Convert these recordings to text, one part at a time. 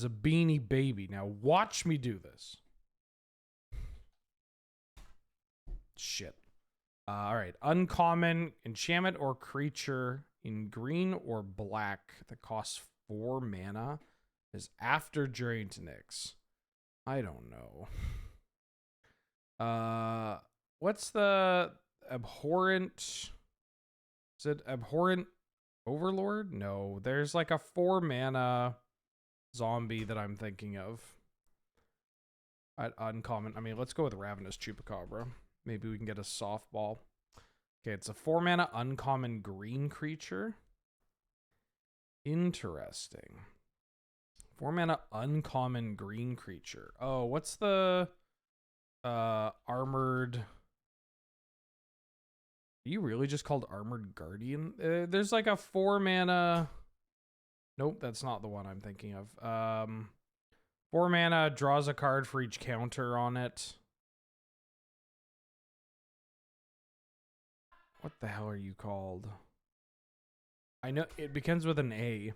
is a beanie baby. Now watch me do this. Shit. All right. Uncommon enchantment or creature in green or black that costs 4 mana is after Draintonix. I don't know. What's the abhorrent? Is it abhorrent overlord? No, there's like a 4 mana zombie that I'm thinking of. At uncommon. I mean, let's go with Ravenous Chupacabra. Maybe we can get a softball. Okay, it's a 4 mana uncommon green creature. Interesting. 4 mana uncommon green creature. Oh, what's the armored? Are you really just called Armored Guardian? There's like a 4 mana. Nope, that's not the one I'm thinking of. 4 mana, draws a card for each counter on it. What the hell are you called? I know it begins with an A.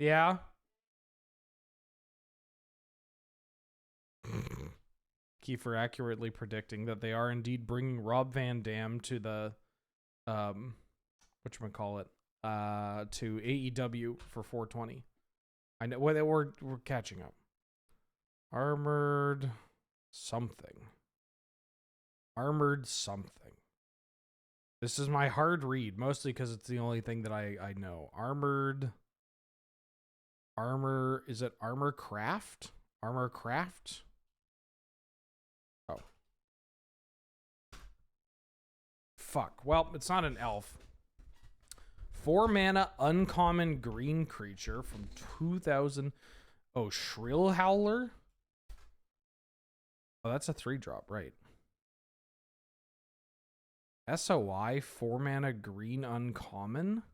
Yeah. Kiefer accurately predicting that they are indeed bringing Rob Van Dam to the whatchamacallit, to AEW for 420. I know we're catching up. Armored something. Armored something. This is my hard read, mostly because it's the only thing that I know. Armored. Armor, is it Armor Craft? Armor Craft? Oh. Fuck. Well, it's not an elf. 4 mana uncommon green creature from 2000. Oh, Shrill Howler? Oh, that's a 3-drop, right. SOI, 4 mana green uncommon?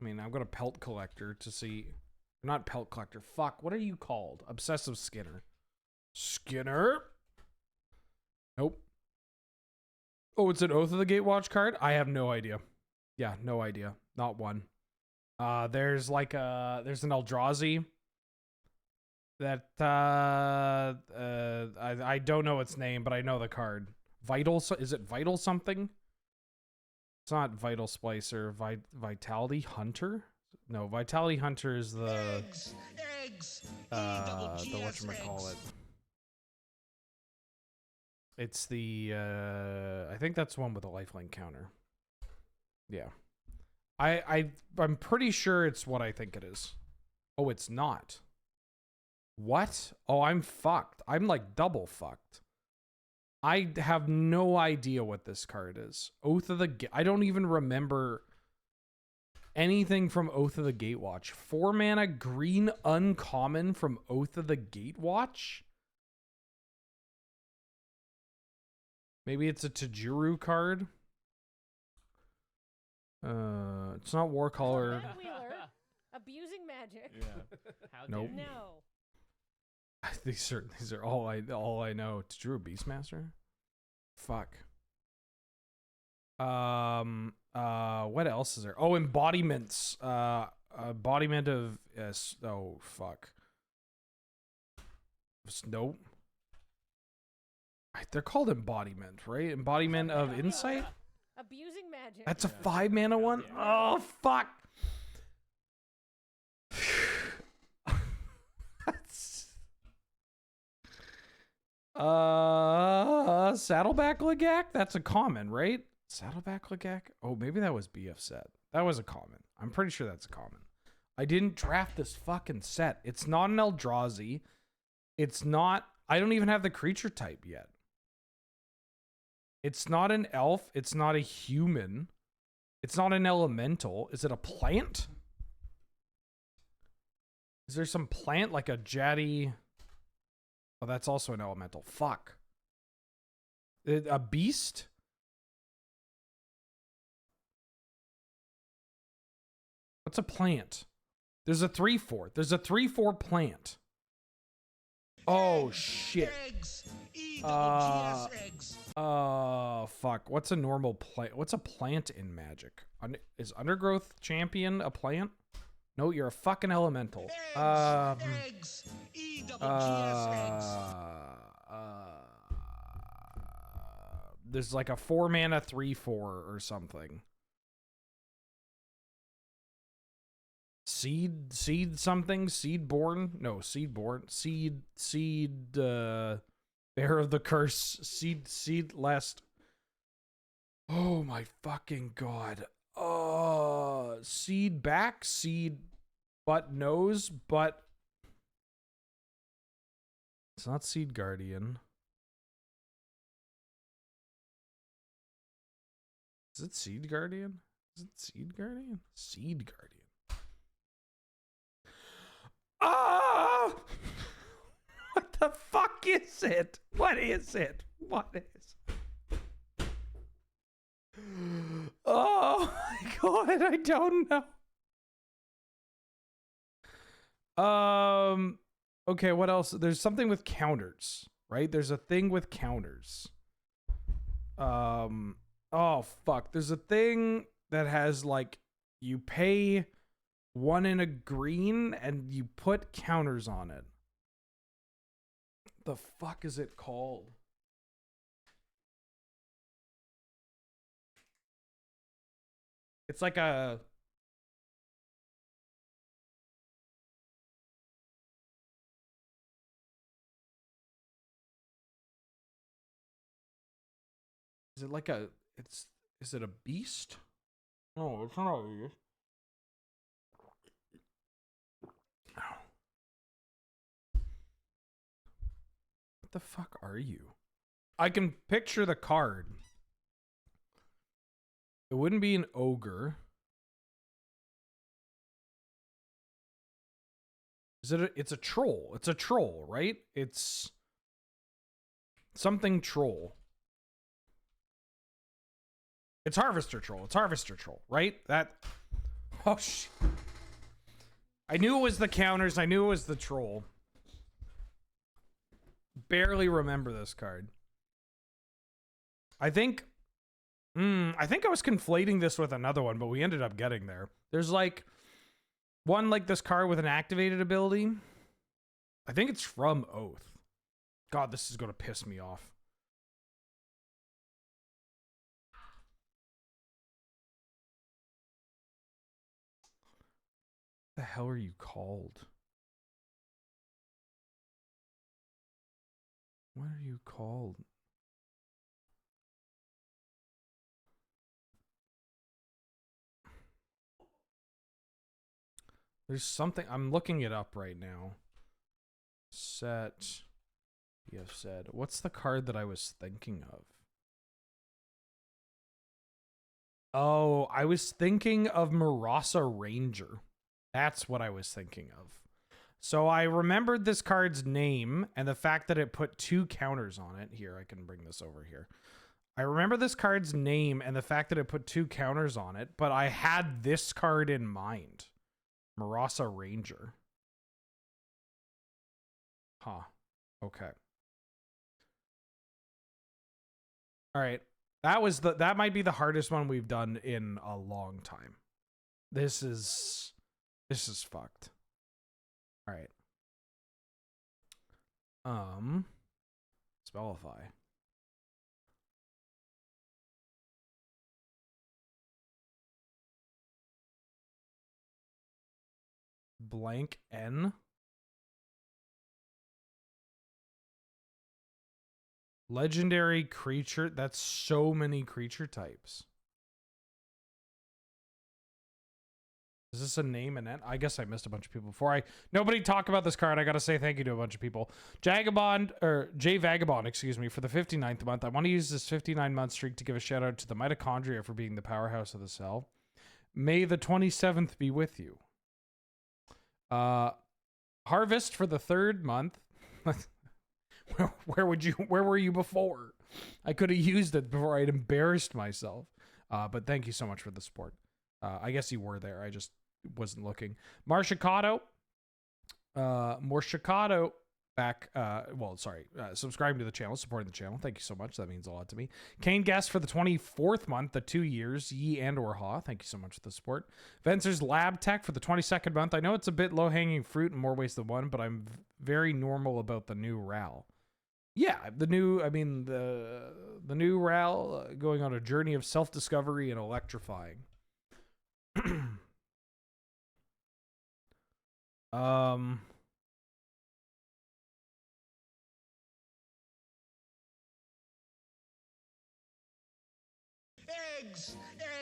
I mean, I've got a Pelt Collector to see. Not Pelt Collector. Fuck, what are you called? Obsessive Skinner. Skinner? Nope. Oh, it's an Oath of the Gatewatch card? I have no idea. Yeah, no idea. Not one. There's like there's an Eldrazi that I don't know its name, but I know the card. Vital, is it Vital something? It's not Vital Splicer. Vitality Hunter? No, Vitality Hunter is the the whatchamacallit. It's the I think that's one with a lifelink counter. Yeah. I'm pretty sure it's what I think it is. Oh, it's not. What? Oh, I'm fucked. I'm like double fucked. I have no idea what this card is. Oath of the I don't even remember anything from Oath of the Gatewatch. 4 mana green uncommon from Oath of the Gatewatch? Maybe it's a Tajuru card. It's not war colored. Abusing magic. Yeah. How Nope. dare you. No. These are all I know. Tajuru Beastmaster? Fuck. What else is there? Oh, embodiments. Embodiment of oh fuck. Nope. They're called embodiment, right? Embodiment of insight? Abusing magic. That's a 5 mana one? Oh fuck. Saddleback Legak? That's a common, right? Saddleback Legak? Oh, maybe that was BF set. That was a common. I'm pretty sure that's a common. I didn't draft this fucking set. It's not an Eldrazi. It's not... I don't even have the creature type yet. It's not an elf. It's not a human. It's not an elemental. Is it a plant? Is there some plant like a Jaddy... Oh, that's also an elemental. Fuck. A beast? What's a plant? There's a 3/4. There's a 3/4 plant. Oh, shit. Eggs. Eggs. fuck? What's a normal plant? What's a plant in Magic? Is Undergrowth Champion a plant? No, you're a fucking elemental. Eggs. E-double-G-S eggs. There's like a 4 mana 3/4 or something. Seed something? Seedborn? No, Seedborn. Seed Bear of the Curse. Seed last. Oh my fucking god. Seed back, seed butt nose, but it's not Seed Guardian. Is it Seed Guardian? Is it Seed Guardian? Seed Guardian. Ah! What the fuck is it? What is it? What is it? Oh my god, I don't know. Okay, what else? There's something with counters, right? There's a thing with counters. Oh fuck. There's a thing that has like you pay 1 in a green and you put counters on it. The fuck is it called? It's like a Is it like a is it a beast? No, it's not a beast. What the fuck are you? I can picture the card. It wouldn't be an ogre. Is it it's a troll. It's a troll, right? It's something troll. It's harvester troll. It's harvester troll, right? That oh shit. I knew it was the counters. I knew it was the troll. Barely remember this card. I think I was conflating this with another one, but we ended up getting there. There's like one like this card with an activated ability. I think it's from Oath. God, this is going to piss me off. What the hell are you called? What are you called? There's something. I'm looking it up right now. Set. You have said. What's the card that I was thinking of? Oh, I was thinking of Marasa Ranger. That's what I was thinking of. So I remembered this card's name and the fact that it put 2 counters on it. Here, I can bring this over here. I remember this card's name and the fact that it put 2 counters on it, but I had this card in mind. Marasa Ranger. Huh. Okay. All right. That might be the hardest one we've done in a long time. This is fucked. All right. Spellify. Blank N. Legendary creature. That's so many creature types. Is this a name and end? I guess I missed a bunch of people before nobody talk about this card. I gotta say thank you to a bunch of people. Jagabond or J Vagabond, excuse me, for the 59th month. I want to use this 59-month streak to give a shout out to the mitochondria for being the powerhouse of the cell. May the 27th be with you. Harvest for the 3rd month. Where were you before? I could have used it before I'd embarrassed myself. But thank you so much for the support. I guess you were there. I just wasn't looking. Marshicato. Morshicato. subscribing to the channel, supporting the channel. Thank you so much. That means a lot to me. Kane guest for the 24th month, the 2 years, Yi and or Ha. Thank you so much for the support. Vencer's Lab Tech for the 22nd month. I know it's a bit low-hanging fruit in more ways than one, but I'm very normal about the new RAL. Yeah, the new RAL going on a journey of self-discovery and electrifying. Eggs,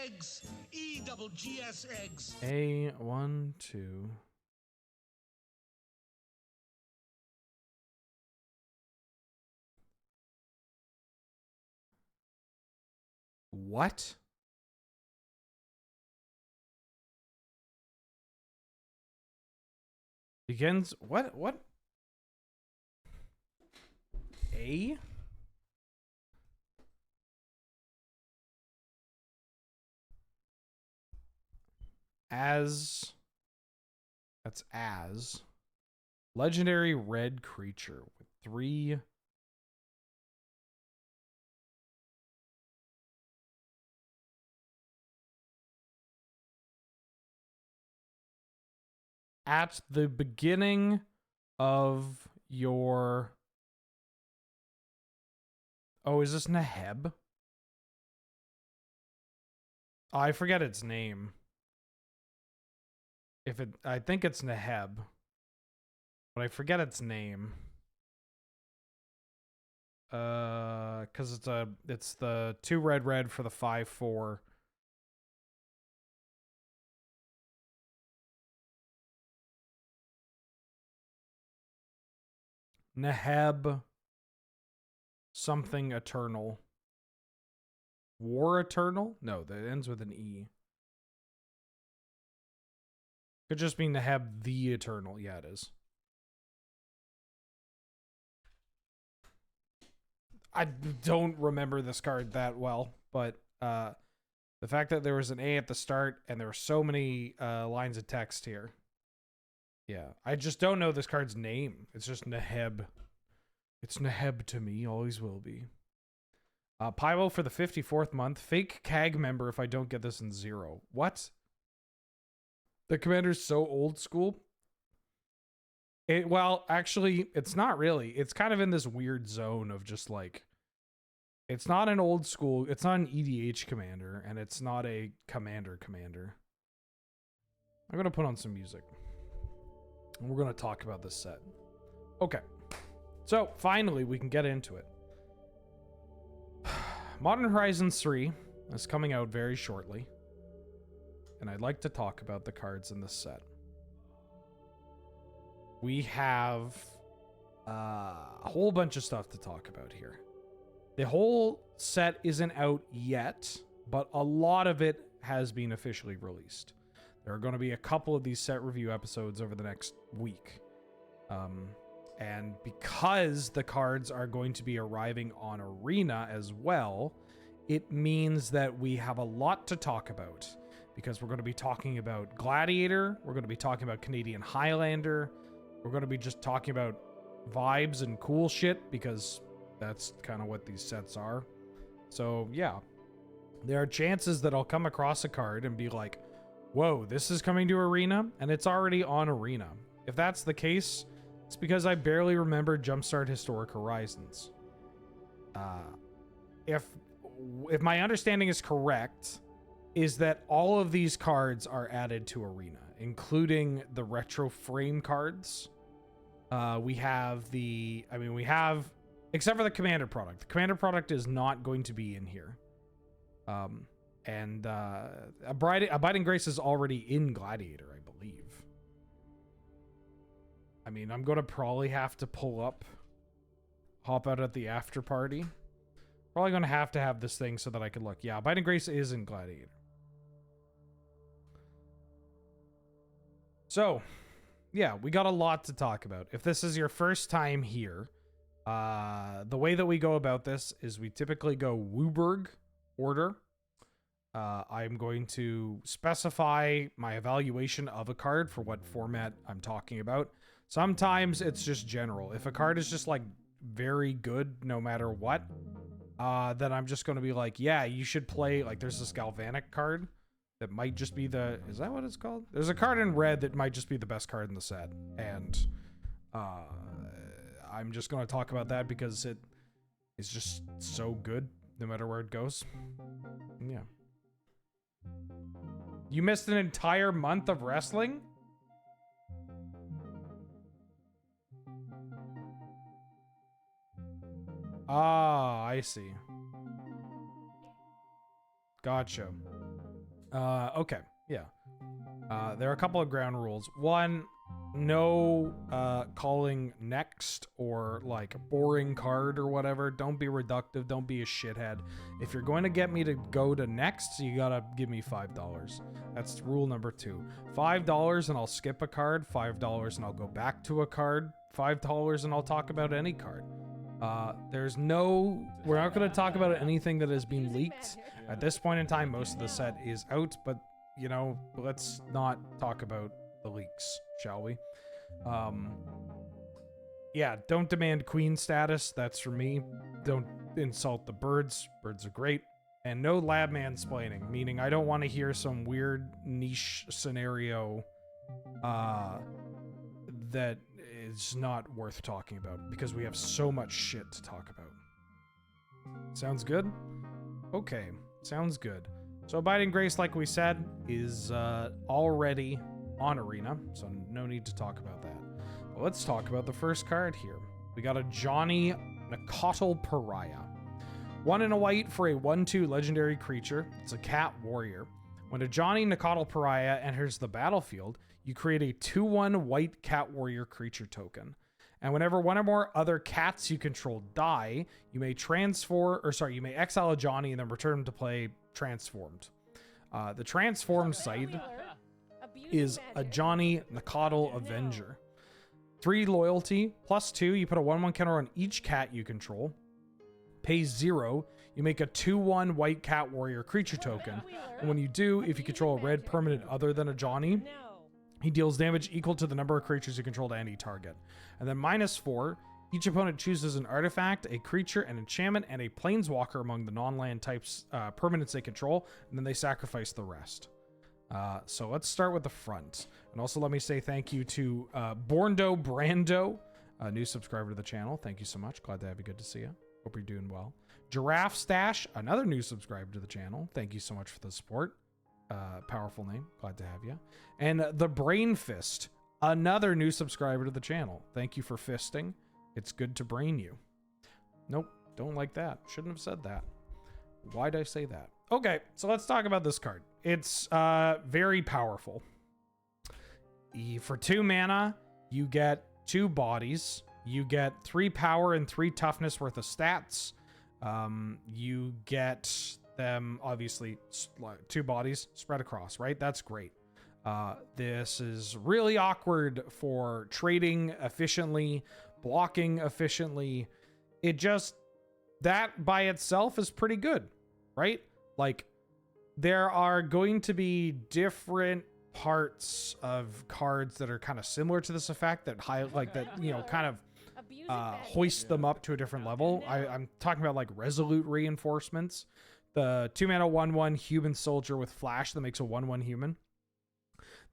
eggs, EGGS eggs. A1, 2. What? Begins what? A? That's as legendary red creature with 3 at the beginning of your... Oh, is this Neheb? Oh, I forget its name. I think it's Neheb, but I forget its name. Cause it's the 2 red for the 5/4. Neheb something eternal. War Eternal? No, that ends with an E. Could just mean Neheb the Eternal. Yeah, it is. I don't remember this card that well, but the fact that there was an A at the start and there were so many lines of text here. Yeah, I just don't know this card's name. It's just Neheb. It's Neheb to me, always will be. Pyro for the 54th month. Fake CAG member if I don't get this in 0. What? The commander's so old school. Well, actually, it's not really. It's kind of in this weird zone of just like, it's not an old school, it's not an EDH commander, and it's not a commander. I'm going to put on some music. And we're going to talk about this set. Okay. So, finally, we can get into it. Modern Horizons 3 is coming out very shortly. And I'd like to talk about the cards in this set. We have a whole bunch of stuff to talk about here. The whole set isn't out yet, but a lot of it has been officially released. There are going to be a couple of these set review episodes over the next week. And because the cards are going to be arriving on Arena as well, it means that we have a lot to talk about. Because we're going to be talking about Gladiator, we're going to be talking about Canadian Highlander, we're going to be just talking about vibes and cool shit, because that's kind of what these sets are. So, yeah. There are chances that I'll come across a card and be like, whoa, this is coming to Arena, and it's already on Arena. If that's the case, it's because I barely remember Jumpstart Historic Horizons. If my understanding is correct, is that all of these cards are added to Arena, including the retro frame cards. We have except for the Commander product. The Commander product is not going to be in here. Abiding Grace is already in Gladiator, I believe. I mean, I'm going to probably have to hop out at the after party. Probably going to have this thing so that I can look. Yeah, Abiding Grace is in Gladiator. So, yeah, we got a lot to talk about. If this is your first time here, the way that we go about this is we typically go Wooburg order. I'm going to specify my evaluation of a card for what format I'm talking about. Sometimes it's just general. If a card is just like very good no matter what, then I'm just going to be like, yeah, you should play, like there's this galvanic card that might just be is that what it's called? There's a card in red that might just be the best card in the set. And I'm just going to talk about that because it is just so good no matter where it goes. Yeah. You missed an entire month of wrestling? Ah, I see. Gotcha. Okay, yeah. There are a couple of ground rules. One, no calling next or like boring card or whatever. Don't be reductive. Don't be a shithead. If you're going to get me to go to next, you gotta give me $5. That's rule number 2. $5 and I'll skip a card. $5 and I'll go back to a card. $5 and I'll talk about any card. We're not going to talk about anything that has been leaked. At this point in time, most of the set is out, but, you know, let's not talk about the leaks, shall we? Yeah, don't demand queen status. That's for me. Don't insult the birds. Birds are great. And no lab mansplaining, meaning I don't want to hear some weird niche scenario, that is not worth talking about because we have so much shit to talk about. Sounds good? Okay, sounds good. So Abiding Grace, like we said, is already on Arena, so no need to talk about that. But let's talk about the first card here. We got ajani pariah. 1 and a white for a 1/2 legendary creature. It's a cat warrior. When ajani pariah enters the battlefield, you create a 2/1 white cat warrior creature token. And whenever one or more other cats you control die, you may you may exile ajani and then return them to play transformed. The transformed side is ajani Avenger. 3 loyalty, +2, you put a 1/1 counter on each cat you control. Pays 0, you make a 2/1 white cat warrior creature token. And when you do, if you control a red permanent other than ajani, he deals damage equal to the number of creatures you control to any target. And then -4, each opponent chooses an artifact, a creature, an enchantment, and a planeswalker among the non-land types permanents they control, and then they sacrifice the rest. So let's start with the front. And also let me say thank you to Borndo Brando, a new subscriber to the channel. Thank you so much. Glad to have you. Good to see you. Hope you're doing well. Giraffe Stash, another new subscriber to the channel. Thank you so much for the support. Powerful name. Glad to have you. And the Brain Fist, another new subscriber to the channel. Thank you for fisting. It's good to brain you. Nope, don't like that. Shouldn't have said that. Why'd I say that? Okay, so let's talk about this card. It's very powerful. For 2 mana, you get 2 bodies. You get 3 power and 3 toughness worth of stats. You get them, obviously, 2 bodies spread across, right? That's great. This is really awkward for trading efficiently, blocking efficiently. That by itself is pretty good, right? Like, there are going to be different parts of cards that are kind of similar to this effect that kind of hoist them up to a different level. I'm talking about like resolute reinforcements. The 2 mana 1/1 human soldier with flash that makes a 1/1 human.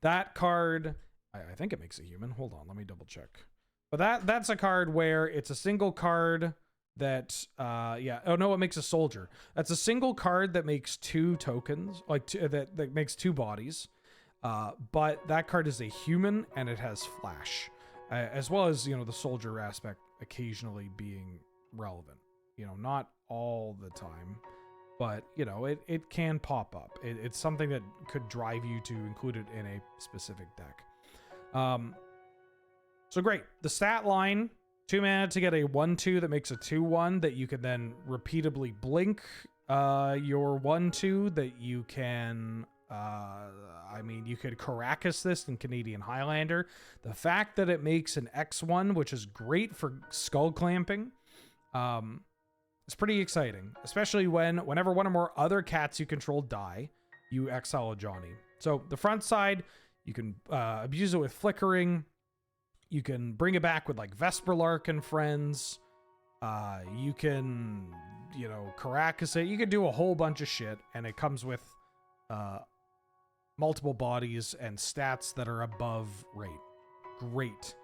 That card, I think it makes a human. Hold on, let me double check. But that's a card where it's a single card that it makes a soldier. That's a single card that makes 2 tokens, that makes 2 bodies. But that card is a human and it has flash, as well as, the soldier aspect occasionally being relevant. Not all the time, but it can pop up. It's something that could drive you to include it in a specific deck. So great. The stat line, 2 mana to get a 1/2 that makes a 2/1 that you can then repeatedly blink your 1/2 that you can you could Caracas this in Canadian Highlander. The fact that it makes an X1, which is great for skull clamping, it's pretty exciting, especially whenever one or more other cats you control die, you exile ajani. So the front side, you can abuse it with flickering. You can bring it back with like Vesperlark and friends. You can, you know, Caracas it. You can do a whole bunch of shit, and it comes with multiple bodies and stats that are above rate. Great.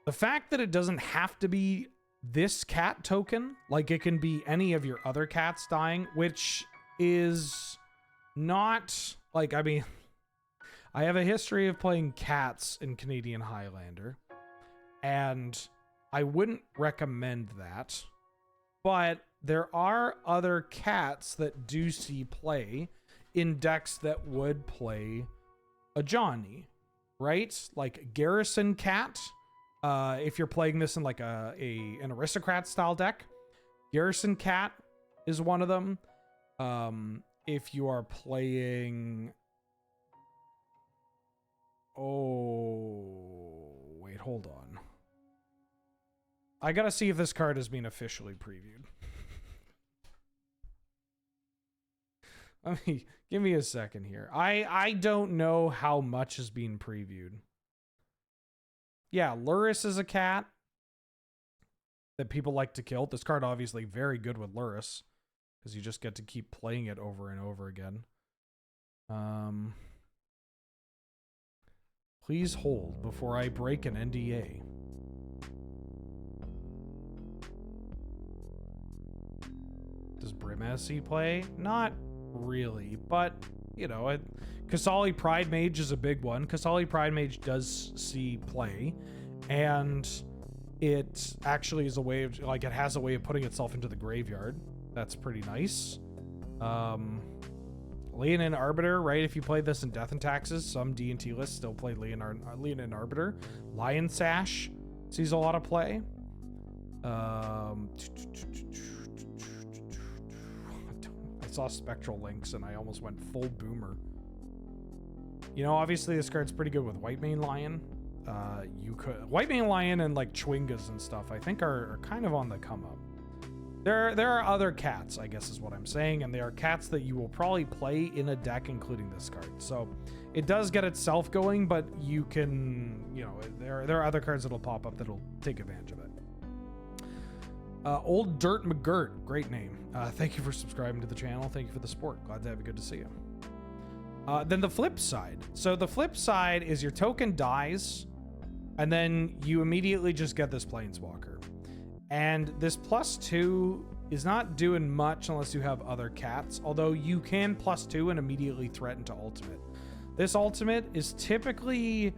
The fact that it doesn't have to be this cat token, like it can be any of your other cats dying, which is not like, I mean, I have a history of playing cats in Canadian Highlander, and I wouldn't recommend that, but there are other cats that do see play in decks that would play ajani, right? Like Garrison Cat. If you're playing this in like an aristocrat style deck, Garrison Cat is one of them. If you are playing, oh wait, hold on. I gotta see if this card has been officially previewed. Give me a second here. I don't know how much is being previewed. Yeah, Luris is a cat that people like to kill. This card obviously very good with Luris, because you just get to keep playing it over and over again. Please hold before I break an NDA. Does Brimessy play? Not really, but you know, Kasali Pride Mage is a big one. Kasali Pride Mage does see play, and it actually is a way of, like, it has a way of putting itself into the graveyard. That's pretty nice. Leonin Arbiter, right? If you play this in Death and Taxes, some D&T lists still play Leonin Arbiter. Lion Sash sees a lot of play. I saw Spectral Lynx and I almost went full boomer. You know, obviously this card's pretty good with White Mane Lion. You could White Mane Lion and like Chwingas and stuff, I think are kind of on the come up. There are other cats, I guess is what I'm saying, and they are cats that you will probably play in a deck, including this card. So it does get itself going, but you can, you know, there are other cards that'll pop up that'll take advantage of it. Old Dirt McGirt, great name. Thank you for subscribing to the channel. Thank you for the support. Glad to have you. Good to see you. Then the flip side. So the flip side is your token dies, and then you immediately just get this Planeswalker. And this +2 is not doing much unless you have other cats, although you can +2 and immediately threaten to ultimate. This ultimate is typically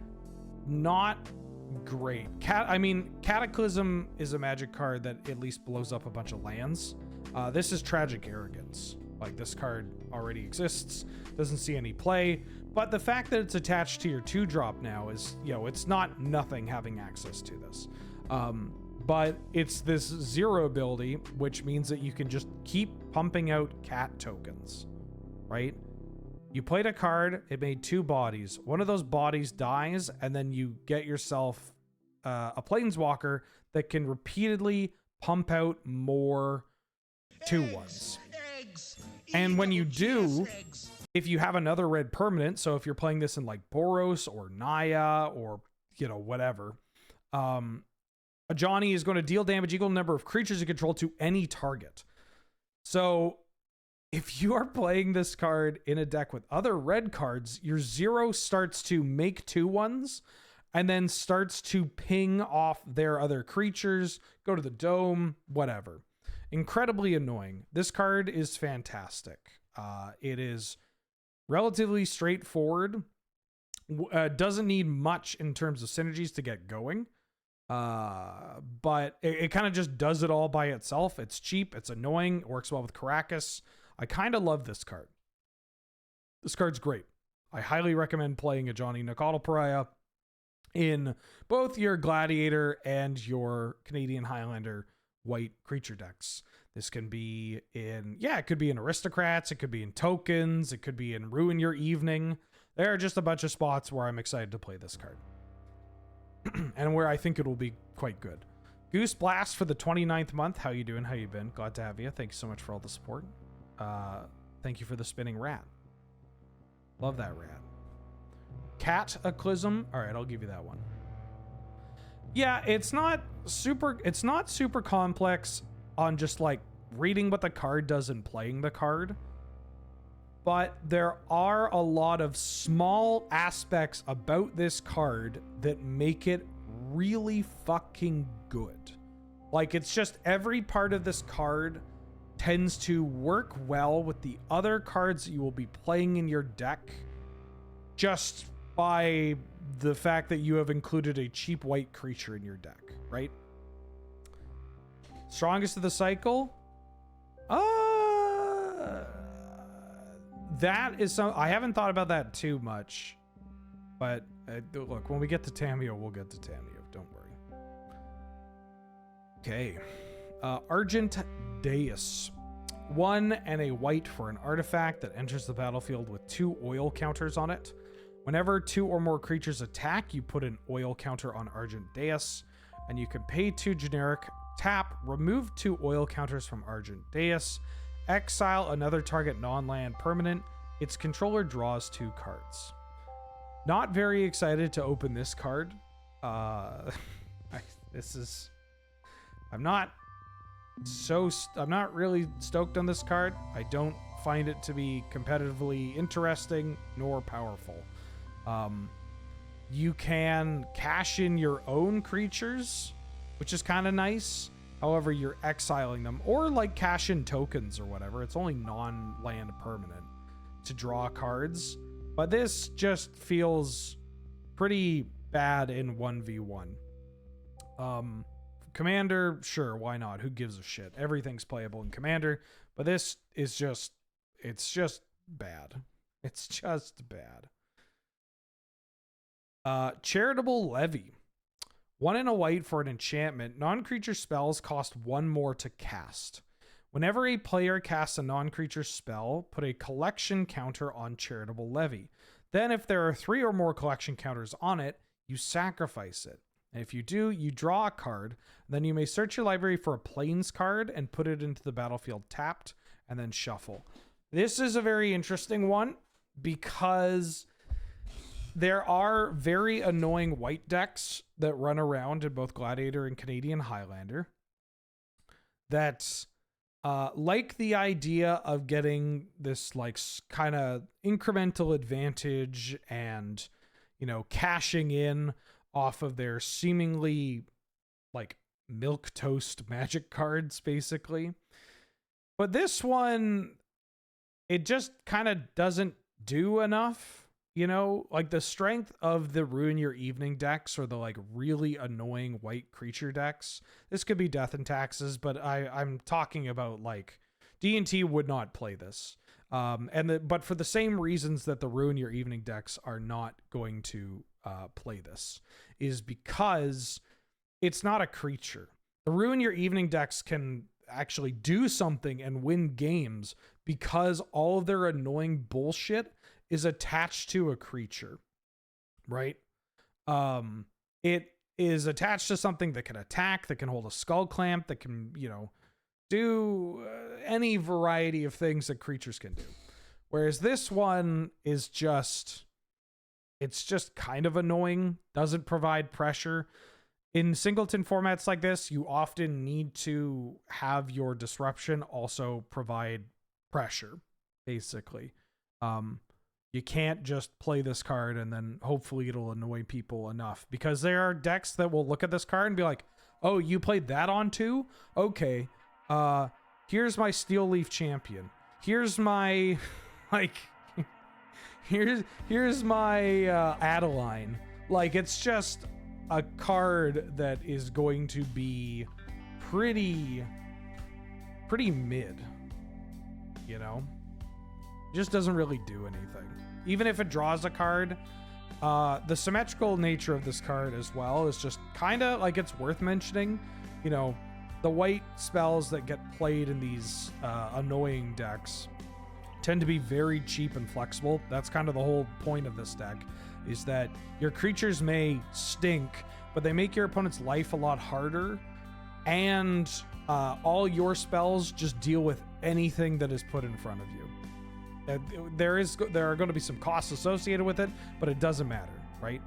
not great. Cataclysm is a magic card that at least blows up a bunch of lands. This is Tragic Arrogance. Like, this card already exists, doesn't see any play, but the fact that it's attached to your 2-drop now is, you know, it's not nothing having access to this. But it's this 0 ability, which means that you can just keep pumping out cat tokens, right? You played a card, it made 2 bodies. One of those bodies dies, and then you get yourself a Planeswalker that can repeatedly pump out more 2/1s. And when you do, if you have another red permanent, so if you're playing this in like Boros or Naya or, you know, whatever, Ajani is going to deal damage equal to the number of creatures you control to any target. So if you are playing this card in a deck with other red cards, your 0 starts to make 2/1s and then starts to ping off their other creatures, go to the dome, whatever. Incredibly annoying. This card is fantastic. It is relatively straightforward. Doesn't need much in terms of synergies to get going. But it kind of just does it all by itself. It's cheap, it's annoying, it works well with Caracas. I kind of love this card. This card's great. I highly recommend playing Ajani Nacatl Pariah in both your Gladiator and your Canadian Highlander white creature decks. This can be in, it could be in Aristocrats, it could be in Tokens, it could be in Ruin Your Evening. There are just a bunch of spots where I'm excited to play this card. And where I think it will be quite good. Goose Blast for the 29th month. How you doing? How you been? Glad to have you. Thank you so much for all the support. Thank you for the spinning rat. Love that rat. Cataclysm. All right, I'll give you that one. Yeah, it's not super complex on just like reading what the card does and playing the card. But there are a lot of small aspects about this card that make it really fucking good. Like, it's just every part of this card tends to work well with the other cards that you will be playing in your deck just by the fact that you have included a cheap white creature in your deck, right? Strongest of the cycle? That is some. I haven't thought about that too much, but look, when we get to tamiyo, we'll get to tamiyo. Don't worry. Okay, argent deas. 1 and a white for an artifact that enters the battlefield with 2 oil counters on it. Whenever 2 or more creatures attack, you put an oil counter on argent deas, and you can pay 2 generic, tap, remove 2 oil counters from argent deas, exile another target non-land permanent. Its controller draws 2 cards. Not very excited to open this card. I'm not really stoked on this card. I don't find it to be competitively interesting nor powerful. You can cash in your own creatures, which is kind of nice. However, you're exiling them, or like cash in tokens or whatever. It's only non-land permanent to draw cards, but this just feels pretty bad in 1v1. Commander, sure, why not? Who gives a shit? Everything's playable in Commander, but this is just, it's just bad. It's just bad. Charitable Levy. 1 and a white for an enchantment. Non-creature spells cost 1 more to cast. Whenever a player casts a non-creature spell, put a collection counter on Charitable Levy. Then if there are 3 or more collection counters on it, you sacrifice it. And if you do, you draw a card. Then you may search your library for a plains card and put it into the battlefield tapped, and then shuffle. This is a very interesting one because there are very annoying white decks that run around in both Gladiator and Canadian Highlander that like the idea of getting this like kind of incremental advantage and, you know, cashing in off of their seemingly like milquetoast magic cards, basically. But this one, it just kind of doesn't do enough. You know, like the strength of the Ruin Your Evening decks or the like really annoying white creature decks. This could be Death and Taxes, but I'm talking about like D&T would not play this. But for the same reasons that the Ruin Your Evening decks are not going to play this is because it's not a creature. The Ruin Your Evening decks can actually do something and win games because all of their annoying bullshit is attached to a creature, right? It is attached to something that can attack, that can hold a skull clamp, that can, you know, do any variety of things that creatures can do. Whereas this one is just, it's just kind of annoying, doesn't provide pressure. In singleton formats like this, you often need to have your disruption also provide pressure, basically. You can't just play this card and then hopefully it'll annoy people enough, because there are decks that will look at this card and be like, oh, you played that on too? Okay. Here's my Steel Leaf Champion. Here's my, like, here's my, Adeline. Like, it's just a card that is going to be pretty mid, you know? Just doesn't really do anything. Even if it draws a card, the symmetrical nature of this card as well is just kind of like, it's worth mentioning. You know, the white spells that get played in these annoying decks tend to be very cheap and flexible. That's kind of the whole point of this deck, is that your creatures may stink, but they make your opponent's life a lot harder, and all your spells just deal with anything that is put in front of you. There are going to be some costs associated with it, but it doesn't matter, right?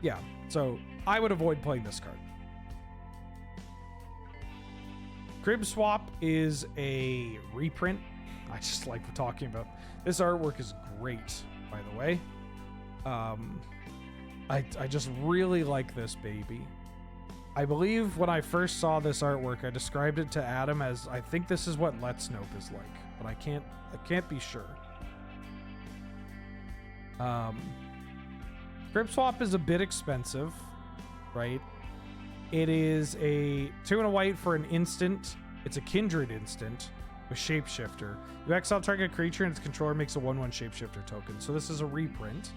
Yeah. So I would avoid playing this card. Crib Swap is a reprint. I just like talking about this artwork. Is great, by the way. I just really like this baby. I believe when I first saw this artwork, I described it to Adam as, I think this is what Let's Nope is like, but I can't be sure. Crib Swap is a bit expensive, right? It is a 2 and a white for an instant. It's a kindred instant with shapeshifter. You exile target creature and its controller makes a 1/1 shapeshifter token. So this is a reprint.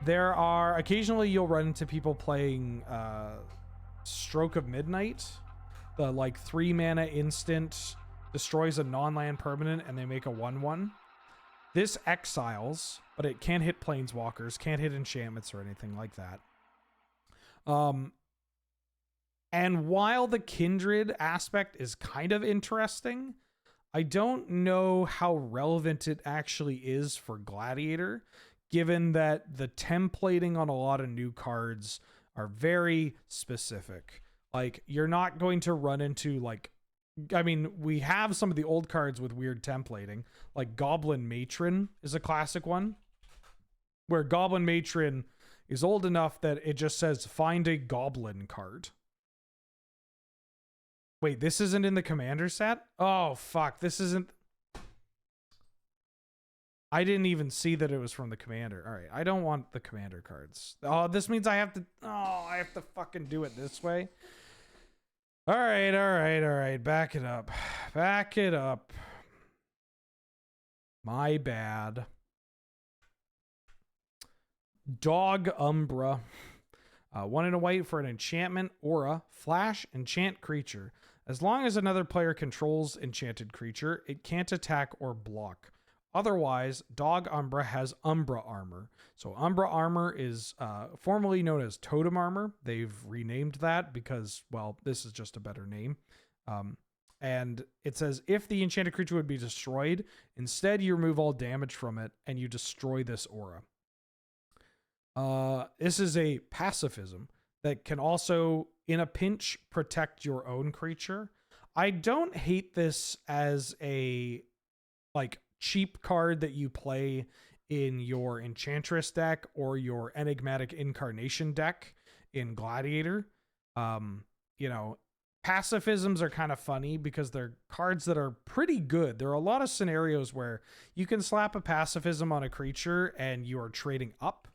There are occasionally you'll run into people playing Stroke of Midnight, the like 3 mana instant, destroys a non-land permanent and they make a 1/1. This exiles, but it can't hit planeswalkers, can't hit enchantments or anything like that. And while the kindred aspect is kind of interesting, I don't know how relevant it actually is for Gladiator, given that the templating on a lot of new cards are very specific. Like, you're not going to run into, like, I mean, we have some of the old cards with weird templating, like Goblin Matron is a classic one, where Goblin Matron is old enough that it just says find a goblin card. Wait, this isn't in the commander set? Oh, fuck. This isn't... I didn't even see that it was from the commander. All right, I don't want the commander cards. Oh, this means I have to... Oh, I have to fucking do it this way. All right. Back it up. Back it up. My bad. Dog Umbra. 1 and a white for an enchantment, aura, flash, enchant creature. As long as another player controls enchanted creature, it can't attack or block. Otherwise, Dog Umbra has Umbra armor. So Umbra armor is formerly known as Totem armor. They've renamed that because, well, this is just a better name. And it says if the enchanted creature would be destroyed, instead you remove all damage from it and you destroy this aura. This is a pacifism that can also, in a pinch, protect your own creature. I don't hate this as a, like, cheap card that you play in your Enchantress deck or your Enigmatic Incarnation deck in Gladiator. You know, pacifisms are kind of funny because they're cards that are pretty good. There are a lot of scenarios where you can slap a pacifism on a creature and you are trading up,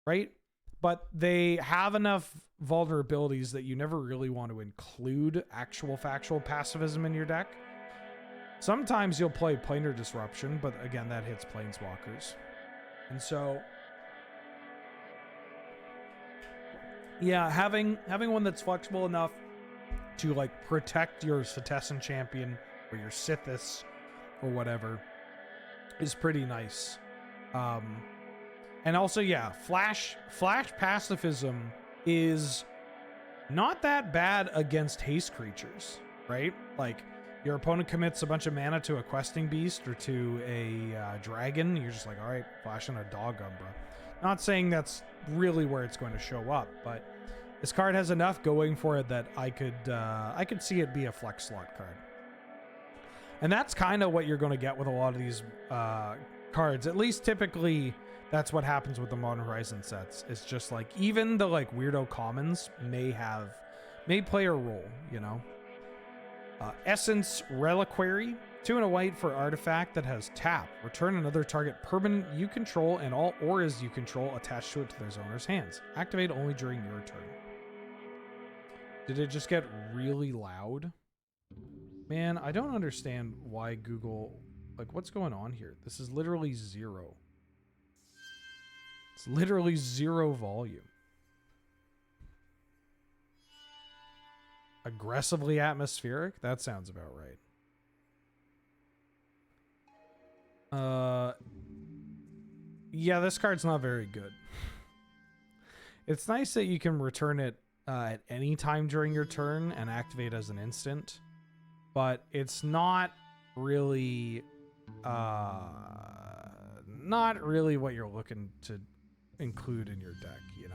right? But they have enough vulnerabilities that you never really want to include actual factual pacifism in your deck. Sometimes you'll play Planar Disruption, but again, that hits planeswalkers. And so, yeah, having one that's flexible enough to, like, protect your Setessan champion or your Sithis or whatever is pretty nice. And also, yeah, flash pacifism is not that bad against haste creatures, right? Like, your opponent commits a bunch of mana to a questing beast or to a dragon. You're just like, all right, flashing a Dog Umbra. Not saying that's really where it's going to show up, but this card has enough going for it that I could see it be a flex slot card. And that's kind of what you're going to get with a lot of these cards. At least typically, that's what happens with the Modern Horizon sets. It's just like, even the, like, weirdo commons may play a role, you know? Essence Reliquary, 2 and a white for artifact that has tap. Return another target permanent you control and all auras you control attached to it to their owner's hands. Activate only during your turn. Did it just get really loud? Man, I don't understand why Google... Like, what's going on here? This is literally 0. It's literally 0 volume. Aggressively atmospheric? That sounds about right. Yeah, this card's not very good. It's nice that you can return it at any time during your turn and activate as an instant. but it's not really what you're looking to include in your deck, you know.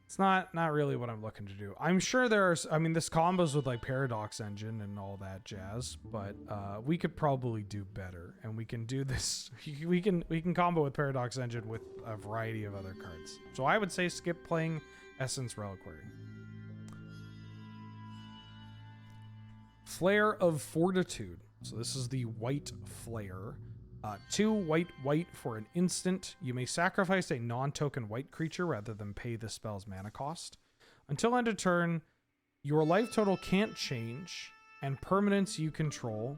It's not really what I'm looking to do. I'm sure there's, I mean, this combos with like Paradox Engine and all that jazz, but we could probably do better, and we can do this. We can combo with Paradox Engine with a variety of other cards. So I would say skip playing Essence Reliquary. Flare of Fortitude. So this is the white flare. 2 white for an instant. You may sacrifice a non-token white creature rather than pay the spell's mana cost. Until end of turn, your life total can't change, and permanents you control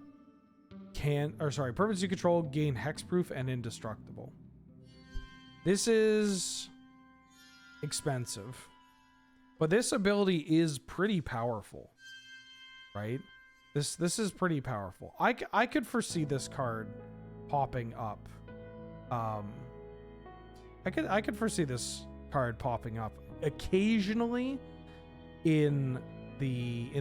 gain hexproof and indestructible. This is expensive, but this ability is pretty powerful, right? This is pretty powerful. I could foresee this card popping up. I could foresee this card popping up occasionally in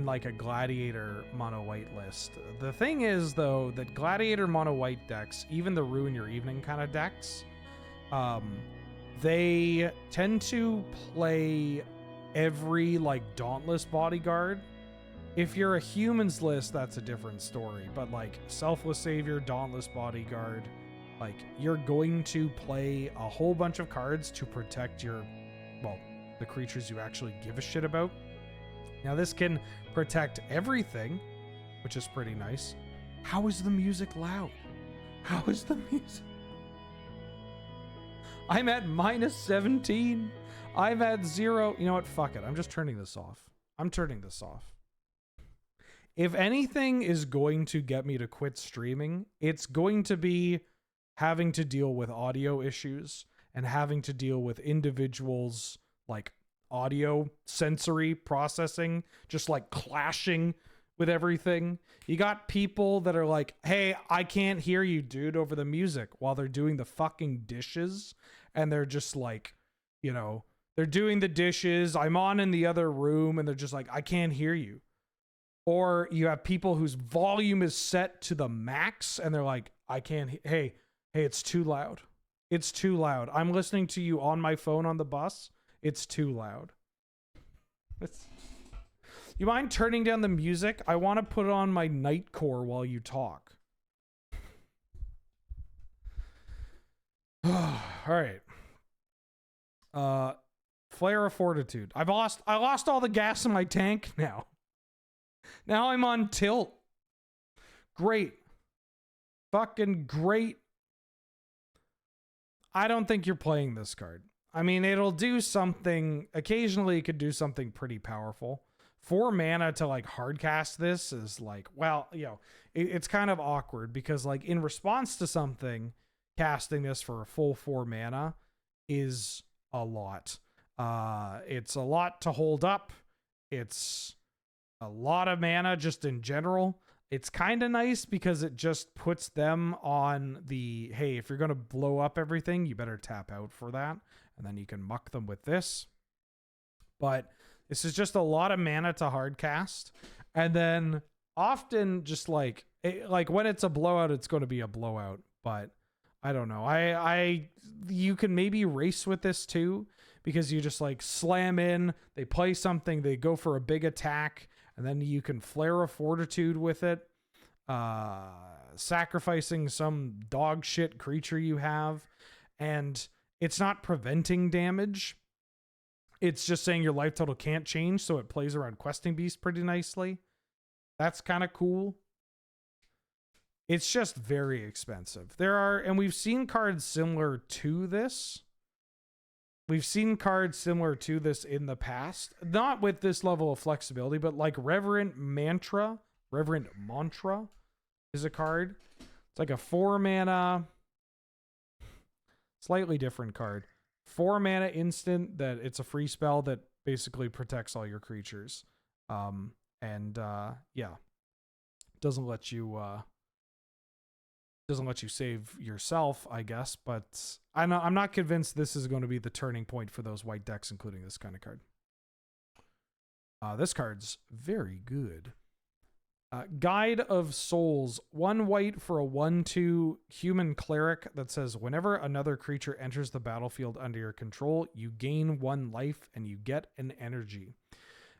like a Gladiator mono white list. The thing is though that Gladiator mono white decks, even the Ruin Your Evening kind of decks, they tend to play every like Dauntless bodyguard. If you're a humans list, that's a different story. But like Selfless Savior, Dauntless Bodyguard, like you're going to play a whole bunch of cards to protect your, well, the creatures you actually give a shit about. Now this can protect everything, which is pretty nice. How is the music loud? How is the music? I'm at -17. I'm at 0. You know what? Fuck it. I'm just turning this off. I'm turning this off. If anything is going to get me to quit streaming, it's going to be having to deal with audio issues and having to deal with individuals like audio sensory processing, just like clashing with everything. You got people that are like, hey, I can't hear you, dude, over the music while they're doing the fucking dishes. And they're just like, you know, they're doing the dishes. I'm on in the other room and they're just like, I can't hear you. Or you have people whose volume is set to the max and they're like, I can't, hey, it's too loud. It's too loud. I'm listening to you on my phone on the bus. It's too loud. You mind turning down the music? I want to put on my Nightcore while you talk. All right. Flare of Fortitude. I lost all the gas in my tank now. Now I'm on tilt. Great. Fucking great. I don't think you're playing this card. I mean, it'll do something. Occasionally, it could do something pretty powerful. 4 mana to like hardcast this is like, well, you know, it's kind of awkward because like in response to something, casting this for a full 4 mana is a lot. It's a lot to hold up. It's a lot of mana just in general. It's kind of nice because it just puts them on the, hey, if you're going to blow up everything, you better tap out for that. And then you can muck them with this. But this is just a lot of mana to hard cast. And then often just like when it's a blowout, it's going to be a blowout. But I don't know. You can maybe race with this too, because you just like slam in, they play something, they go for a big attack, and then you can flare a Fortitude with it, sacrificing some dog shit creature you have. And it's not preventing damage. It's just saying your life total can't change, so it plays around Questing Beast pretty nicely. That's kind of cool. It's just very expensive. And we've seen cards similar to this. We've seen cards similar to this in the past. Not with this level of flexibility, but like Reverent Mantra is a card. It's like a 4 mana, slightly different card. 4 mana instant that it's a free spell that basically protects all your creatures. Yeah. Doesn't let you save yourself, I guess, but I'm not convinced this is going to be the turning point for those white decks, including this kind of card. This card's very good. Guide of Souls. 1 white for a 1/2 human cleric that says whenever another creature enters the battlefield under your control, you gain 1 life and you get an energy.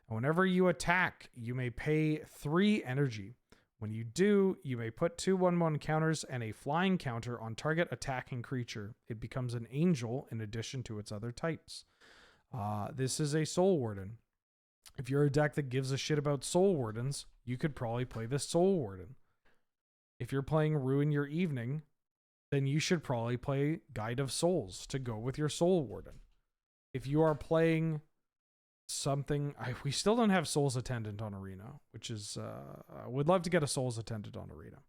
And whenever you attack, you may pay 3 energy. When you do, you may put 2 1/1 counters and a flying counter on target attacking creature. It becomes an angel in addition to its other types. This is a Soul Warden. If you're a deck that gives a shit about Soul Wardens, you could probably play this Soul Warden. If you're playing Ruin Your Evening, then you should probably play Guide of Souls to go with your Soul Warden. If you are playing something, we still don't have Souls Attendant on Arena, which is, I would love to get a Souls Attendant on Arena.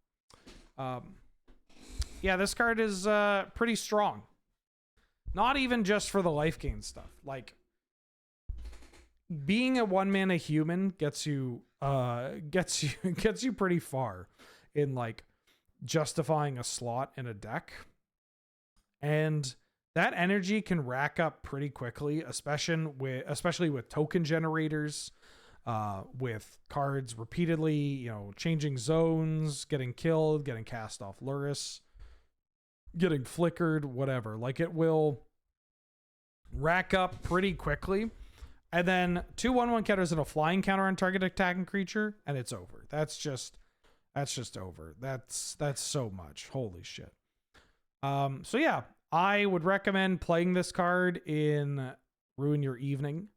Yeah, this card is pretty strong. Not even just for the life gain stuff. Like, being a 1-mana human gets you pretty far in like justifying a slot in a deck. And that energy can rack up pretty quickly, especially with token generators, with cards repeatedly, changing zones, getting killed, getting cast off Luris, getting flickered, whatever. Like, it will rack up pretty quickly. And then 2 1/1 counters and a flying counter on target attacking creature, and it's over. That's just over. That's so much. Holy shit. So yeah, I would recommend playing this card in Ruin Your Evening.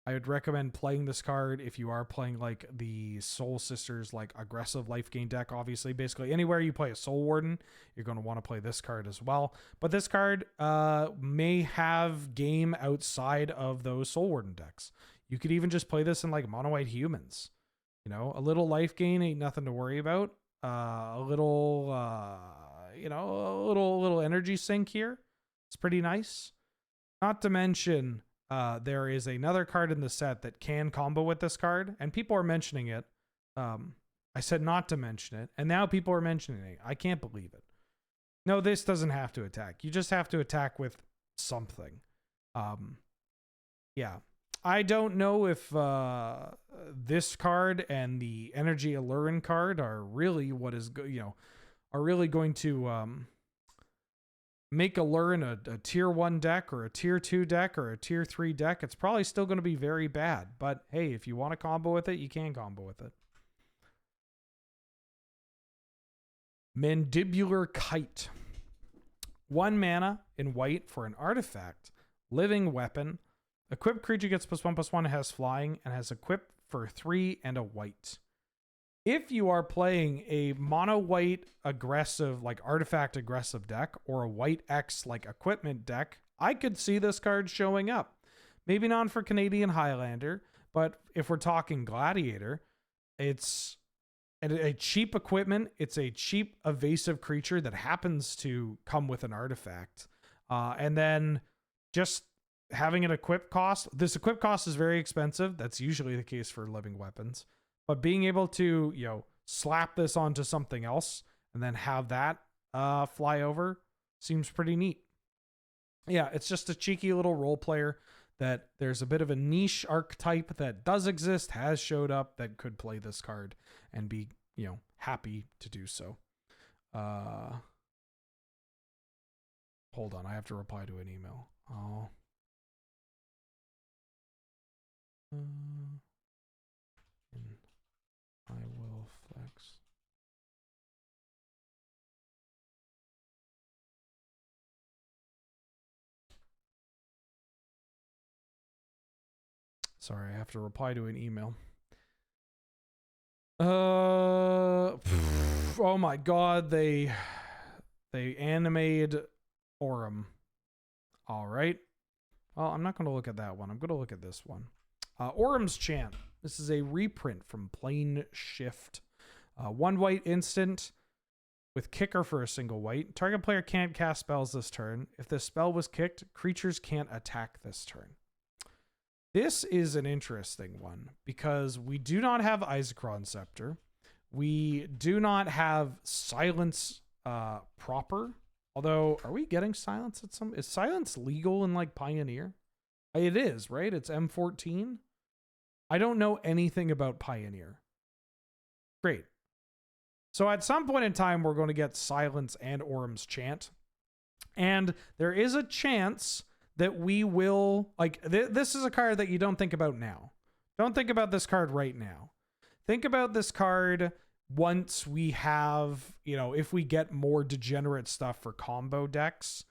I would recommend playing this card if you are playing like the Soul Sisters, like aggressive life gain deck. Obviously, basically anywhere you play a Soul Warden, you're going to want to play this card as well. But this card may have game outside of those Soul Warden decks. You could even just play this in like mono white humans. A little life gain ain't nothing to worry about. A little energy sink here. It's pretty nice. Not to mention, there is another card in the set that can combo with this card, and people are mentioning it. I said not to mention it, and now people are mentioning it. I can't believe it. No, this doesn't have to attack. You just have to attack with something. Yeah. I don't know if this card and the Energy Allurin card are really what is, are really going to make Allurin a tier 1 deck or a tier 2 deck or a tier 3 deck. It's probably still going to be very bad, but hey, if you want to combo with it, you can combo with it. Mandibular Kite. 1 mana in white for an artifact, living weapon. Equipped creature gets +1/+1, has flying, and has equipped for 3 and a white. If you are playing a mono white aggressive, like artifact aggressive deck, or a white X like equipment deck, I could see this card showing up. Maybe not for Canadian Highlander, but if we're talking Gladiator, it's a cheap equipment. It's a cheap evasive creature that happens to come with an artifact. And then just having an equip cost. This equip cost is very expensive. That's usually the case for living weapons. But being able to, slap this onto something else and then have that fly over seems pretty neat. Yeah, it's just a cheeky little role player that there's a bit of a niche archetype that does exist, has showed up, that could play this card and be, happy to do so. Hold on, I have to reply to an email. Oh. I will flex. Sorry, I have to reply to an email. Oh my god, they animated Orim. All right. Well, I'm not going to look at that one. I'm going to look at this one. Orim's Chant. This is a reprint from Plane Shift. 1 white instant with kicker for a single white. Target player can't cast spells this turn. If this spell was kicked, creatures can't attack this turn. This is an interesting one because we do not have Isochron Scepter. We do not have Silence proper. Although, are we getting Silence at some... Is Silence legal in, like, Pioneer? It is, right? It's M14? I don't know anything about Pioneer. Great. So at some point in time, we're going to get Silence and Orim's Chant. And there is a chance that we will, like, this is a card that you don't think about now. Don't think about this card right now. Think about this card once we have, you know, if we get more degenerate stuff for combo decks,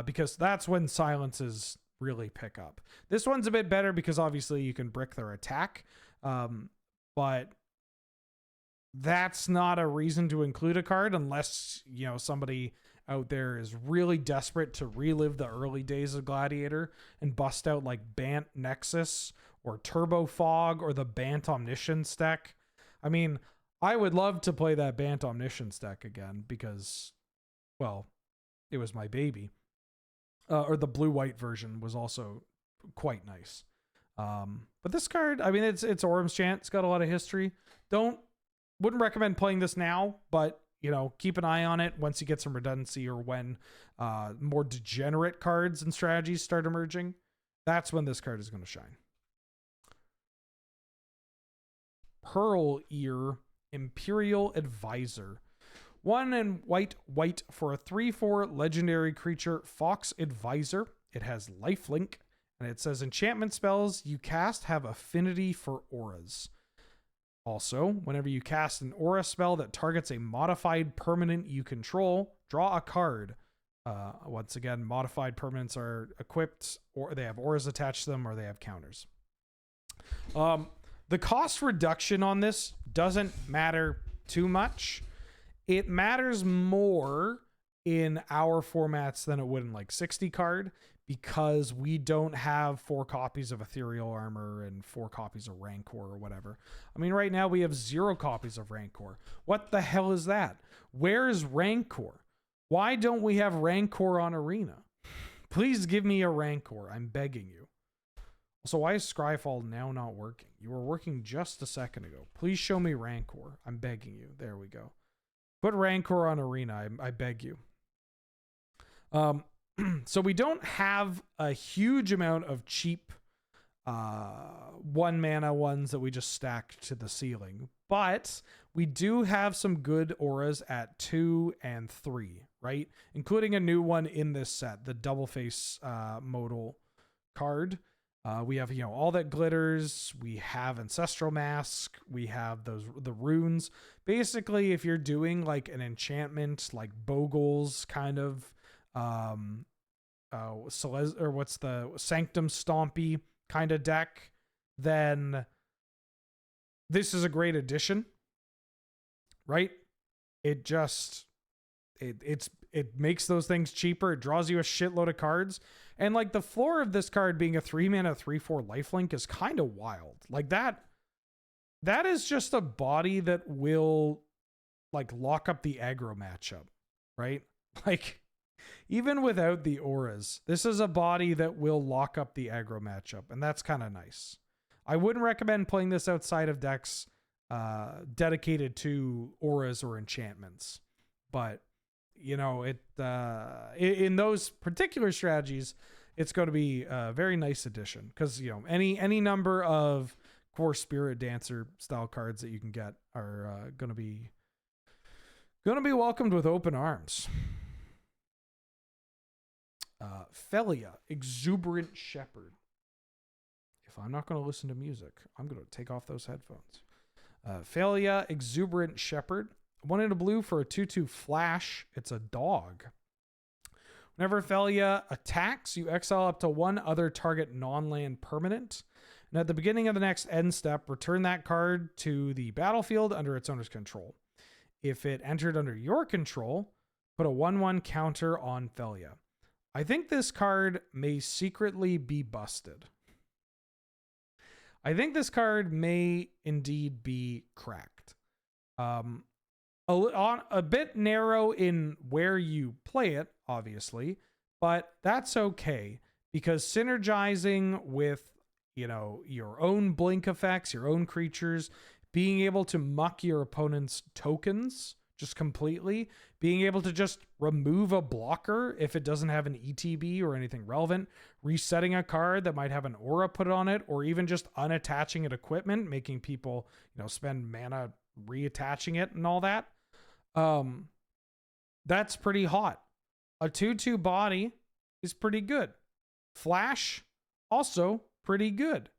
because that's when silences really pick up. This one's a bit better because obviously you can brick their attack, but that's not a reason to include a card unless, you know, somebody out there is really desperate to relive the early days of Gladiator and bust out like Bant Nexus or Turbo Fog or the Bant Omniscience deck. I mean, I would love to play that Bant Omniscience deck again because, well, it was my baby. Or the blue-white version was also quite nice. But this card, I mean, it's Orim's Chant. It's got a lot of history. Wouldn't recommend playing this now, but, you know, keep an eye on it once you get some redundancy or when more degenerate cards and strategies start emerging. That's when this card is going to shine. Pearl Ear Imperial Advisor. 1 and white for a 3/4 legendary creature, Fox Advisor. It has lifelink, and it says enchantment spells you cast have affinity for auras. Also, whenever you cast an aura spell that targets a modified permanent you control, draw a card. Once again, modified permanents are equipped, or they have auras attached to them, or they have counters. The cost reduction on this doesn't matter too much. It matters more in our formats than it would in like 60 card because we don't have 4 copies of Ethereal Armor and 4 copies of Rancor or whatever. I mean, right now we have 0 copies of Rancor. What the hell is that? Where's Rancor? Why don't we have Rancor on Arena? Please give me a Rancor. I'm begging you. So why is Scryfall now not working? You were working just a second ago. Please show me Rancor. I'm begging you. There we go. Put Rancor on Arena. I beg you. So we don't have a huge amount of cheap 1 mana ones that we just stack to the ceiling, but we do have some good auras at 2 and 3, right? Including a new one in this set, the double face modal card. We have, you know, all that glitters. We have Ancestral Mask. We have the runes. Basically, if you're doing like an enchantment, like Bogle's kind of, or what's the Sanctum Stompy kind of deck, then this is a great addition, right? It just, it makes those things cheaper. It draws you a shitload of cards. And like the floor of this card being a 3 mana 3/4 lifelink is kind of wild. Like that is just a body that will like lock up the aggro matchup, right? Like even without the auras, this is a body that will lock up the aggro matchup, and that's kind of nice. I wouldn't recommend playing this outside of decks dedicated to auras or enchantments, but you know, in those particular strategies, it's going to be a very nice addition because, you know, any number of core Spirit Dancer style cards that you can get are going to be welcomed with open arms. Felia, Exuberant Shepherd. If I'm not going to listen to music, I'm going to take off those headphones. Felia, Exuberant Shepherd. 1 in a blue for a 2/2 flash. It's a dog. Whenever Felia attacks, you exile up to 1 other target non-land permanent. And at the beginning of the next end step, return that card to the battlefield under its owner's control. If it entered under your control, put a 1/1 counter on Felia. I think this card may secretly be busted. I think this card may indeed be cracked. A bit narrow in where you play it, obviously, but that's okay because synergizing with, you know, your own blink effects, your own creatures, being able to muck your opponent's tokens just completely. Being able to just remove a blocker if it doesn't have an ETB or anything relevant. Resetting a card that might have an aura put on it, or even just unattaching it equipment, making people, spend mana reattaching it and all that. That's pretty hot. A 2/2 body is pretty good. Flash, also pretty good.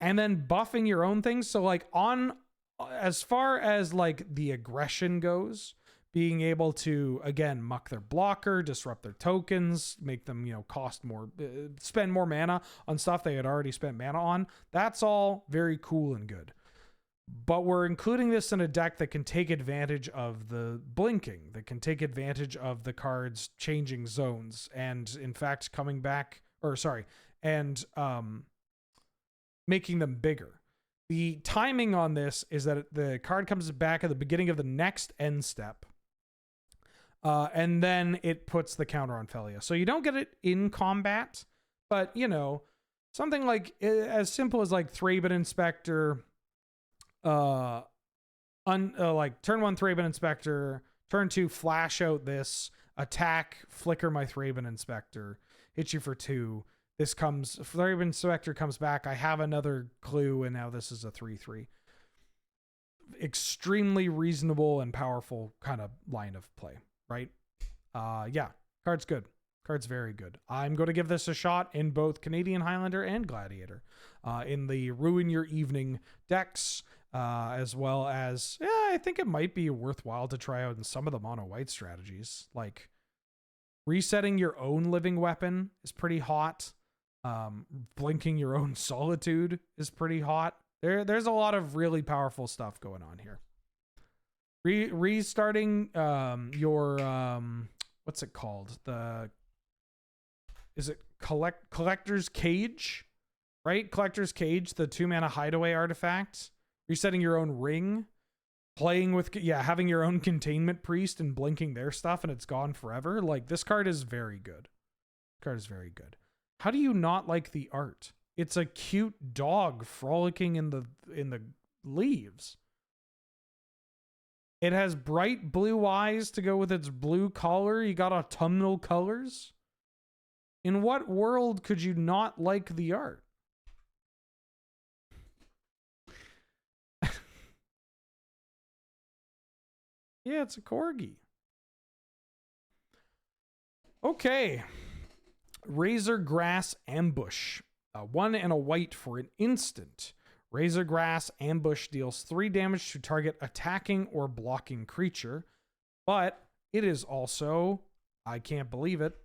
And then buffing your own things. So like as far as like the aggression goes, being able to, again, muck their blocker, disrupt their tokens, make them, cost more, spend more mana on stuff they had already spent mana on. That's all very cool and good. But we're including this in a deck that can take advantage of the blinking, that can take advantage of the cards changing zones, and in fact making them bigger. The timing on this is that the card comes back at the beginning of the next end step. And then it puts the counter on felia. So you don't get it in combat, but something like as simple as like Thraben Inspector, like turn 1 Thraben Inspector, turn 2 flash out this, attack, flicker my Thraben Inspector, hit you for 2. Thraben Inspector comes back, I have another clue, and now this is a 3/3. Extremely reasonable and powerful kind of line of play, right? Yeah, card's good. Card's very good. I'm going to give this a shot in both Canadian Highlander and Gladiator, in the Ruin Your Evening decks, as well as, I think it might be worthwhile to try out in some of the mono white strategies. Like resetting your own living weapon is pretty hot. Blinking your own solitude is pretty hot. There's a lot of really powerful stuff going on here. Restarting your what's it called? Is it Collector's Cage? Right? Collector's Cage, the 2-mana hideaway artifact. Resetting your own ring. Playing with having your own containment priest and blinking their stuff and it's gone forever. Like, this card is very good. How do you not like the art? It's a cute dog frolicking in the leaves. It has bright blue eyes to go with its blue collar. You got autumnal colors. In what world could you not like the art? Yeah, it's a corgi. Okay. Razorgrass Ambush. 1 and a white for an instant. Razorgrass Ambush deals 3 damage to target attacking or blocking creature, but it is also, I can't believe it,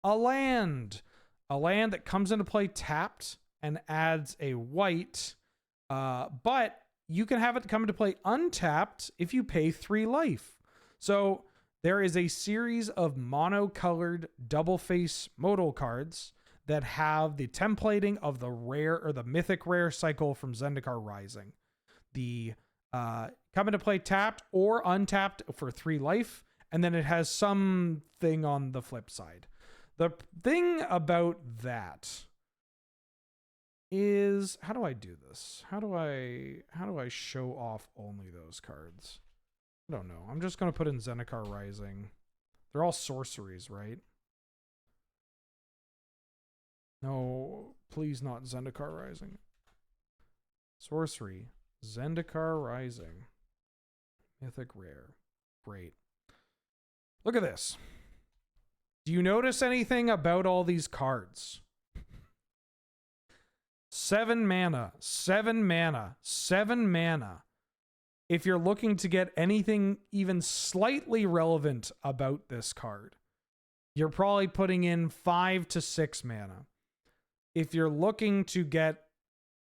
a land. A land that comes into play tapped and adds a white, but you can have it come into play untapped if you pay 3 life. So there is a series of mono-colored double face modal cards that have the templating of the rare or the mythic rare cycle from Zendikar Rising. The come into play tapped or untapped for 3 life, and then it has something on the flip side. The thing about that is, how do I do this? How do I show off only those cards? I don't know. I'm just going to put in Zendikar Rising. They're all sorceries, right? No, please not Zendikar Rising. Sorcery. Zendikar Rising. Mythic Rare. Great. Look at this. Do you notice anything about all these cards? 7 mana. 7 mana. 7 mana. If you're looking to get anything even slightly relevant about this card, you're probably putting in 5 to 6 mana. If you're looking to get,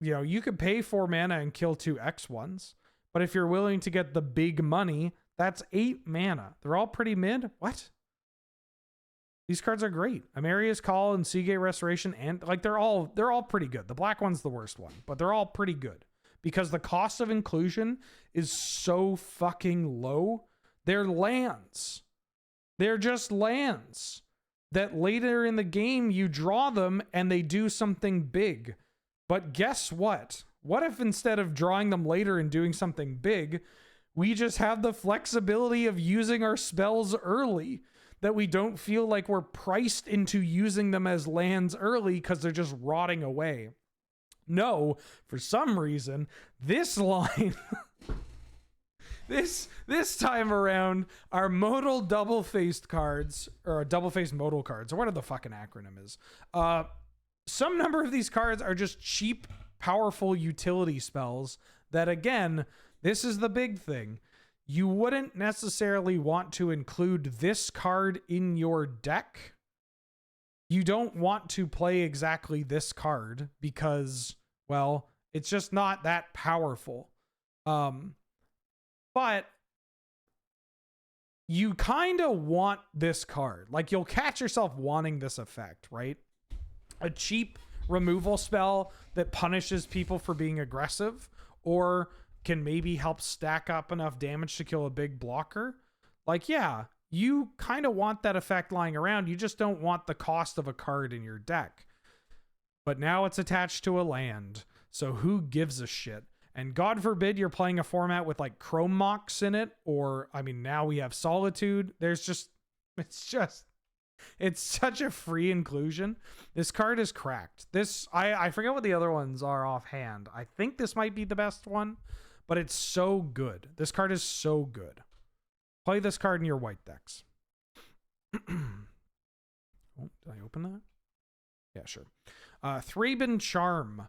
you could pay 4 mana and kill 2 X1s, but if you're willing to get the big money, that's 8 mana. They're all pretty mid. What? These cards are great. Amaria's Call and Seagate Restoration, and like they're all pretty good. The black one's the worst one, but they're all pretty good. Because the cost of inclusion is so fucking low. They're lands. They're just lands that later in the game you draw them and they do something big. But guess what? What if instead of drawing them later and doing something big, We just have the flexibility of using our spells early, that we don't feel like we're priced into using them as lands early because they're just rotting away. No, for some reason, this line, this time around, our modal double-faced cards, or double-faced modal cards, or whatever the fucking acronym is. Some number of these cards are just cheap, powerful utility spells that, again, this is the big thing. You wouldn't necessarily want to include this card in your deck. You don't want to play exactly this card because, well, it's just not that powerful. But you kind of want this card. Like, you'll catch yourself wanting this effect, right? A cheap removal spell that punishes people for being aggressive, or can maybe help stack up enough damage to kill a big blocker. Like, yeah, you kind of want that effect lying around. You just don't want the cost of a card in your deck. But now it's attached to a land, so who gives a shit? And God forbid you're playing a format with like Chrome Mox in it, or, I mean, now we have Solitude. It's such a free inclusion. This card is cracked. I forget what the other ones are offhand. I think this might be the best one, but it's so good. This card is so good. Play this card in your white decks. Oh, did I open that? Yeah, sure. Thraben Charm.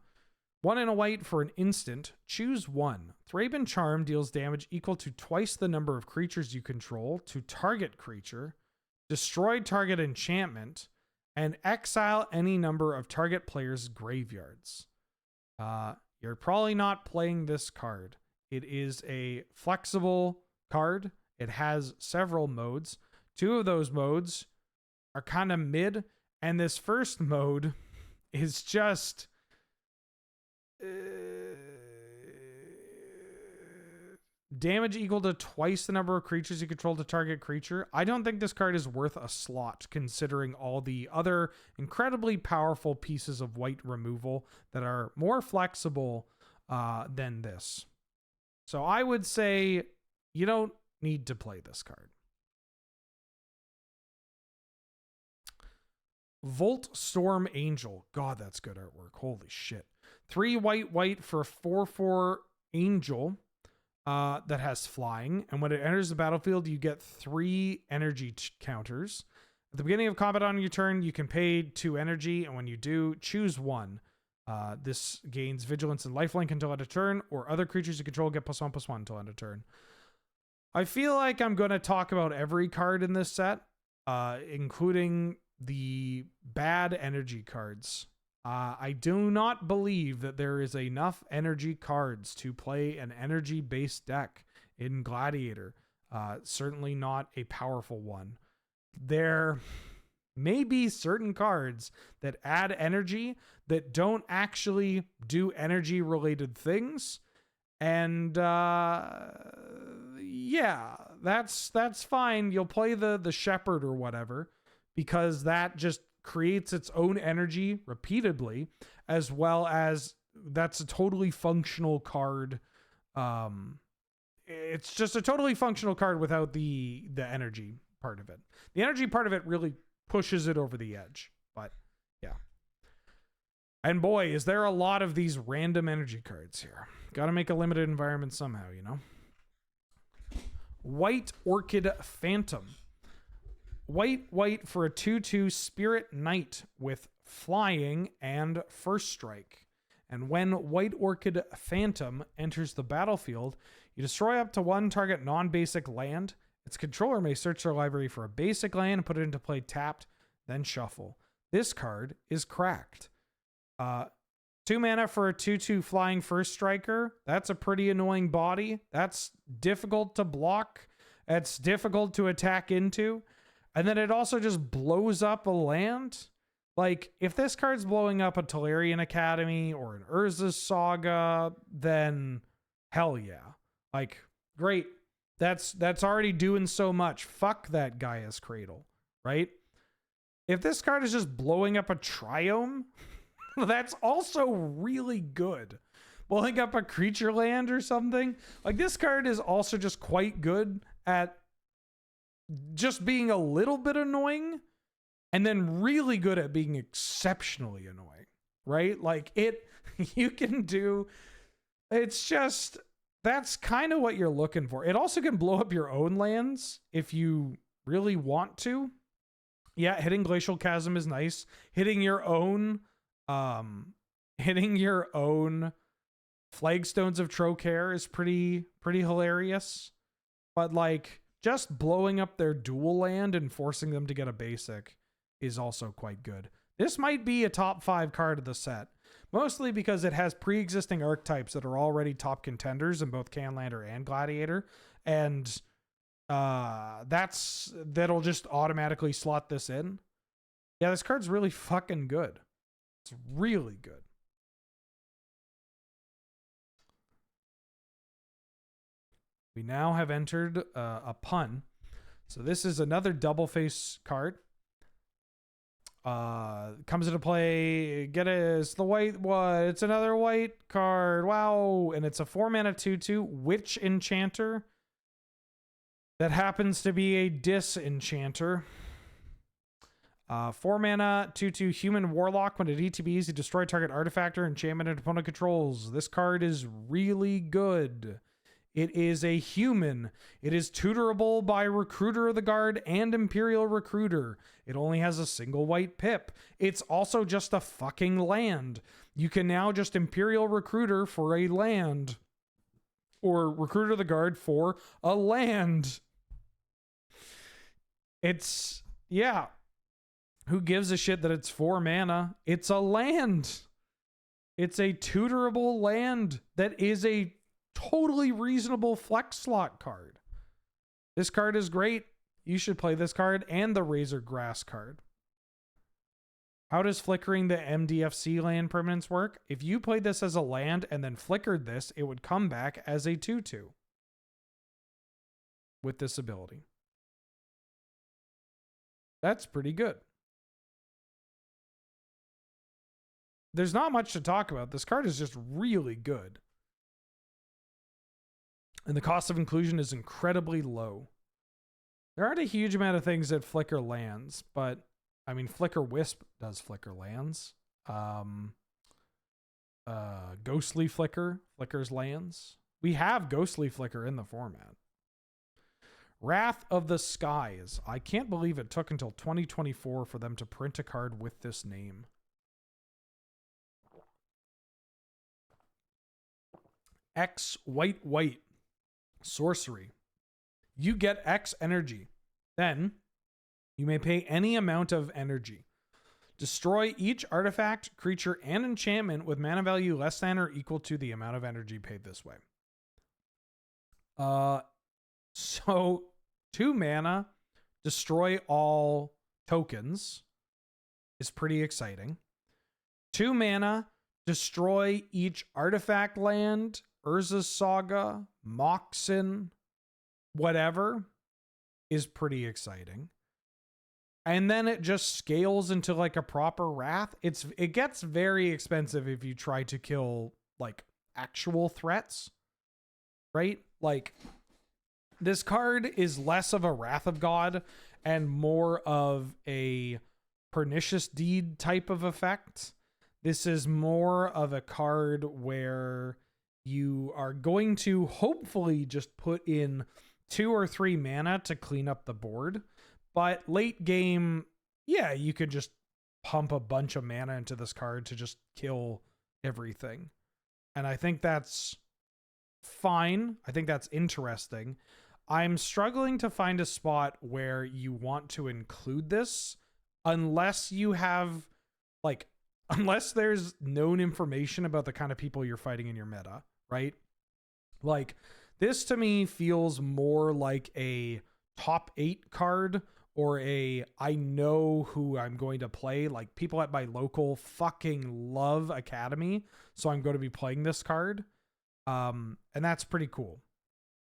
1 and a white for an instant. Choose one. Thraben Charm deals damage equal to twice the number of creatures you control to target creature, destroy target enchantment, and exile any number of target players' graveyards. You're probably not playing this card. It is a flexible card. It has several modes. 2 of those modes are kind of mid, and this first mode is just damage equal to twice the number of creatures you control to target creature. I don't think this card is worth a slot, considering all the other incredibly powerful pieces of white removal that are more flexible than this. So I would say you don't need to play this card. Voltstorm Angel. God, that's good artwork. Holy shit. 3 white for 4/4 angel that has flying. And when it enters the battlefield, you get 3 energy counters. At the beginning of combat on your turn, you can pay 2 energy. And when you do, choose one. This gains vigilance and lifelink until end of turn, or other creatures you control get +1/+1 until end of turn. I feel like I'm going to talk about every card in this set, including the bad energy cards. I do not believe that there is enough energy cards to play an energy-based deck in Gladiator. Certainly not a powerful one. There may be certain cards that add energy that don't actually do energy-related things. And yeah, that's fine. You'll play the shepherd or whatever, because that just creates its own energy repeatedly, as well as that's a totally functional card. It's just a totally functional card without the energy part of it. The energy part of it really pushes it over the edge. But yeah. And boy, is there a lot of these random energy cards here. Got to make a limited environment somehow, you know? White Orchid Phantom. White for a 2/2 Spirit Knight with flying and first strike. And when White Orchid Phantom enters the battlefield, you destroy up to 1 target non-basic land. Its controller may search their library for a basic land and put it into play tapped, then shuffle. This card is cracked. 2 mana for a 2/2 flying first striker. That's a pretty annoying body. That's difficult to block. It's difficult to attack into. And then it also just blows up a land. Like, if this card's blowing up a Tolarian Academy or an Urza's Saga, then hell yeah. Like, great. That's already doing so much. Fuck that Gaia's Cradle, right? If this card is just blowing up a Triome, that's also really good. blowing up a creature land or something. Like, this card is also just quite good at just being a little bit annoying, and then really good at being exceptionally annoying, right? Like, you can do, it's just, that's kind of what you're looking for. It also can blow up your own lands if you really want to. Yeah, hitting Glacial Chasm is nice. Hitting your own Flagstones of Trocaire is pretty hilarious. But like, just blowing up their dual land and forcing them to get a basic is also quite good. This might be a top 5 card of the set, mostly because it has pre-existing archetypes that are already top contenders in both Canlander and Gladiator, and that'll just automatically slot this in. Yeah, this card's really fucking good. It's really good. We now have entered a pun. So this is another double face card. Comes into play. It's the white what? It's another white card. Wow. And it's a 4-mana 2/2 witch enchanter that happens to be a disenchanter. 4-mana 2/2 human warlock. When it ETBs, you destroy target artifact or enchantment and opponent controls. This card is really good. It is a human. It is tutorable by Recruiter of the Guard and Imperial Recruiter. It only has a single white pip. It's also just a fucking land. You can now just Imperial Recruiter for a land. Or Recruiter of the Guard for a land. It's, yeah. Who gives a shit that it's 4 mana? It's a land. It's a tutorable land that is a totally reasonable flex slot card. This card is great. You should play this card and the razorgrass card. How does flickering the MDFC land permanence work? If you played this as a land and then flickered this, it would come back as a 2/2 with this ability. That's pretty good. There's not much to talk about. This card is just really good. And the cost of inclusion is incredibly low. There aren't a huge amount of things that flicker lands, but I mean, Flicker Wisp does flicker lands. Ghostly Flicker flickers lands. We have Ghostly Flicker in the format. Wrath of the Skies. I can't believe it took until 2024 for them to print a card with this name. X white white. Sorcery. You get X energy. Then you may pay any amount of energy. Destroy each artifact, creature, and enchantment with mana value less than or equal to the amount of energy paid this way. So 2 mana, destroy all tokens is pretty exciting. 2 mana, destroy each artifact land, Urza's Saga, Moxen, whatever, is pretty exciting. And then it just scales into like a proper wrath. It gets very expensive if you try to kill like actual threats, right? Like, this card is less of a Wrath of God and more of a Pernicious Deed type of effect. This is more of a card where you are going to hopefully just put in 2 or 3 mana to clean up the board. But late game, yeah, you could just pump a bunch of mana into this card to just kill everything. And I think that's fine. I think that's interesting. I'm struggling to find a spot where you want to include this unless you have, like, unless there's known information about the kind of people you're fighting in your meta, right? Like, this to me feels more like a top 8 card or a I know who I'm going to play. Like, people at my local fucking love Academy, so I'm going to be playing this card. And that's pretty cool.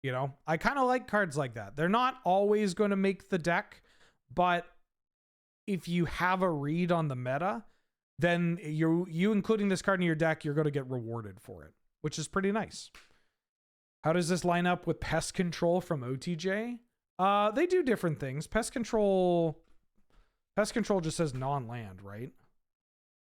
You know, I kind of like cards like that. They're not always going to make the deck, but if you have a read on the meta, then you including this card in your deck, you're going to get rewarded for it. which is pretty nice. How does this line up with pest control from OTJ? They do different things. Pest control just says non-land, right?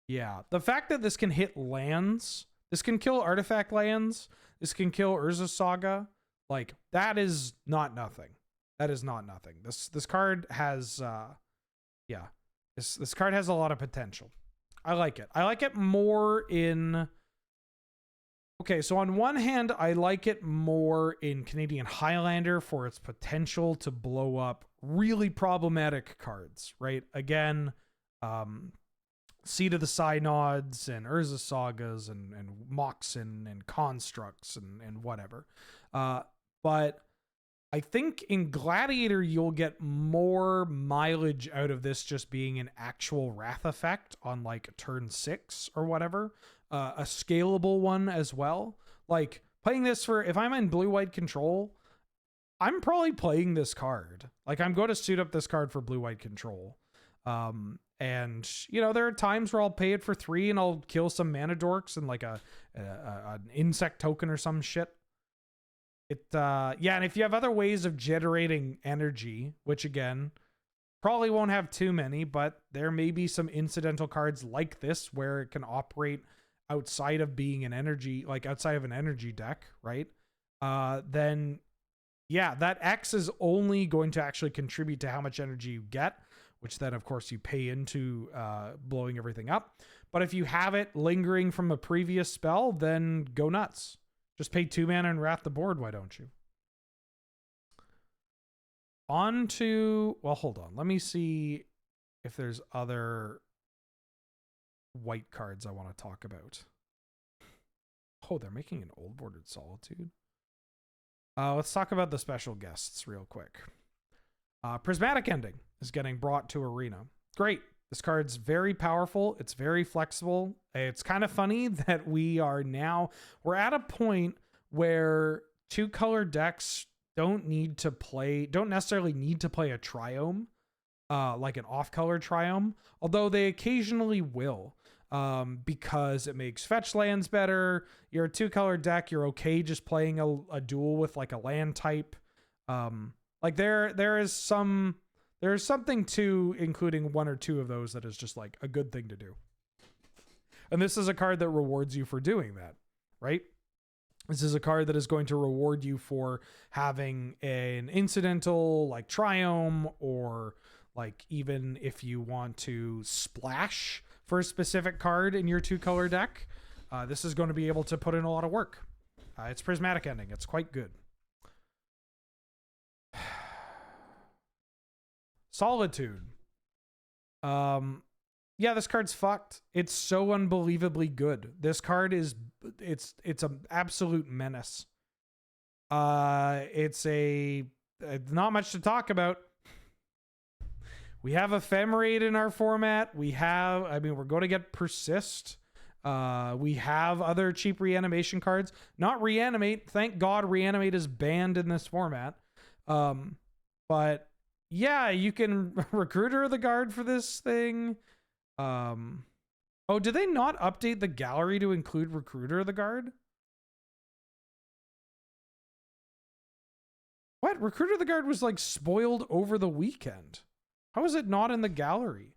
Yeah. The fact that this can hit lands, this can kill artifact lands, this can kill Urza Saga, like that is not nothing. That is not nothing. This card has this card has a lot of potential. I like it. I like it more in... Okay, so on one hand, I like it more in Canadian Highlander for its potential to blow up really problematic cards, right? Again, Seed of the Synods and Urza Sagas and Moxen and Constructs and whatever. But I think in Gladiator, you'll get more mileage out of this just being an actual Wrath effect on like turn 6 or whatever. A scalable one as well. Like playing this for, if I'm in blue-white control, I'm probably playing this card. Like I'm going to suit up this card for blue-white control. And you know, there are times where I'll pay it for 3 and I'll kill some mana dorks and like an insect token or some shit. Yeah, and if you have other ways of generating energy, which again, probably won't have too many, but there may be some incidental cards like this where it can operate outside of being an energy, like outside of an energy deck, right? Then yeah, that X is only going to actually contribute to how much energy you get, which then of course you pay into blowing everything up. But if you have it lingering from a previous spell, then go nuts. Just pay 2 mana and wrath the board, why don't you? On to, well, hold on. Let me see if there's other white cards I want to talk about. Oh, they're making an old bordered Solitude. Let's talk about the special guests real quick. Prismatic Ending is getting brought to Arena. Great. This card's very powerful. It's very flexible. It's kind of funny that we're at a point where 2-color decks don't necessarily need to play a triome, like an off-color triome, although they occasionally will, because it makes fetch lands better. You're a 2-color deck, you're okay just playing a duel with like a land type. Like there's something to including 1 or 2 of those that is just like a good thing to do. And this is a card that rewards you for doing that, right? This is a card that is going to reward you for having an incidental like Triome, or like even if you want to splash for a specific card in your 2-color deck, this is going to be able to put in a lot of work. It's Prismatic Ending. It's quite good. Solitude. Yeah, this card's fucked. It's so unbelievably good. This card is it's an absolute menace. It's not much to talk about. We have Ephemerate in our format. We're going to get Persist. We have other cheap reanimation cards. Not Reanimate. Thank God Reanimate is banned in this format. But yeah, you can Recruiter the Guard for this thing. Oh, did they not update the gallery to include Recruiter the Guard? What? Recruiter the Guard was like spoiled over the weekend. How is it not in the gallery?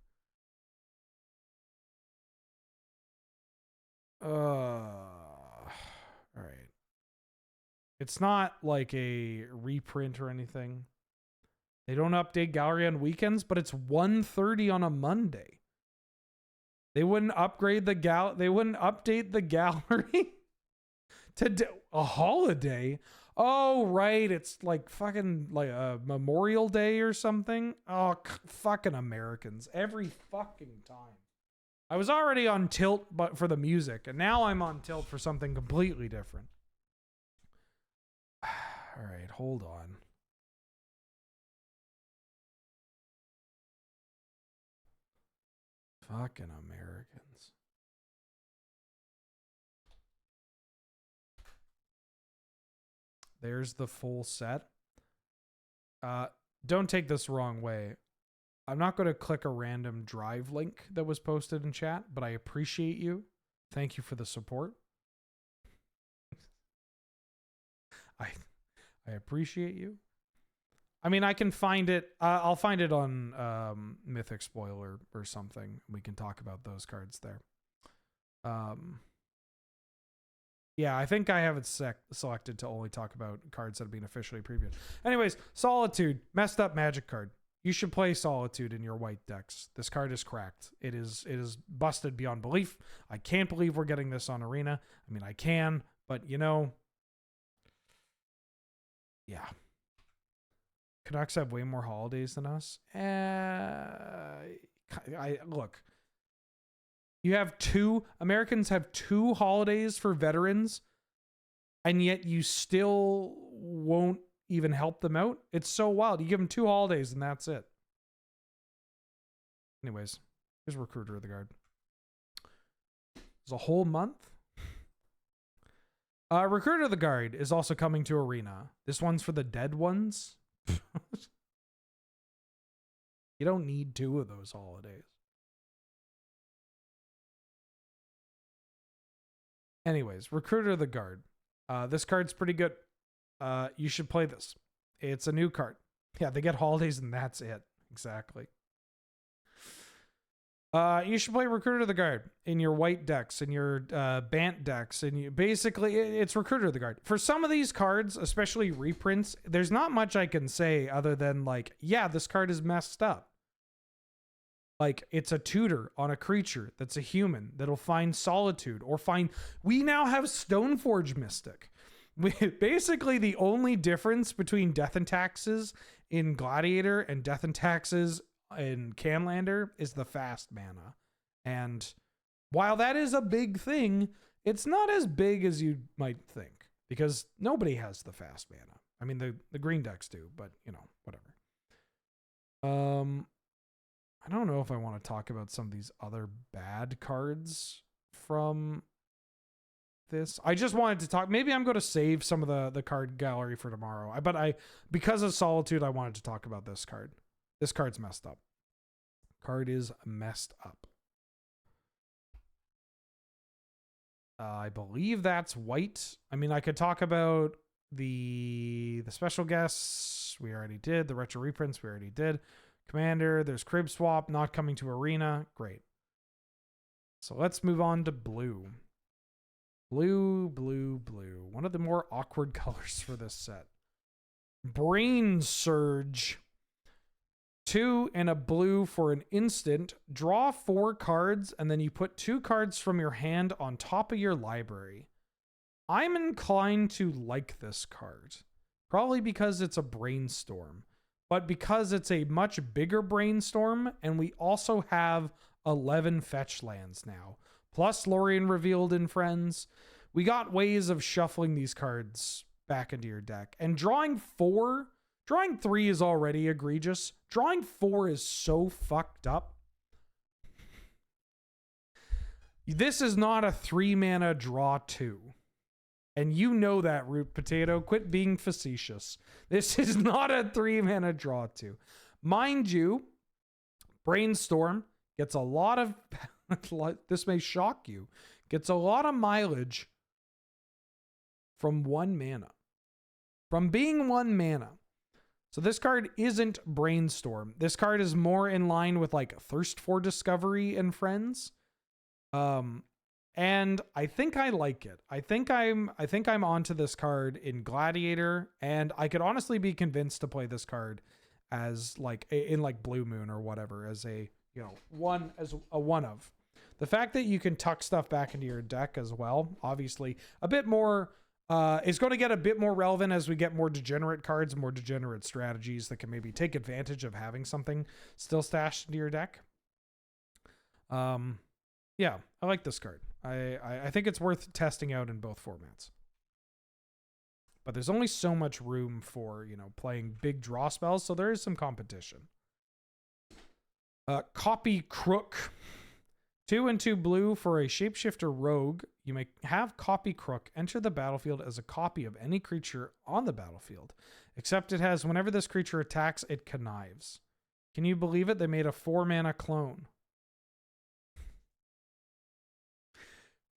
All right. It's not like a reprint or anything. They don't update gallery on weekends, but it's 1:30 on a Monday. They wouldn't upgrade they wouldn't update the gallery to a holiday. Oh, right. It's like fucking like a Memorial Day or something. Oh, fucking Americans every fucking time. I was already on tilt but for the music, and now I'm on tilt for something completely different. All right, hold on. Fucking Americans. There's the full set. Don't take this the wrong way. I'm not going to click a random drive link that was posted in chat, but I appreciate you. Thank you for the support. I appreciate you. I mean, I can find it. I'll find it on Mythic Spoiler or something. We can talk about those cards there. Yeah, I think I have it selected to only talk about cards that have been officially previewed. Anyways, Solitude, messed up magic card. You should play Solitude in your white decks. This card is cracked. It is busted beyond belief. I can't believe we're getting this on Arena. I mean, I can, but you know, yeah. Canucks have way more holidays than us. Look. You have Americans have 2 holidays for veterans, and yet you still won't even help them out. It's so wild. You give them 2 holidays and that's it. Anyways, here's Recruiter of the Guard. There's a whole month. Recruiter of the Guard is also coming to Arena. This one's for the dead ones. You don't need 2 of those holidays. Anyways, Recruiter of the Guard. This card's pretty good. You should play this. It's a new card. Yeah, they get holidays and that's it. Exactly. You should play Recruiter of the Guard in your white decks, in your Bant decks, and basically it's Recruiter of the Guard. For some of these cards, especially reprints, there's not much I can say other than like, yeah, this card is messed up. Like, it's a tutor on a creature that's a human that'll find Solitude or find... We now have Stoneforge Mystic. Basically, the only difference between Death and Taxes in Gladiator and Death and Taxes in Canlander is the fast mana. And while that is a big thing, it's not as big as you might think. Because nobody has the fast mana. I mean, the green decks do, but, you know, whatever. I don't know if I want to talk about some of these other bad cards from this. I just wanted to talk. Maybe I'm going to save some of the card gallery for tomorrow. But because of Solitude, I wanted to talk about this card. This card's messed up. Card is messed up. I believe that's white. I mean, I could talk about the special guests. We already did. The retro reprints. We already did. Commander, there's Crib Swap, not coming to Arena. Great. So let's move on to blue. Blue, blue, blue. One of the more awkward colors for this set. Brain Surge. 2 and a blue for an instant. Draw 4 cards, and then you put 2 cards from your hand on top of your library. I'm inclined to like this card. Probably because it's a brainstorm. But because it's a much bigger brainstorm, and we also have 11 fetch lands now, plus Lorien Revealed in Friends, we got ways of shuffling these cards back into your deck. And drawing 3 is already egregious. Drawing 4 is so fucked up. This is not a 3-mana draw 2. And you know that, Root Potato. Quit being facetious. This is not a 3-mana draw 2. Mind you, Brainstorm gets a lot of... this may shock you. Gets a lot of mileage from 1 mana. From being 1 mana. So this card isn't Brainstorm. This card is more in line with like Thirst for Discovery and Friends. And I think I like it. I think I'm onto this card in Gladiator, and I could honestly be convinced to play this card as like in like Blue Moon or whatever, as a, you know, one of. The fact that you can tuck stuff back into your deck as well, obviously a bit more is going to get a bit more relevant as we get more degenerate cards, more degenerate strategies that can maybe take advantage of having something still stashed into your deck. Yeah, I like this card. I think it's worth testing out in both formats. But there's only so much room for, you know, playing big draw spells, so there is some competition. Copy Crook. 2 and 2 blue for a shapeshifter rogue. You may have Copy Crook enter the battlefield as a copy of any creature on the battlefield, except it has, whenever this creature attacks, it connives. Can you believe it? They made a 4-mana clone.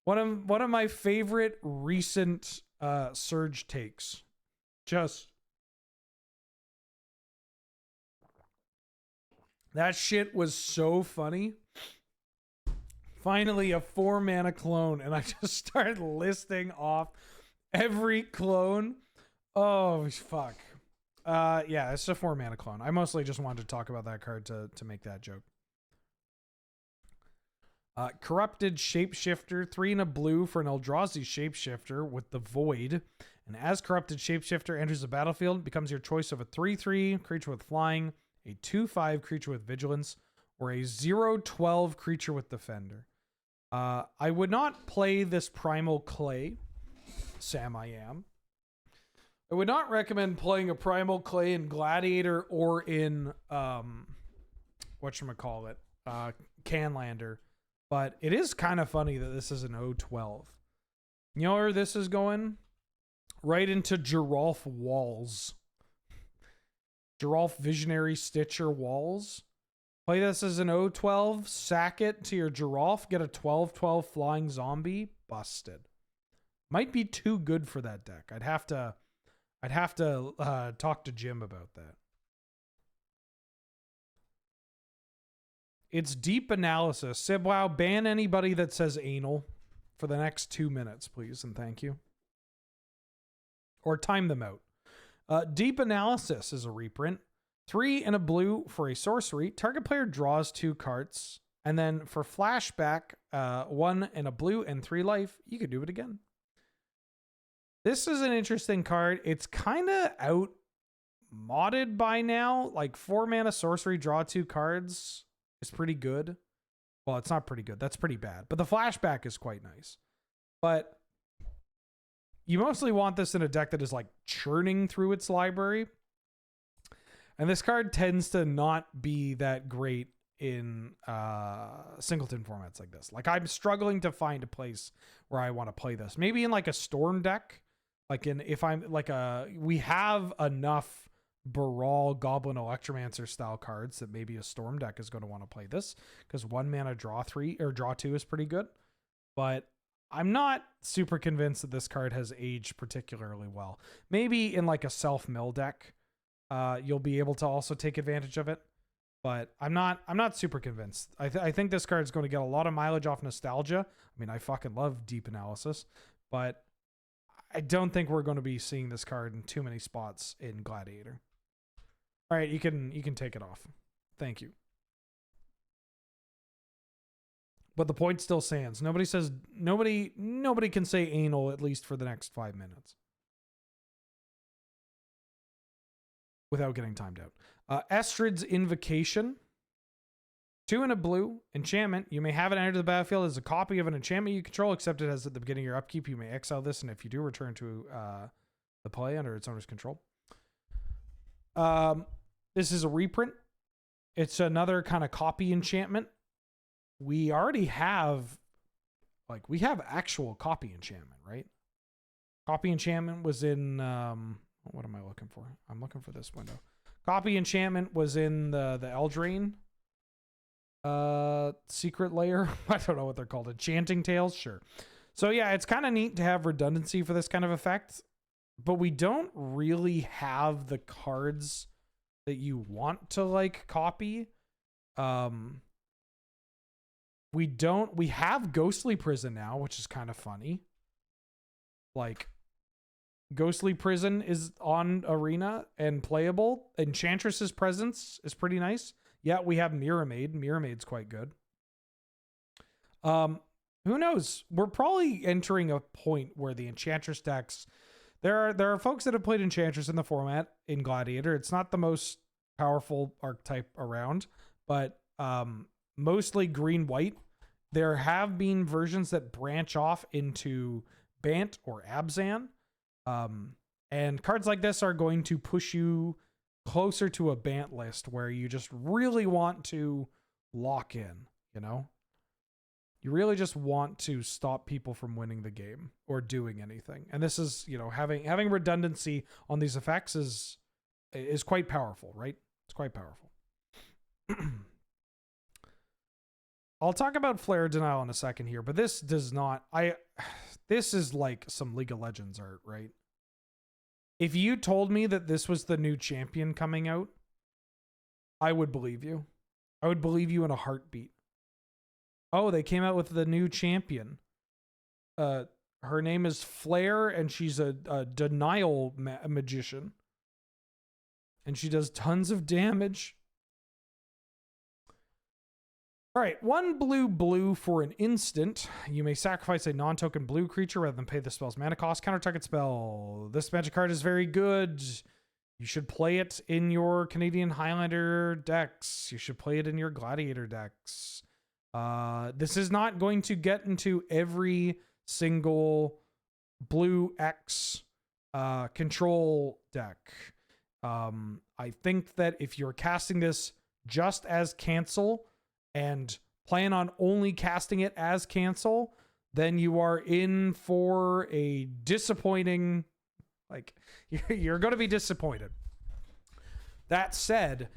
One of my favorite recent Surge takes. Just That shit was so funny. Finally, a 4-mana clone, and I just started listing off every clone. Oh, fuck. Yeah, it's a 4-mana clone. I mostly just wanted to talk about that card to make that joke. Corrupted Shapeshifter, 3 and a blue for an Eldrazi Shapeshifter with the Void. And as Corrupted Shapeshifter enters the battlefield, it becomes your choice of a 3/3 creature with flying, a 2/5 creature with vigilance, or a 0/12 creature with defender. I would not play this Primal Clay. Sam, I am. I would not recommend playing a Primal Clay in Gladiator or in whatchamacallit, Canlander. But it is kind of funny that this is an 0/12. You know where this is going? Right into Geralf Walls. Geralf Visionary Stitcher Walls. Play this as an 0/12, sack it to your Geralf, get a 12/12 flying zombie, busted. Might be too good for that deck. I'd have to talk to Jim about that. It's deep analysis. Sibwow, ban anybody that says anal for the next 2 minutes, please, and thank you. Or time them out. Deep analysis is a reprint. 3 and a blue for a sorcery. Target player draws 2 cards. And then for flashback, 1 and a blue and 3 life, you could do it again. This is an interesting card. It's kind of out modded by now. Like 4 mana sorcery, draw 2 cards is pretty good. Well, it's not pretty good. That's pretty bad. But the flashback is quite nice. But you mostly want this in a deck that is like churning through its library. And this card tends to not be that great in singleton formats like this. Like I'm struggling to find a place where I want to play this. Maybe in like a storm deck. Like we have enough Baral Goblin Electromancer style cards that maybe a storm deck is going to want to play this because 1 mana draw 2 is pretty good. But I'm not super convinced that this card has aged particularly well. Maybe in like a self-mill deck, you'll be able to also take advantage of it. But I'm not super convinced. I think this card is going to get a lot of mileage off nostalgia. I mean, I fucking love deep analysis, but I don't think we're going to be seeing this card in too many spots in Gladiator. All right, you can take it off. Thank you. But the point still stands. Nobody can say anal at least for the next 5 minutes without getting timed out. Estrid's Invocation. 2 and a blue enchantment. You may have it enter the battlefield as a copy of an enchantment you control, except it has at the beginning of your upkeep. You may exile this, and if you do, return to the play under its owner's control. This is a reprint. It's another kind of copy enchantment. We already have, we have actual copy enchantment, right? Copy enchantment was in, what am I looking for? I'm looking for this window. Copy enchantment was in the Eldraine secret layer. I don't know what they're called. Enchanting Tales? Sure. So yeah, it's kind of neat to have redundancy for this kind of effect, but we don't really have the cards that you want to copy. We have Ghostly Prison now, which is kind of funny. Ghostly Prison is on Arena and playable. Enchantress's Presence is pretty nice. Yeah, we have Mirror Maid. Mirror Maid's quite good. Who knows? We're probably entering a point where the Enchantress decks... There are folks that have played Enchantress in the format in Gladiator. It's not the most powerful archetype around, but mostly green-white. There have been versions that branch off into Bant or Abzan. And cards like this are going to push you closer to a Bant list where you just really want to lock in, you know? You really just want to stop people from winning the game or doing anything. And this is, having redundancy on these effects is quite powerful, right? It's quite powerful. I'll talk about Flare Denial in a second here, but this does not... This is like some League of Legends art, right? If you told me that this was the new champion coming out, I would believe you. I would believe you in a heartbeat. Oh, they came out with the new champion. Her name is Flare, and she's a denial magician. And she does tons of damage. All right, 1 blue for an instant. You may sacrifice a non-token blue creature rather than pay the spell's mana cost. Counter target spell. This magic card is very good. You should play it in your Canadian Highlander decks. You should play it in your Gladiator decks. This is not going to get into every single blue X control deck. I think that if you're casting this just as cancel and plan on only casting it as cancel, then you are in for a disappointing, like, you're going to be disappointed. That said,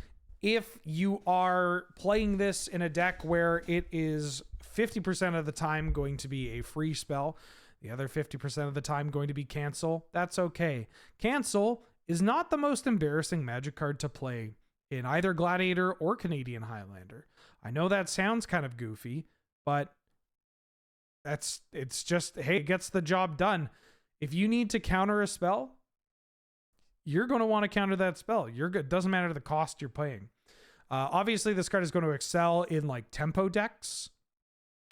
if you are playing this in a deck where it is 50% of the time going to be a free spell, the other 50% of the time going to be cancel, that's okay. Cancel is not the most embarrassing magic card to play in either Gladiator or Canadian Highlander. I know that sounds kind of goofy, but it's just, hey, it gets the job done. If you need to counter a spell, you're going to want to counter that spell. You're good. Doesn't matter the cost you're paying. Obviously, this card is going to excel in like tempo decks,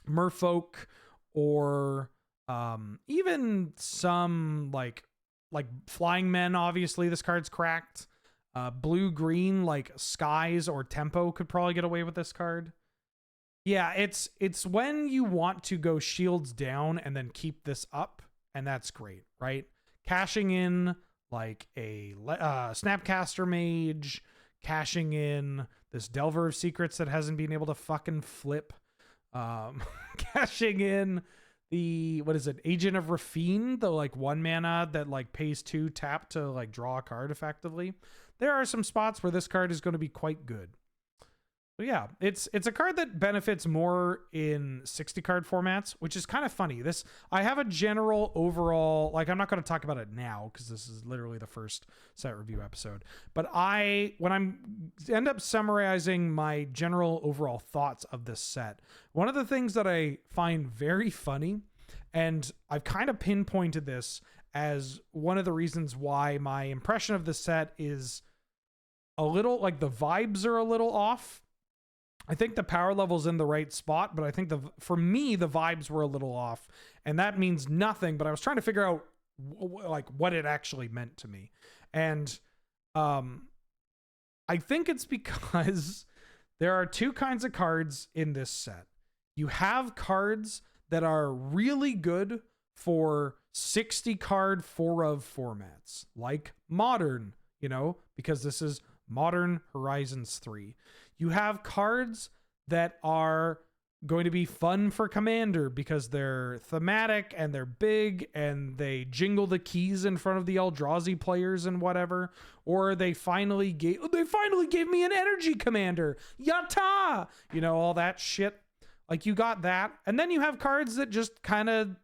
merfolk, or even some like flying men. Obviously, this card's cracked. Blue green like skies or tempo could probably get away with this card. Yeah, it's when you want to go shields down and then keep this up, and that's great, right? Cashing in like a Snapcaster Mage, cashing in this Delver of Secrets that hasn't been able to fucking flip, cashing in the, what is it, Agent of Rafine, the like 1 mana that like pays 2 tap to like draw a card effectively. There are some spots where this card is going to be quite good. So yeah, it's a card that benefits more in 60 card formats, which is kind of funny. I have a general overall, like, I'm not going to talk about it now because this is literally the first set review episode. But when I'm end up summarizing my general overall thoughts of this set, one of the things that I find very funny, and I've kind of pinpointed this as one of the reasons why my impression of the set is a little, like, the vibes are a little off. I think the power level's in the right spot, but I think for me, the vibes were a little off, and that means nothing, but I was trying to figure out like what it actually meant to me. And I think it's because there are 2 kinds of cards in this set. You have cards that are really good for 60 card 4-of formats, like Modern, because this is Modern Horizons 3. You have cards that are going to be fun for Commander because they're thematic and they're big and they jingle the keys in front of the Eldrazi players and whatever. Or they finally gave me an energy commander. Yatta! All that shit. Like, you got that. And then you have cards that just kind of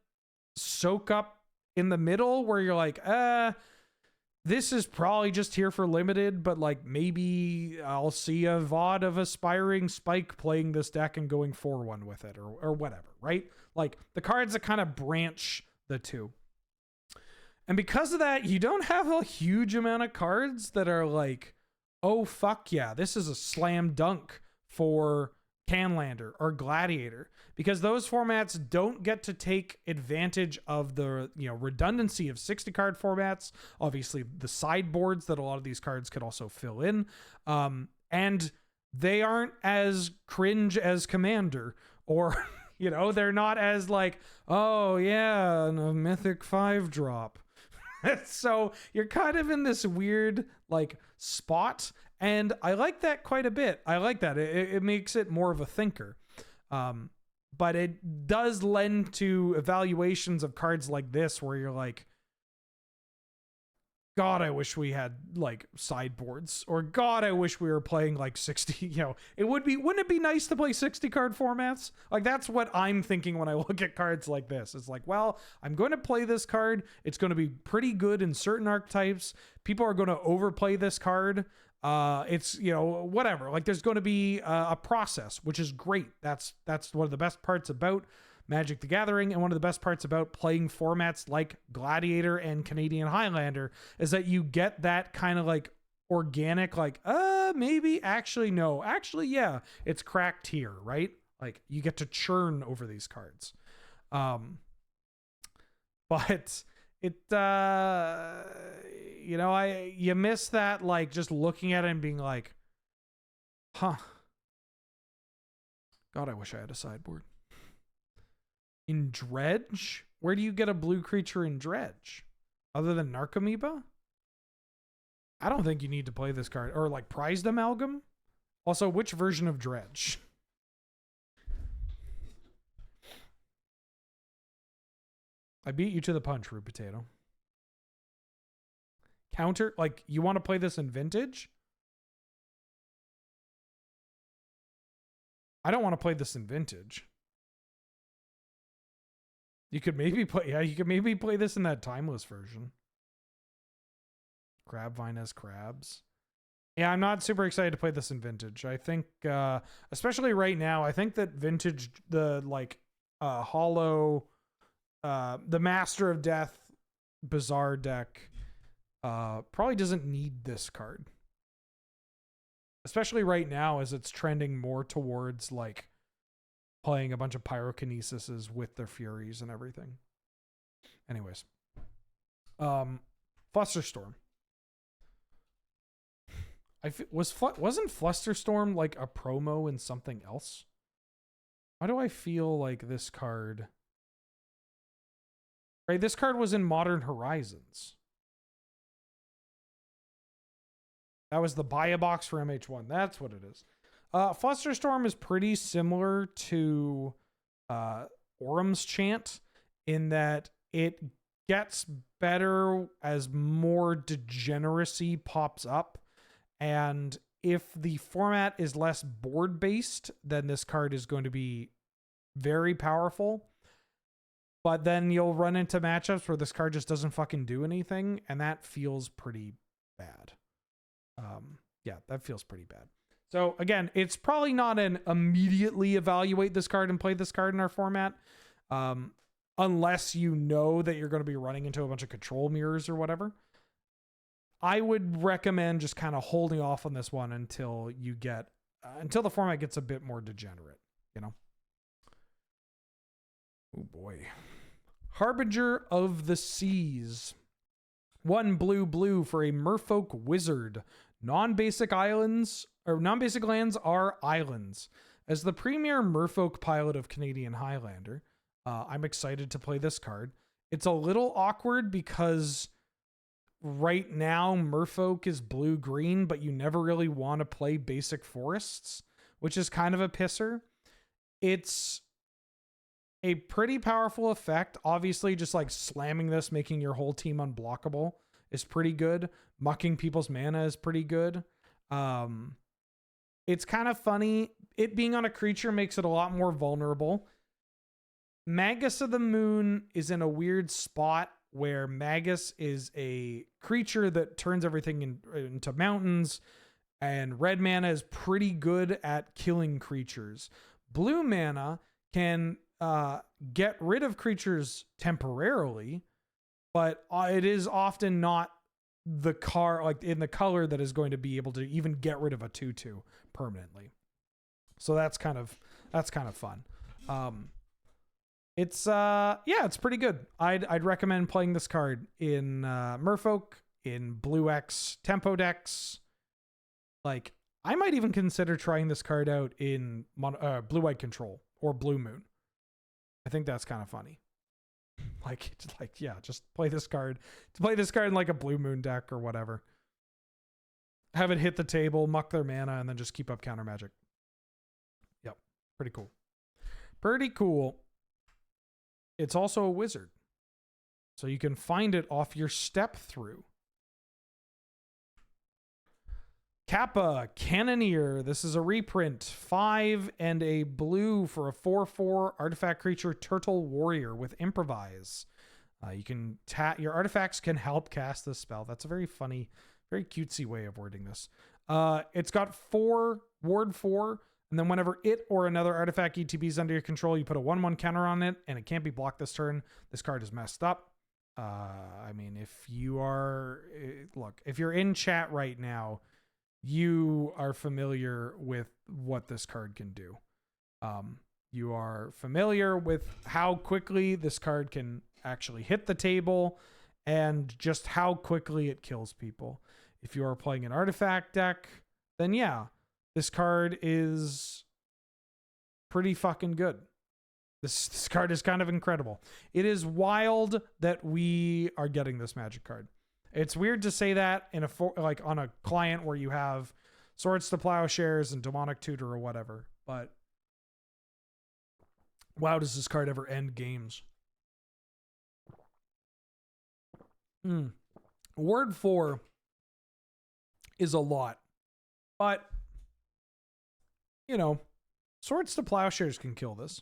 soak up in the middle where you're like, this is probably just here for limited, but like maybe I'll see a VOD of Aspiring Spike playing this deck and going 4-1 with it or whatever, right? Like the cards that kind of branch the two. And because of that, you don't have a huge amount of cards that are like, oh, fuck yeah, this is a slam dunk for Canlander or Gladiator, because those formats don't get to take advantage of the redundancy of 60 card formats, obviously the sideboards that a lot of these cards could also fill in, and they aren't as cringe as Commander, or they're not as like, oh yeah, a Mythic 5-drop. So you're kind of in this weird like spot, and I like that quite a bit. I like that. It makes it more of a thinker. But it does lend to evaluations of cards like this where you're like, God, I wish we had like sideboards, or God, I wish we were playing like 60, wouldn't it be nice to play 60 card formats? Like, that's what I'm thinking when I look at cards like this. It's like, well, I'm going to play this card. It's going to be pretty good in certain archetypes. People are going to overplay this card. It's, whatever. Like, there's going to be a process, which is great. That's one of the best parts about Magic the Gathering, and one of the best parts about playing formats like Gladiator and Canadian Highlander is that you get that kind of like organic, like, maybe, actually, no, actually, yeah, it's cracked here, right? Like, you get to churn over these cards. But it, you miss that, like, just looking at it and being like, huh. God, I wish I had a sideboard. In Dredge? Where do you get a blue creature in Dredge? Other than Narcomoeba? I don't think you need to play this card. Or like Prized Amalgam? Also, which version of Dredge? I beat you to the punch, Root Potato. Counter? Like, you want to play this in Vintage? I don't want to play this in Vintage. You could maybe play this in that timeless version. Crabvine has crabs. Yeah, I'm not super excited to play this in Vintage. I think, especially right now, I think that Vintage, the hollow, the Master of Death Bizarre deck, probably doesn't need this card. Especially right now, as it's trending more towards like playing a bunch of pyrokinesises with their furies and everything. Anyways. Flusterstorm. Wasn't Flusterstorm like a promo in something else? Why do I feel like this card... Right, this card was in Modern Horizons. That was the buy a box for MH1. That's what it is. Flusterstorm is pretty similar to Orim's Chant in that it gets better as more degeneracy pops up. And if the format is less board-based, then this card is going to be very powerful. But then you'll run into matchups where this card just doesn't fucking do anything, and that feels pretty bad. Yeah, that feels pretty bad. So again, it's probably not an immediately evaluate this card and play this card in our format. Unless you know that you're going to be running into a bunch of control mirrors or whatever. I would recommend just kind of holding off on this one until you get, until the format gets a bit more degenerate, Oh boy. Harbinger of the Seas. 1 blue for a merfolk wizard. Non-basic lands are islands. As the premier merfolk pilot of Canadian Highlander, I'm excited to play this card. It's a little awkward because right now merfolk is blue-green, but you never really want to play basic forests, which is kind of a pisser. It's a pretty powerful effect. Obviously, just like slamming this, making your whole team unblockable is pretty good. Mucking people's mana is pretty good. It's kind of funny. It being on a creature makes it a lot more vulnerable. Magus of the Moon is in a weird spot where Magus is a creature that turns everything into mountains, and red mana is pretty good at killing creatures. Blue mana can get rid of creatures temporarily, but it is often not the in the color that is going to be able to even get rid of a 2/2 permanently. So that's kind of fun. It's pretty good. I'd recommend playing this card in Merfolk, in Blue X Tempo decks. Like, I might even consider trying this card out in Blue White Control or Blue Moon. I think that's kind of funny. Just play this card. Play this card in like a Blue Moon deck or whatever. Have it hit the table, muck their mana, and then just keep up counter magic. Yep. Pretty cool. Pretty cool. It's also a wizard. So you can find it off your step through. Kappa, Cannoneer. This is a reprint. 5 and a blue for a 4/4 artifact creature, turtle warrior with improvise. You can your artifacts can help cast this spell. That's a very funny, very cutesy way of wording this. It's got 4 ward 4, and then whenever it or another artifact ETB is under your control, you put a 1/1 counter on it, and it can't be blocked this turn. This card is messed up. I mean, if you are if you're in chat right now, you are familiar with what this card can do. You are familiar with how quickly this card can actually hit the table and just how quickly it kills people. If you are playing an artifact deck, then yeah, this card is pretty fucking good. This card is kind of incredible. It is wild that we are getting this magic card. It's weird to say that in on a client where you have Swords to Plowshares and Demonic Tutor or whatever, but wow, does this card ever end games? Word 4 is a lot, but you know, Swords to Plowshares can kill this.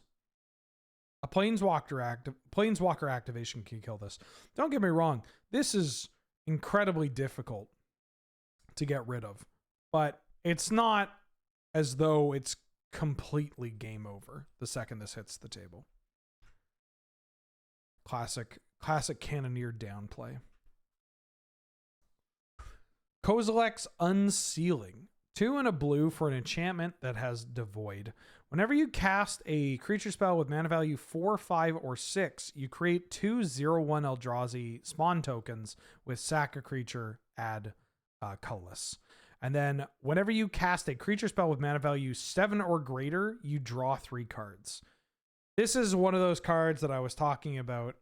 A Planeswalker activation can kill this. Don't get me wrong, this is incredibly difficult to get rid of, but it's not as though it's completely game over the second this hits the table. Classic Cannoneer downplay. Kozilek's Unsealing. 2 and a blue for an enchantment that has Devoid. Whenever you cast a creature spell with mana value 4, 5, or 6, you create 2 0/1 Eldrazi spawn tokens with sack a creature, add colorless. And then whenever you cast a creature spell with mana value 7 or greater, you draw 3 cards. This is one of those cards that I was talking about.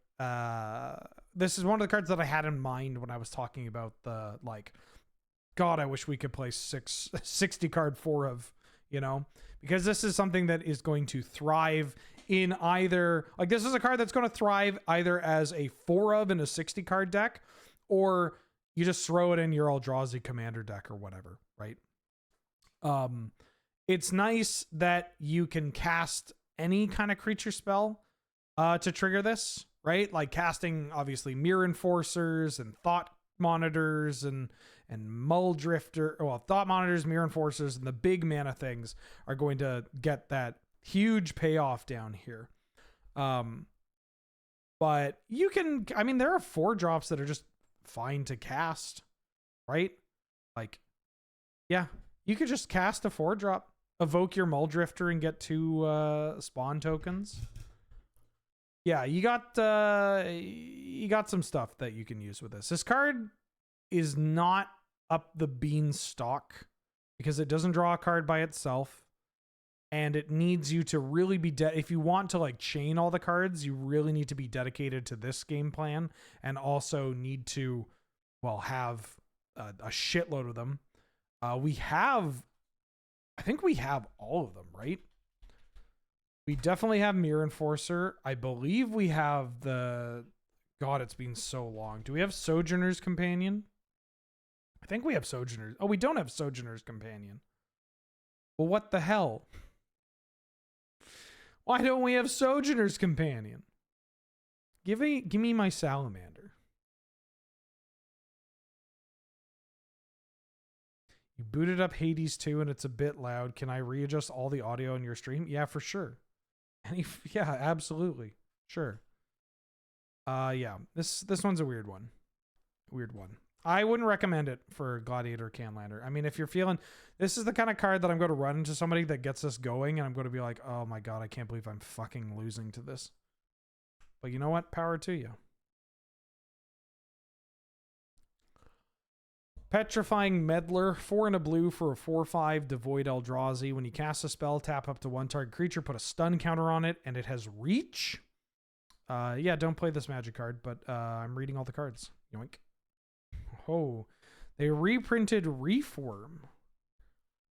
This is one of the cards that I had in mind when I was talking about the, God, I wish we could play 60 card 4 of, because this is something that is going to thrive in either, this is a card that's going to thrive either as a 4 of in a 60 card deck, or you just throw it in your Eldrazi commander deck or whatever, right? It's nice that you can cast any kind of creature spell to trigger this, right? Like casting, obviously, Mirror Enforcers and Thought Monitors and Mull Drifter. Well, Thought Monitors, Mirror Enforcers, and the big mana things are going to get that huge payoff down here. But you can, there are 4 drops that are just fine to cast, right? Yeah, you could just cast a 4-drop, evoke your Mull Drifter, and get 2 spawn tokens. Yeah, you got some stuff that you can use with this. This card is not up the beanstalk because it doesn't draw a card by itself, and it needs you to really be if you want to chain all the cards, you really need to be dedicated to this game plan, and also need to have a shitload of them. I think we have all of them, right? We definitely have Mirror Enforcer. I believe we have God, it's been so long. Do we have Sojourner's Companion? I think we have Sojourner's. Oh, we don't have Sojourner's Companion. Well, what the hell? Why don't we have Sojourner's Companion? Give me my Salamander. You booted up Hades 2 and it's a bit loud. Can I readjust all the audio in your stream? Yeah, for sure. Yeah, absolutely. Sure. Yeah, this one's a weird one. I wouldn't recommend it for Gladiator or Highlander. If you're feeling, this is the kind of card that I'm going to run into somebody that gets us going, and I'm going to be like, oh my God, I can't believe I'm fucking losing to this. But you know what? Power to you. Petrifying Meddler, 4 and a blue for a 4/5 Devoid Eldrazi. When you cast a spell, tap up to 1 target creature, put a stun counter on it, and it has reach. Yeah, don't play this magic card, but I'm reading all the cards. Yoink. Oh, they reprinted Reform.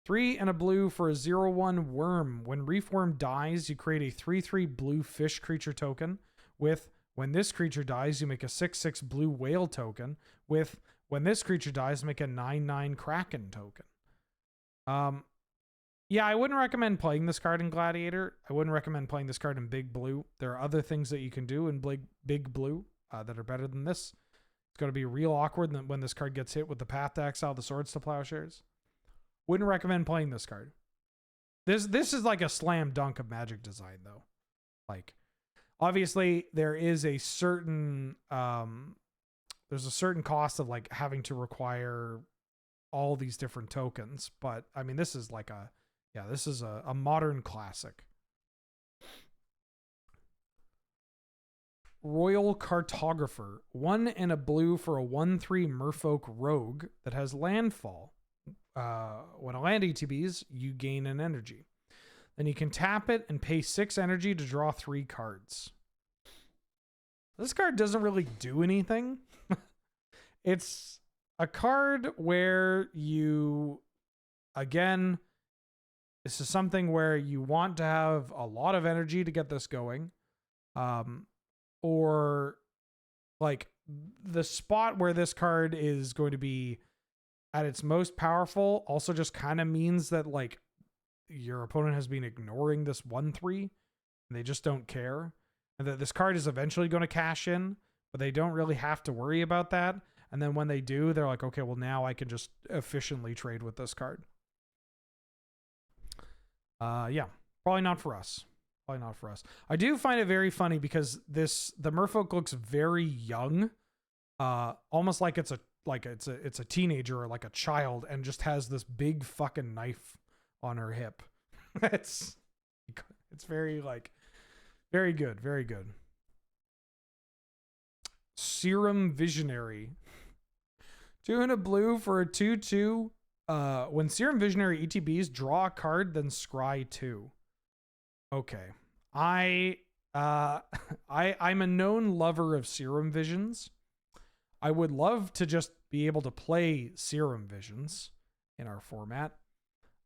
3 and a blue for a 0/1 Worm. When Reform dies, you create a 3/3 blue fish creature token. When this creature dies, you make a 6/6 blue whale token. When this creature dies, make a 9/9 Kraken token. Yeah, I wouldn't recommend playing this card in Gladiator. I wouldn't recommend playing this card in Big Blue. There are other things that you can do in Big Blue that are better than this. It's going to be real awkward when this card gets hit with the Path to Exile, the Swords to Plowshares. Wouldn't recommend playing this card. This is like a slam dunk of Magic design, though. Like, obviously, there is a certain there's a certain cost of like having to require all these different tokens, but I mean, this is like this is a modern classic. Royal Cartographer. 1 and a blue for a 1/3 Merfolk Rogue that has landfall. When a land ETBs, you gain an energy. Then you can tap it and pay 6 energy to draw 3 cards. This card doesn't really do anything. It's a card where you, again, this is something where you want to have a lot of energy to get this going. Or like the spot where this card is going to be at its most powerful also just kind of means that like your opponent has been ignoring this 1/3 and they just don't care. And that this card is eventually going to cash in, but they don't really have to worry about that. And then when they do, they're like, okay, well now I can just efficiently trade with this card. Yeah, probably not for us. Probably not for us. I do find it very funny because the Merfolk looks very young, almost like it's a teenager or like a child, and just has this big fucking knife on her hip. It's very like very good, very good. Serum Visionary. 2 and a blue for a 2/2. When Serum Visionary ETBs, draw a card, then scry 2. Okay. I'm a known lover of Serum Visions. I would love to just be able to play Serum Visions in our format.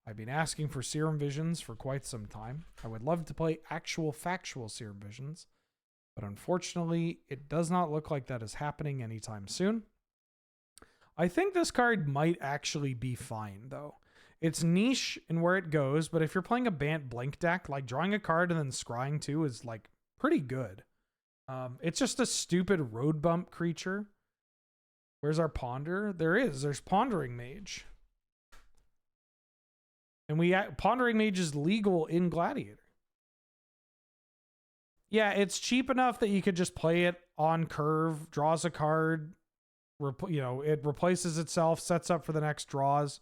I've been asking for Serum Visions for quite some time. I would love to play actual factual Serum Visions, but unfortunately, it does not look like that is happening anytime soon. I think this card might actually be fine, though. It's niche in where it goes, but if you're playing a Bant Blink deck, like drawing a card and then scrying 2 is like pretty good. It's just a stupid road bump creature. Where's our Ponder? There's Pondering Mage. And Pondering Mage is legal in Gladiator. Yeah, it's cheap enough that you could just play it on curve, draws a card, it replaces itself, sets up for the next draws.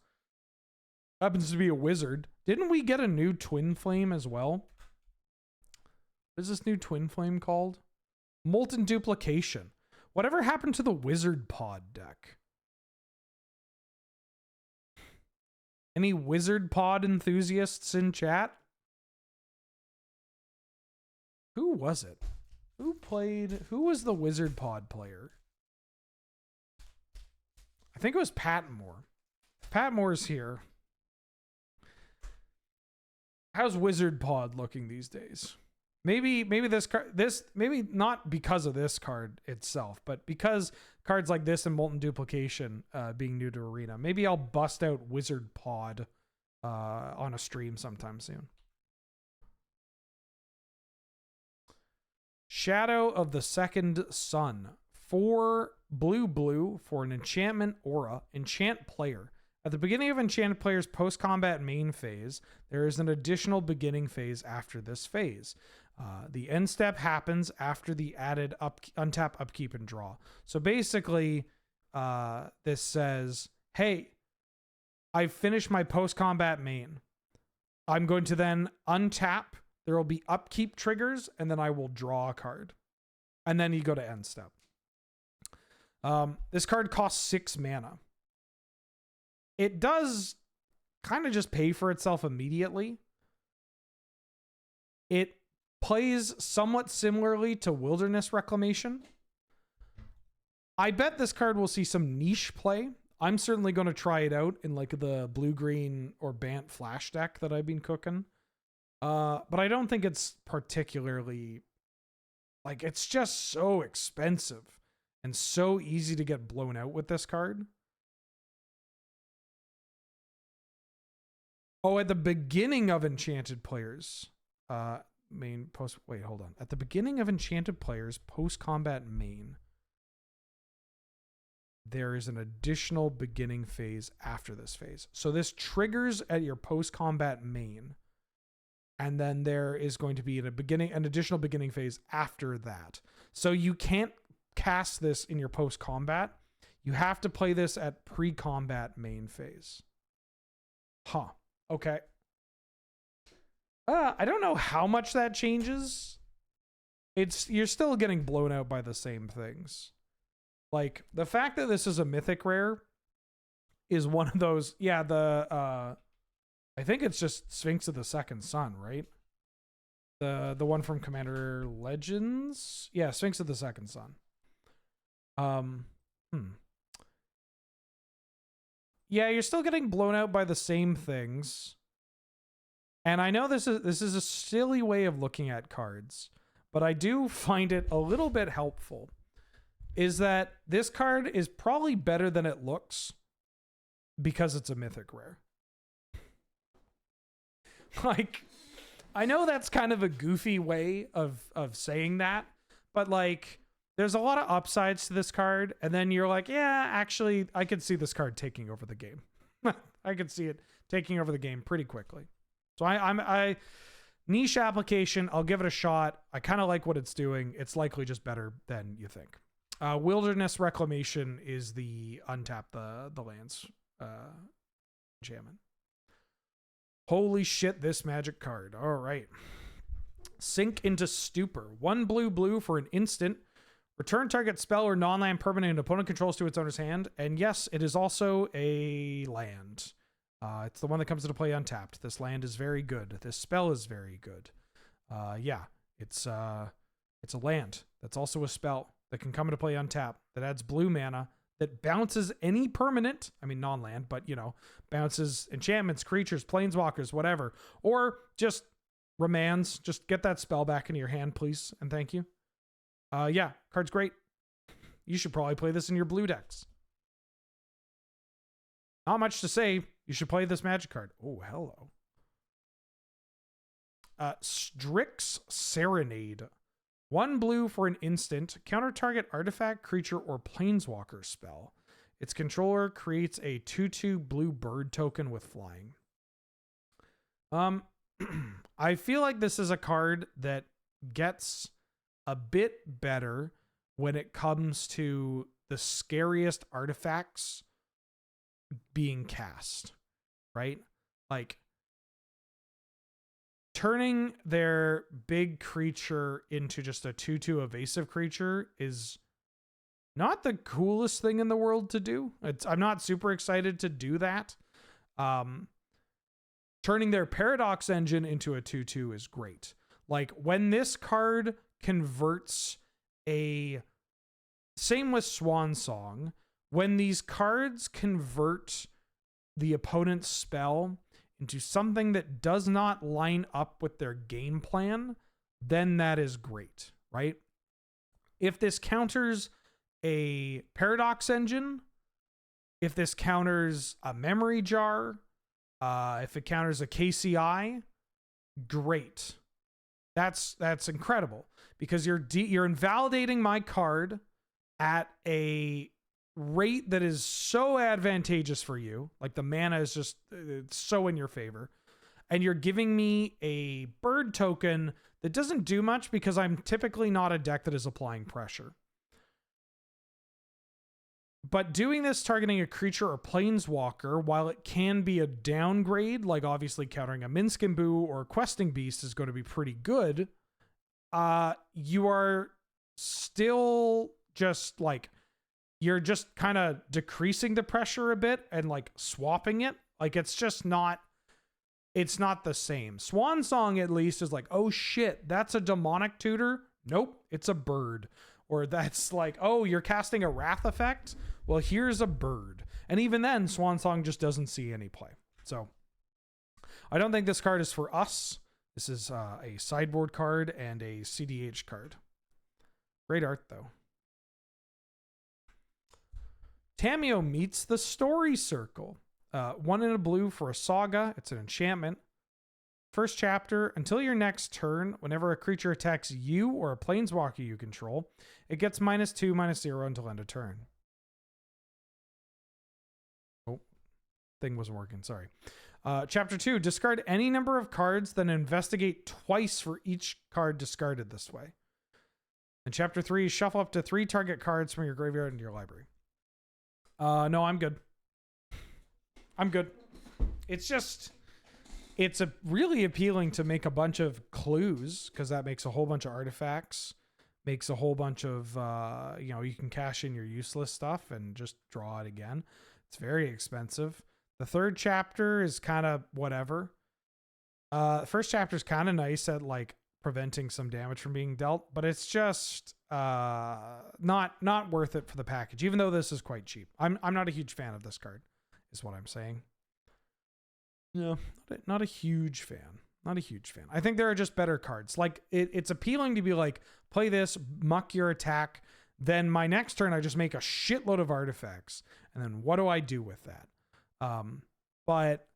Happens to be a wizard. Didn't we get a new Twin Flame as well? What is this new Twin Flame called? Molten Duplication. Whatever happened to the Wizard Pod deck? Any Wizard Pod enthusiasts in chat? Who was it? Who was the Wizard Pod player? I think it was Patmore. Patmore's here. How's Wizard Pod looking these days? Maybe this card, maybe not because of this card itself, but because cards like this and Molten Duplication being new to Arena. Maybe I'll bust out Wizard Pod on a stream sometime soon. Shadow of the Second Sun. 4 blue for an enchantment aura. Enchant player. At the beginning of Enchanted Player's post-combat main phase, there is an additional beginning phase after this phase. The end step happens after the added untap, upkeep, and draw. So basically, this says, hey, I've finished my post-combat main. I'm going to then untap. There will be upkeep triggers, and then I will draw a card. And then you go to end step. This card costs 6 mana. It does kind of just pay for itself immediately. It plays somewhat similarly to Wilderness Reclamation. I bet this card will see some niche play. I'm certainly going to try it out in like the blue-green or Bant Flash deck that I've been cooking. But I don't think it's particularly... Like, it's just so expensive and so easy to get blown out with this card. Oh, at the beginning of enchanted players, main post. Wait, hold on. At the beginning of enchanted players post combat main, there is an additional beginning phase after this phase. So this triggers at your post combat main, and then there is going to be an additional beginning phase after that. So you can't cast this in your post combat. You have to play this at pre combat main phase. Huh. Okay. I don't know how much that changes. You're still getting blown out by the same things. Like the fact that this is a mythic rare is one of those. Yeah, I think it's just Sphinx of the Second Sun, right? The one from Commander Legends. Yeah, Sphinx of the Second Sun. Yeah, you're still getting blown out by the same things. And I know this is a silly way of looking at cards, but I do find it a little bit helpful. Is that this card is probably better than it looks because it's a mythic rare. Like, I know that's kind of a goofy way of saying that, but like, there's a lot of upsides to this card, and then you're like, yeah, actually, I could see this card taking over the game. I could see it taking over the game pretty quickly. So I niche application, I'll give it a shot. I kind of like what it's doing. It's likely just better than you think. Wilderness Reclamation is the untap the lands enchantment. Holy shit, this magic card. All right. Sink into Stupor. 1 blue for an instant. Return target spell or non-land permanent an opponent controls to its owner's hand. And yes, it is also a land. It's the one that comes into play untapped. This land is very good. This spell is very good. Yeah, it's a land. That's also a spell that can come into play untapped. That adds blue mana. That bounces any permanent. I mean, non-land, but you know, bounces enchantments, creatures, planeswalkers, whatever. Or just remands. Just get that spell back into your hand, please. And thank you. Yeah, card's great. You should probably play this in your blue decks. Not much to say. You should play this magic card. Oh, hello. Strix Serenade. 1 blue for an instant. Counter target artifact, creature, or planeswalker spell. Its controller creates a 2/2 blue bird token with flying. I feel like this is a card that gets a bit better when it comes to the scariest artifacts being cast, right? Like turning their big creature into just a 2/2 evasive creature is not the coolest thing in the world to do. I'm not super excited to do that. Turning their Paradox Engine into a 2/2 is great. Like when this card converts same with Swan Song, when these cards convert the opponent's spell into something that does not line up with their game plan, then that is great, right? If this counters a Paradox Engine, if this counters a Memory Jar, if it counters a KCI, great. That's incredible because you're invalidating my card at a rate that is so advantageous for you. Like the mana is just it's so in your favor. And you're giving me a bird token that doesn't do much because I'm typically not a deck that is applying pressure. But doing this targeting a creature or planeswalker, while it can be a downgrade, like obviously countering a Minskimbu or a Questing Beast is going to be pretty good, you are still just like, you're just kind of decreasing the pressure a bit and like swapping it. Like it's just not, it's not the same. Swan Song at least is like, oh shit, that's a demonic tutor. Nope, it's a bird. Or that's like, oh, you're casting a wrath effect? Well, here's a bird. And even then, Swan Song just doesn't see any play. So I don't think this card is for us. This is a sideboard card and a CDH card. Great art, though. Tamiyo meets the Story Circle. 1 in a blue for a saga. It's an enchantment. First chapter, until your next turn, whenever a creature attacks you or a planeswalker you control, it gets -2, -0 until end of turn. Oh, thing wasn't working. Sorry. Chapter 2, discard any number of cards, then investigate twice for each card discarded this way. And chapter 3, shuffle up to 3 target cards from your graveyard into your library. No, I'm good. I'm good. It's really appealing to make a bunch of clues, because that makes a whole bunch of artifacts, makes a whole bunch of, you can cash in your useless stuff and just draw it again. It's very expensive. The third chapter is kind of whatever. The first chapter is kind of nice at like preventing some damage from being dealt, but it's just not worth it for the package, even though this is quite cheap. I'm not a huge fan of this card, is what I'm saying. No, not a huge fan. Not a huge fan. I think there are just better cards. Like it's appealing to be like, play this, muck your attack. Then my next turn, I just make a shitload of artifacts. And then what do I do with that? But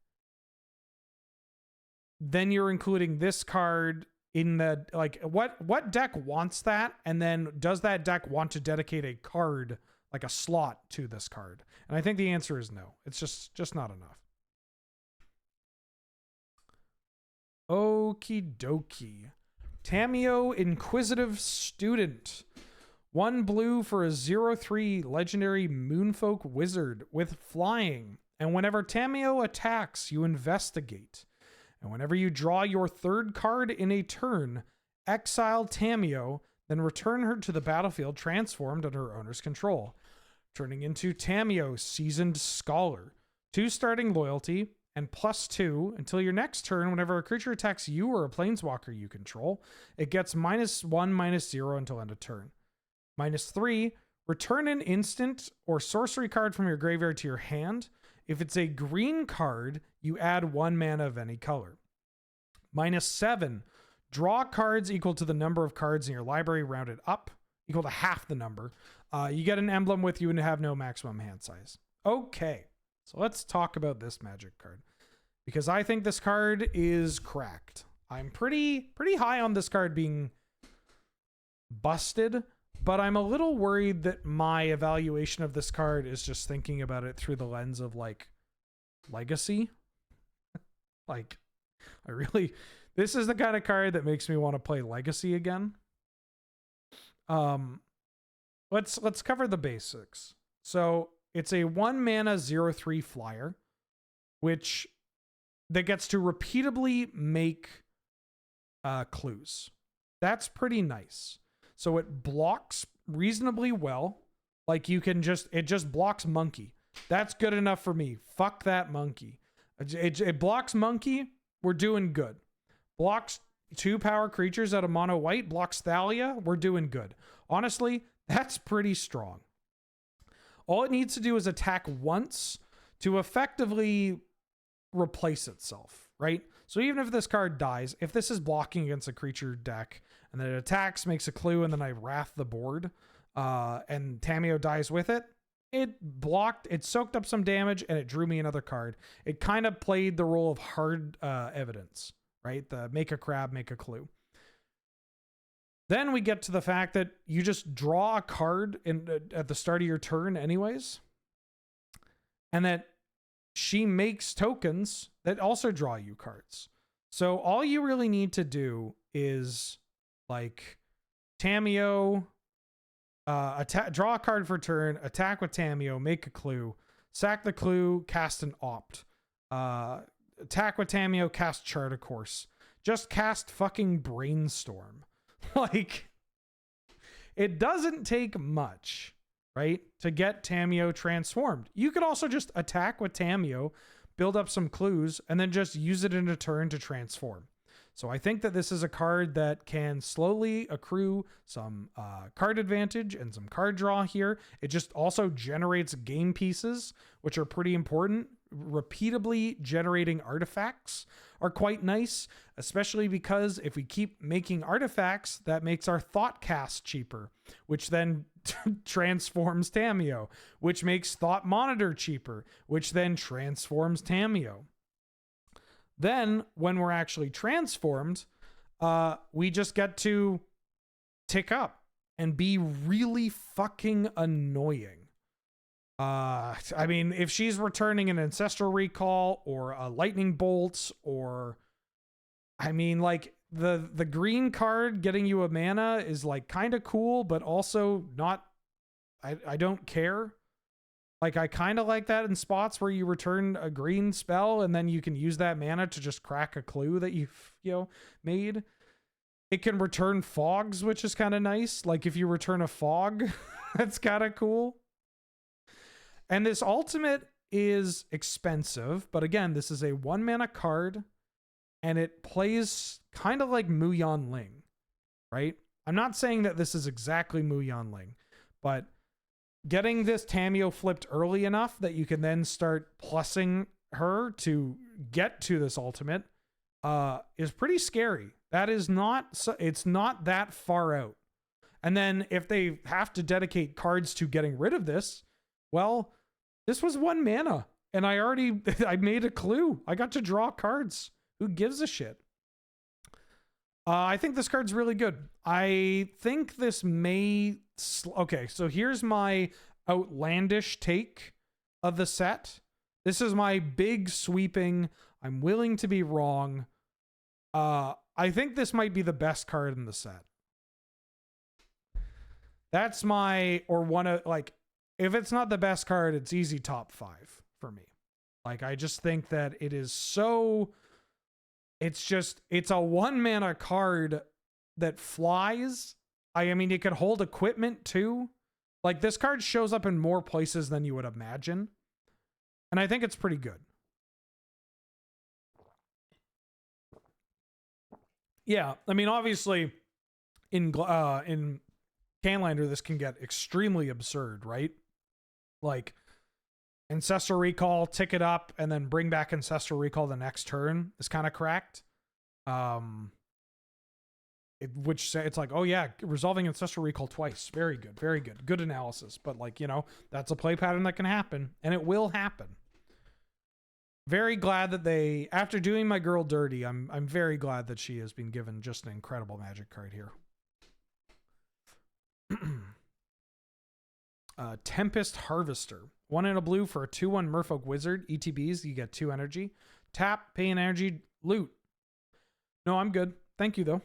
then you're including this card in the, like, what deck wants that? And then does that deck want to dedicate a card, like a slot, to this card? And I think the answer is no. It's just not enough. Okie dokie. Tamiyo, Inquisitive Student. 1 blue for a 0/3 legendary Moonfolk Wizard with flying. And whenever Tamiyo attacks, you investigate. And whenever you draw your 3rd card in a turn, exile Tamiyo, then return her to the battlefield transformed under her owner's control, turning into Tamiyo, Seasoned Scholar. 2 starting loyalty, and +2 until your next turn. Whenever a creature attacks you or a planeswalker you control, it gets -1, -0 until end of turn. -3, return an instant or sorcery card from your graveyard to your hand. If it's a green card, you add 1 mana of any color. -7, draw cards equal to the number of cards in your library rounded up, equal to half the number. You get an emblem with you and have no maximum hand size. Okay, so let's talk about this magic card, because I think this card is cracked. I'm pretty high on this card being busted, but I'm a little worried that my evaluation of this card is just thinking about it through the lens of like legacy. Like, this is the kind of card that makes me want to play Legacy again. Let's cover the basics. So it's a 1 mana 0/3 flyer, that gets to repeatably make clues. That's pretty nice. So it blocks reasonably well. Like it just blocks monkey. That's good enough for me. Fuck that monkey. It blocks monkey. We're doing good. Blocks 2 power creatures out of mono white. Blocks Thalia. We're doing good. Honestly, that's pretty strong. All it needs to do is attack once to effectively replace itself, right? So even if this card dies, if this is blocking against a creature deck and then it attacks, makes a clue, and then I wrath the board, and Tamiyo dies with it, it blocked, it soaked up some damage, and it drew me another card. It kind of played the role of hard evidence, right? The make a crab, make a clue. Then we get to the fact that you just draw a card at the start of your turn anyways, and that she makes tokens that also draw you cards. So all you really need to do is like Tamiyo, draw a card for turn, attack with Tamiyo, make a clue, sack the clue, cast an opt, attack with Tamiyo, cast chart a course, just cast fucking brainstorm. Like, it doesn't take much, right, to get Tamiyo transformed. You could also just attack with Tamiyo, build up some clues, and then just use it in a turn to transform. So I think that this is a card that can slowly accrue some card advantage and some card draw here. It just also generates game pieces, which are pretty important. Repeatably generating artifacts are quite nice, especially because if we keep making artifacts, that makes our thought cast cheaper, which then transforms tamiyo, which makes thought monitor cheaper, which then transforms tamiyo. Then when we're actually transformed, we just get to tick up and be really fucking annoying. I mean, if she's returning an ancestral recall or a lightning bolt, or I mean, like the green card getting you a mana is like kind of cool, but also not. I don't care. Like I kind of like that in spots where you return a green spell and then you can use that mana to just crack a clue that you've made. It can return fogs, which is kind of nice. Like if you return a fog, that's kind of cool. And this ultimate is expensive, but again, this is a 1 mana card, and it plays kind of like Muyan Ling, right? I'm not saying that this is exactly Muyan Ling, but getting this tamiyo flipped early enough that you can then start plussing her to get to this ultimate is pretty scary. That is not, it's not that far out. And then if they have to dedicate cards to getting rid of this, well, this was 1 mana, and I made a clue. I got to draw cards. Who gives a shit? I think this card's really good. I think this may... Okay, so here's my outlandish take of the set. This is my big sweeping, I'm willing to be wrong. I think this might be the best card in the set. That's my... Or one of... Like... If it's not the best card, it's easy top 5 for me. Like, I just think that it is so... It's a 1 mana card that flies. I mean, it could hold equipment too. Like, this card shows up in more places than you would imagine. And I think it's pretty good. Yeah, I mean, obviously, in Canlander, this can get extremely absurd, right? Like, Ancestral Recall, tick it up, and then bring back Ancestral Recall the next turn is kind of cracked. It's like, oh yeah, resolving Ancestral Recall twice. Very good, very good. Good analysis. But like, that's a play pattern that can happen, and it will happen. Very glad that they, after doing my girl dirty, I'm very glad that she has been given just an incredible Magic card here. Tempest Harvester. 1 and a blue for a 2/1 Merfolk Wizard. ETBs, you get 2 energy. Tap, pay an energy, loot. No, I'm good. Thank you, though.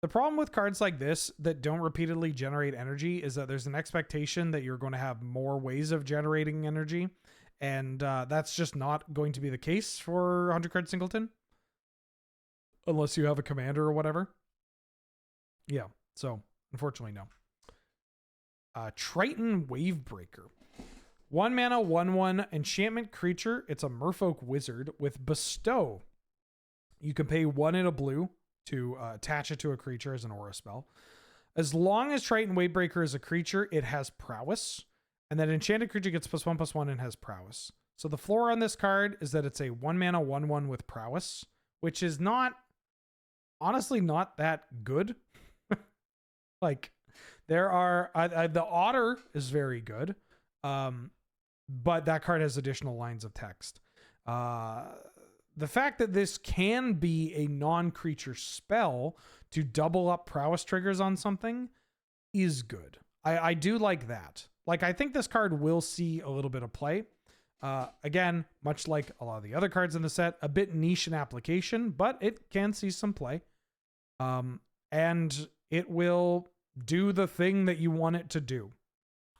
The problem with cards like this that don't repeatedly generate energy is that there's an expectation that you're going to have more ways of generating energy. And that's just not going to be the case for 100 card singleton. Unless you have a commander or whatever. Yeah, so unfortunately, no. Triton Wavebreaker. 1 mana, 1/1 enchantment creature. It's a Merfolk Wizard with Bestow. You can pay 1 and a blue to attach it to a creature as an aura spell. As long as Triton Wavebreaker is a creature, it has prowess. And that enchanted creature gets +1/+1 and has prowess. So the floor on this card is that it's a 1 mana, 1/1 with prowess, which is honestly not that good. Like, there are the Otter is very good, but that card has additional lines of text. The fact that this can be a non-creature spell to double up prowess triggers on something is good. I do like that. Like, I think this card will see a little bit of play. Again, much like a lot of the other cards in the set, a bit niche in application, but it can see some play. And it will do the thing that you want it to do,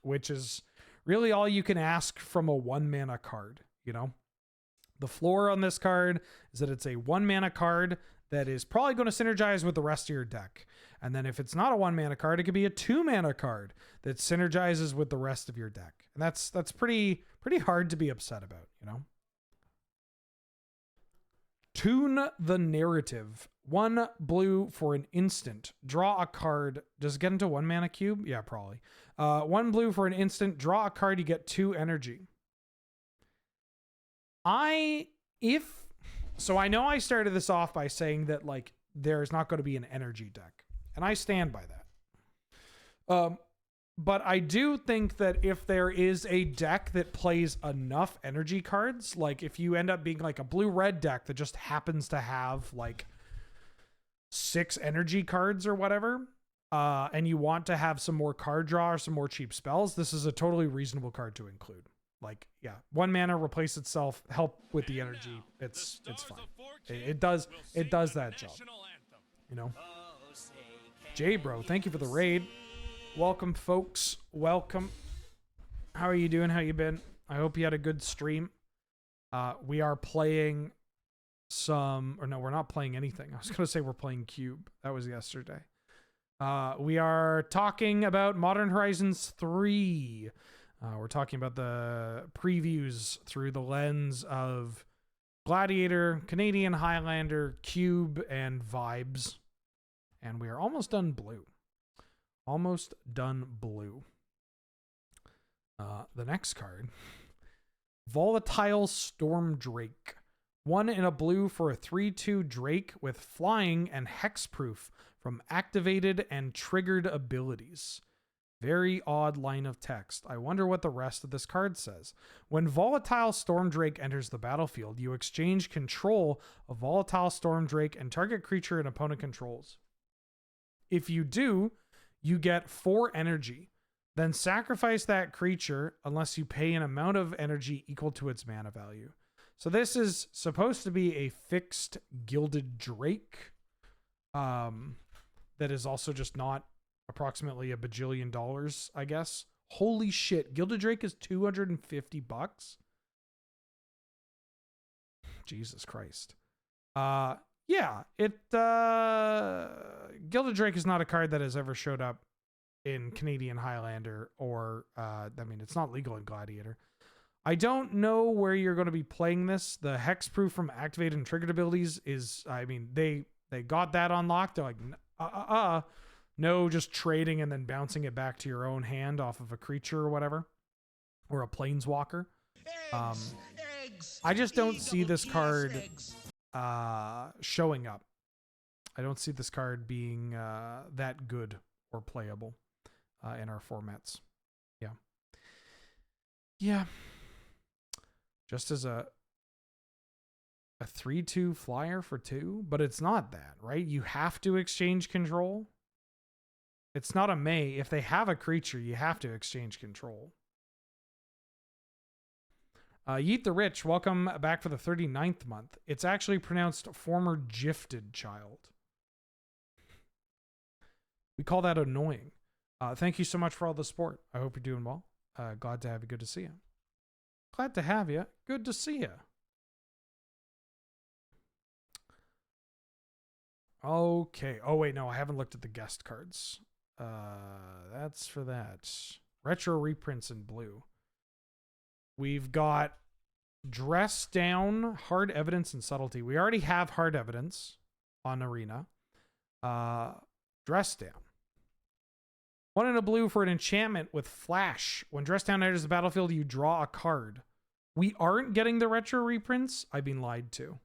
which is really all you can ask from a 1 mana card, The floor on this card is that it's a 1 mana card that is probably going to synergize with the rest of your deck. And then if it's not a 1 mana card, it could be a 2 mana card that synergizes with the rest of your deck. And that's pretty hard to be upset about, Tune the Narrative. 1 blue for an instant. Draw a card. Does it get into 1 mana cube? Yeah, probably. 1 blue for an instant. Draw a card. You get 2 energy. So I know I started this off by saying that, like, there's not going to be an energy deck. And I stand by But I do think that if there is a deck that plays enough energy cards, like if you end up being like a blue-red deck that just happens to have like 6 energy cards or whatever, and you want to have some more card draw or some more cheap spells, this is a totally reasonable card to include. Like, yeah, 1 mana, replace itself, help with the energy. It's fine. It does that job. You know? Jay bro, thank you for the raid. Welcome, folks. Welcome. How are you doing? How you been? I hope you had a good stream. We are playing no, we're not playing anything. I was going to say we're playing Cube. That was yesterday. We are talking about Modern Horizons 3. We're talking about the previews through the lens of Gladiator, Canadian Highlander, Cube, and Vibes. And we are almost done blue. Almost done blue. The next card. Volatile Storm Drake. 1 in a blue for a 3/2 Drake with flying and hexproof from activated and triggered abilities. Very odd line of text. I wonder what the rest of this card says. When Volatile Storm Drake enters the battlefield, you exchange control of Volatile Storm Drake and target creature an opponent controls. If you do, you get 4 energy. Then sacrifice that creature unless you pay an amount of energy equal to its mana value. So this is supposed to be a fixed Gilded Drake. That is also just not approximately $1 bajillion, I guess. Holy shit. Gilded Drake is $250. Jesus Christ. Yeah, Gilded Drake is not a card that has ever showed up in Canadian Highlander or, it's not legal in Gladiator. I don't know where you're going to be playing this. The hexproof from activated and triggered abilities is, they got that unlocked. They're like, no, just trading and then bouncing it back to your own hand off of a creature or whatever, or a planeswalker. I just don't see this card showing up. I don't see this card being that good or playable in our formats. Yeah. Just as a 3/2 flyer for 2, but it's not that, right? You have to exchange control. It's not a May. If they have a creature, you have to exchange control. Yeet the Rich, welcome back for the 39th month. It's actually pronounced former gifted child. We call that annoying. Thank you so much for all the support. I hope you're doing well. Glad to have you. Good to see you. Glad to have you. Good to see you. Okay. Oh, wait, no, I haven't looked at the guest cards. That's for that. Retro reprints in blue. We've got Dress Down, Hard Evidence, and Subtlety. We already have Hard Evidence on Arena. Dress Down. 1 in a blue for an enchantment with Flash. When Dress Down enters the battlefield, you draw a card. We aren't getting the retro reprints? I've been lied to.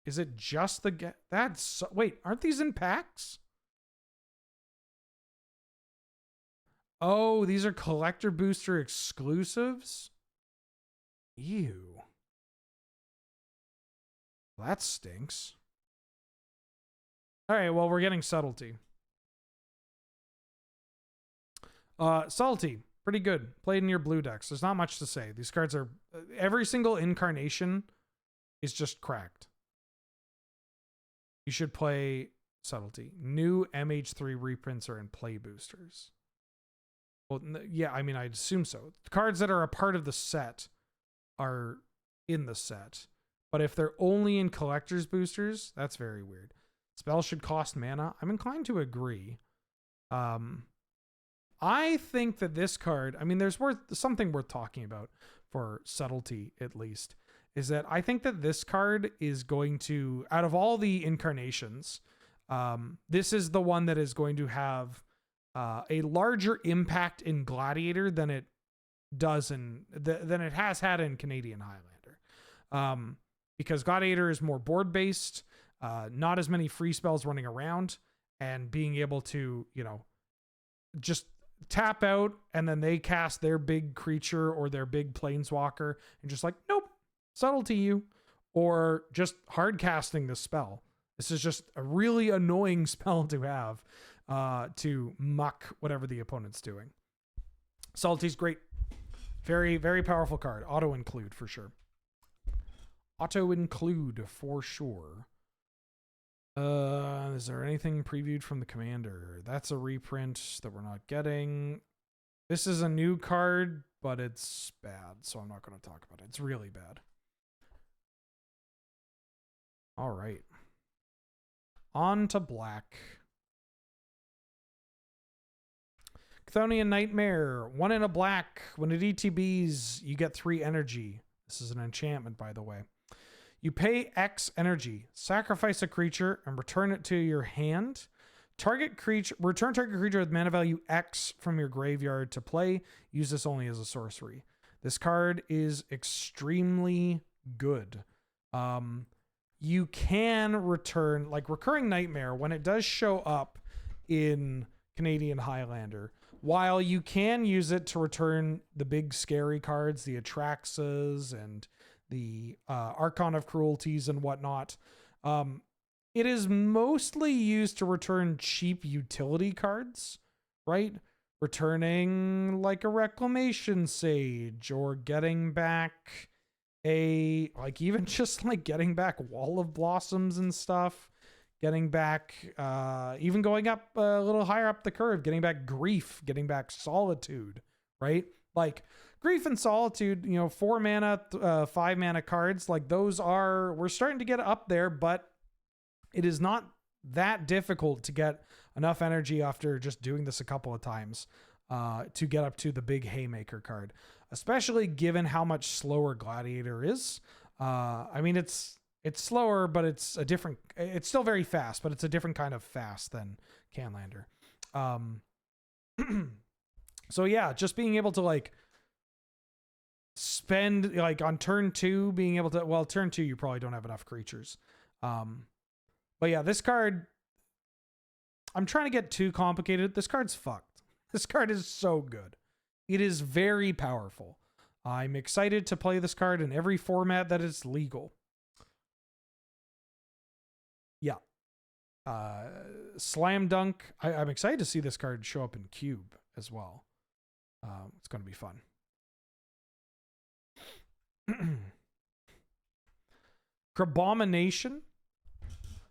Is it just the... Wait, aren't these in packs? Oh, these are collector booster exclusives? Ew. Well, that stinks. All right, well, we're getting Subtlety. Subtlety, pretty good. Played in your blue decks. There's not much to say. These cards are... every single incarnation is just cracked. You should play Subtlety. New MH3 reprints are in play boosters. Well, yeah, I'd assume so. The cards that are a part of the set are in the set. But if they're only in collector's boosters, that's very weird. Spells should cost mana. I'm inclined to agree. I think that this card, there's something worth talking about for Subtlety, at least, is that I think that this card is going to, out of all the incarnations, this is the one that is going to have a larger impact in Gladiator than it does than it has had in Canadian Highlander. Because Gladiator is more board based, not as many free spells running around, and being able to, just tap out, and then they cast their big creature or their big planeswalker and just like, nope, subtlety you, or just hard casting the spell. This is just a really annoying spell to have to muck whatever the opponent's doing. Subtlety's great. Very, very powerful card. Auto include for sure. Auto include for sure. Is there anything previewed from the commander? That's a reprint that we're not getting. This is a new card, but it's bad, so I'm not going to talk about it. It's really bad. All right. On to black. Chthonian Nightmare. 1 in a black. When it ETBs, you get 3 energy. This is an enchantment, by the way. You pay X energy, sacrifice a creature, and return it to your hand. Return target creature with mana value X from your graveyard to play. Use this only as a sorcery. This card is extremely good. You can return, like Recurring Nightmare, when it does show up in Canadian Highlander, while you can use it to return the big scary cards, the Atraxas and the Archon of Cruelties and whatnot, it is mostly used to return cheap utility cards, right? Returning like a Reclamation Sage, or getting back even just like getting back Wall of Blossoms and stuff, getting back, even going up a little higher up the curve, getting back Grief, getting back Solitude, right? Like Grief and Solitude, 4 mana, 5 mana cards, like those we're starting to get up there, but it is not that difficult to get enough energy after just doing this a couple of times to get up to the big Haymaker card, especially given how much slower Gladiator is. I mean, it's slower, but it's still very fast, but it's a different kind of fast than Canlander. So yeah, just being able to like spend like on turn 2, being able to, well, turn 2, you probably don't have enough creatures. But yeah, this card, I'm trying to get too complicated. This card's fucked. This card is so good. It is very powerful. I'm excited to play this card in every format that is legal. Yeah. Slam Dunk. I'm excited to see this card show up in Cube as well. It's going to be fun. Crabomination.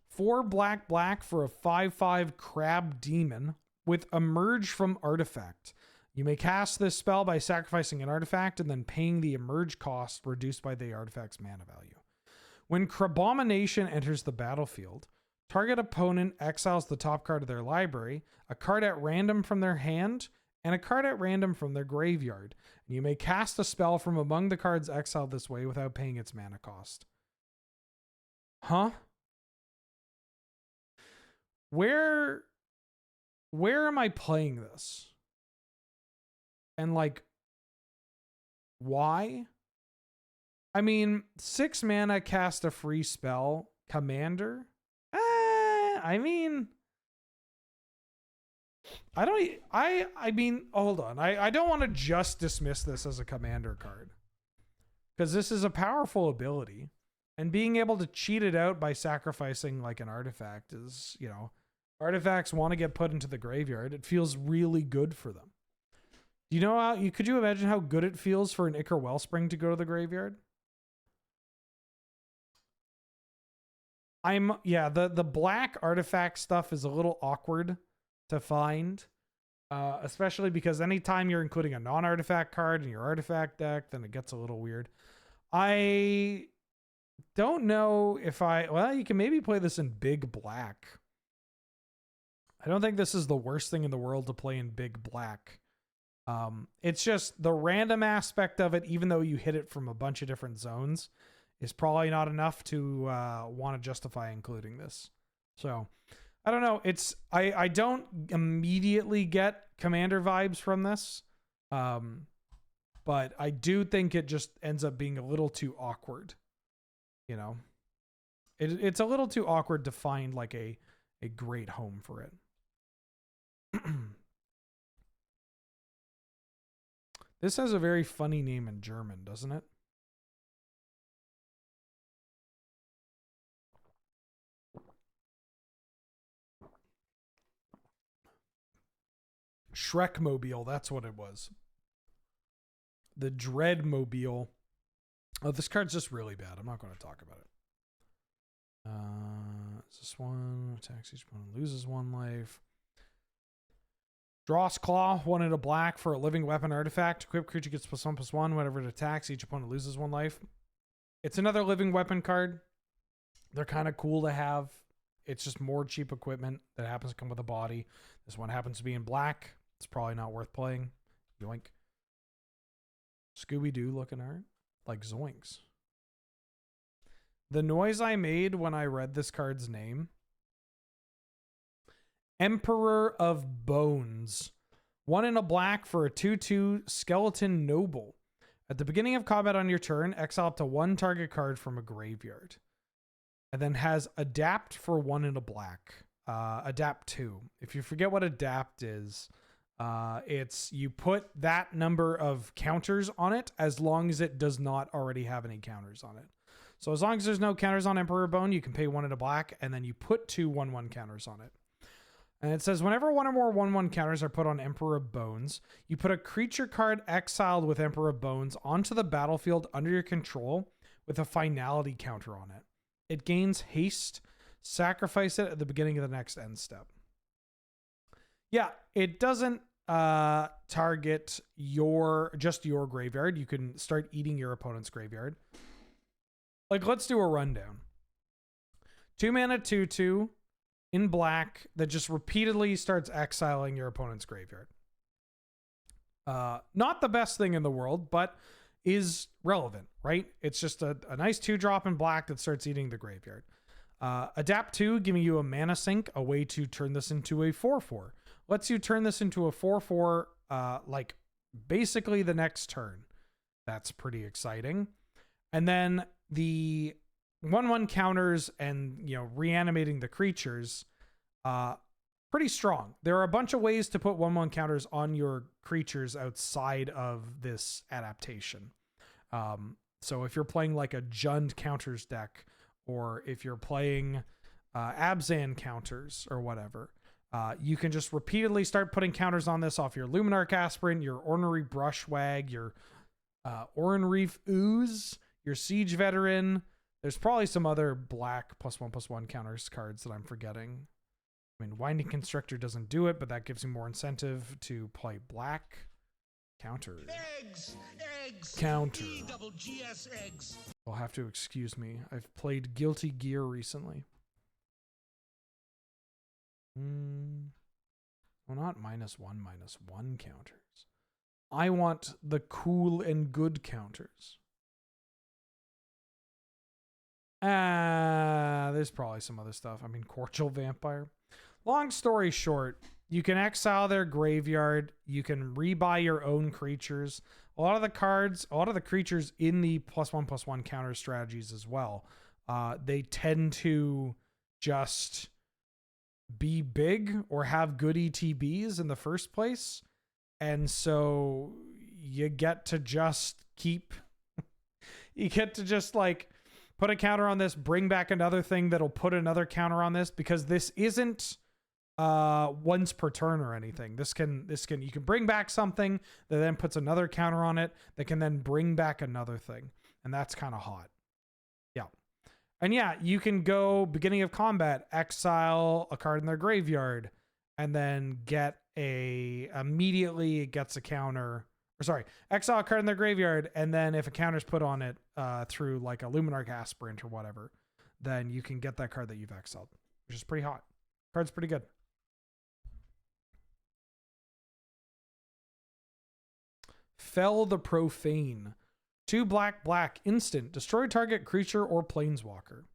4 black for a 5/5 crab demon with Emerge from Artifact. You may cast this spell by sacrificing an artifact and then paying the emerge cost reduced by the artifact's mana value. When Crabomination enters the battlefield, target opponent exiles the top card of their library, a card at random from their hand, and a card at random from their graveyard. And you may cast a spell from among the cards exiled this way without paying its mana cost. Huh? Where am I playing this? And like, why? I mean, 6 mana, cast a free spell, Commander. I mean, I mean, hold on. I don't want to just dismiss this as a Commander card, because this is a powerful ability, and being able to cheat it out by sacrificing like an artifact is, artifacts want to get put into the graveyard. It feels really good for them. You know how could you imagine how good it feels for an Ichor Wellspring to go to the graveyard? The black artifact stuff is a little awkward to find, especially because anytime you're including a non-artifact card in your artifact deck, then it gets a little weird. I don't know if you can maybe play this in big black. I don't think this is the worst thing in the world to play in big black. It's just the random aspect of it, even though you hit it from a bunch of different zones, is probably not enough to want to justify including this. So I don't know. I don't immediately get Commander vibes from this. But I do think it just ends up being a little too awkward. It's a little too awkward to find like a great home for it. This has a very funny name in German, doesn't it? Shrekmobile, that's what it was. The Dreadmobile. Oh, this card's just really bad. I'm not going to talk about it. Is this one? Attacks each opponent, loses 1 life. Dross Claw, 1 in a black for a living weapon artifact. Equipped creature gets +1/+1. Whenever it attacks, each opponent loses 1 life. It's another living weapon card. They're kind of cool to have. It's just more cheap equipment that happens to come with a body. This one happens to be in black. It's probably not worth playing. Yoink. Scooby-Doo looking art. Like zoinks. The noise I made when I read this card's name. Emperor of Bones. 1 in a black for a 2/2 skeleton noble. At the beginning of combat on your turn, exile up to 1 target card from a graveyard. And then has adapt for 1 in a black. Adapt 2. If you forget what adapt is, it's you put that number of counters on it as long as it does not already have any counters on it. So as long as there's no counters on Emperor Bone, you can pay 1 in a black, and then you put 2 1/1 counters on it. And it says, whenever 1 or more 1/1 counters are put on Emperor of Bones, you put a creature card exiled with Emperor of Bones onto the battlefield under your control with a finality counter on it. It gains haste. Sacrifice it at the beginning of the next end step. Yeah, it doesn't target just your graveyard. You can start eating your opponent's graveyard. Like, let's do a rundown. 2 mana 2/2 in black that just repeatedly starts exiling your opponent's graveyard. Not the best thing in the world, but is relevant, right? It's just a nice 2-drop in black that starts eating the graveyard. Adapt 2, giving you a mana sink, a way to turn this into a 4/4. Lets you turn this into a 4/4, like basically the next turn. That's pretty exciting. And then the 1/1 counters and, reanimating the creatures, pretty strong. There are a bunch of ways to put 1/1 counters on your creatures outside of this adaptation. So if you're playing like a Jund counters deck, or if you're playing Abzan counters or whatever, you can just repeatedly start putting counters on this off your Luminarch Aspirant, your Ornery Brushwag, your Orin Reef Ooze, your Siege Veteran. There's probably some other black +1/+1 counters cards that I'm forgetting. I mean, Winding Constrictor doesn't do it, but that gives you more incentive to play black. Counter. Eggs! Counter. EGS eggs. You'll have to excuse me. I've played Guilty Gear recently. Well, not -1/-1 counters. I want the cool and good counters. There's probably some other stuff. I mean, Cordial Vampire. Long story short, you can exile their graveyard. You can rebuy your own creatures. A lot of the creatures in the +1/+1 counter strategies as well, they tend to just be big or have good ETBs in the first place. And so you get to just like put a counter on this, bring back another thing that'll put another counter on this, because this isn't once per turn or anything. You can bring back something that then puts another counter on it that can then bring back another thing. And that's kind of hot. Yeah. And yeah, you can go beginning of combat, exile a card in their graveyard, and then immediately it gets a counter. Or sorry, exile a card in their graveyard, and then if a counter's put on it through like a Luminarch Aspirant or whatever, then you can get that card that you've exiled, which is pretty hot. Card's pretty good. Fell the Profane. 2 black, instant. Destroy target creature or planeswalker.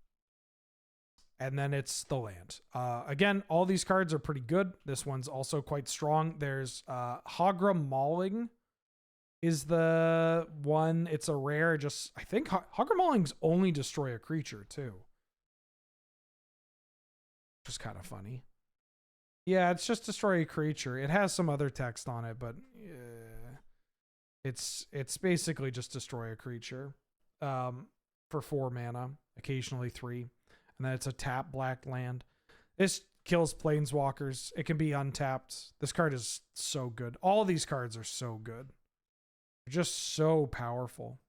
And then it's the land. Again, all these cards are pretty good. This one's also quite strong. There's Hagra Mauling is the one. It's a rare. I think Hagra Mauling's only destroy a creature too. Which is kind of funny. Yeah, it's just destroy a creature. It has some other text on it, but It's basically just destroy a creature for 4 mana, occasionally 3, and then it's a tap black land. This kills planeswalkers. It can be untapped. This card is so good. All these cards are so good. They're just so powerful.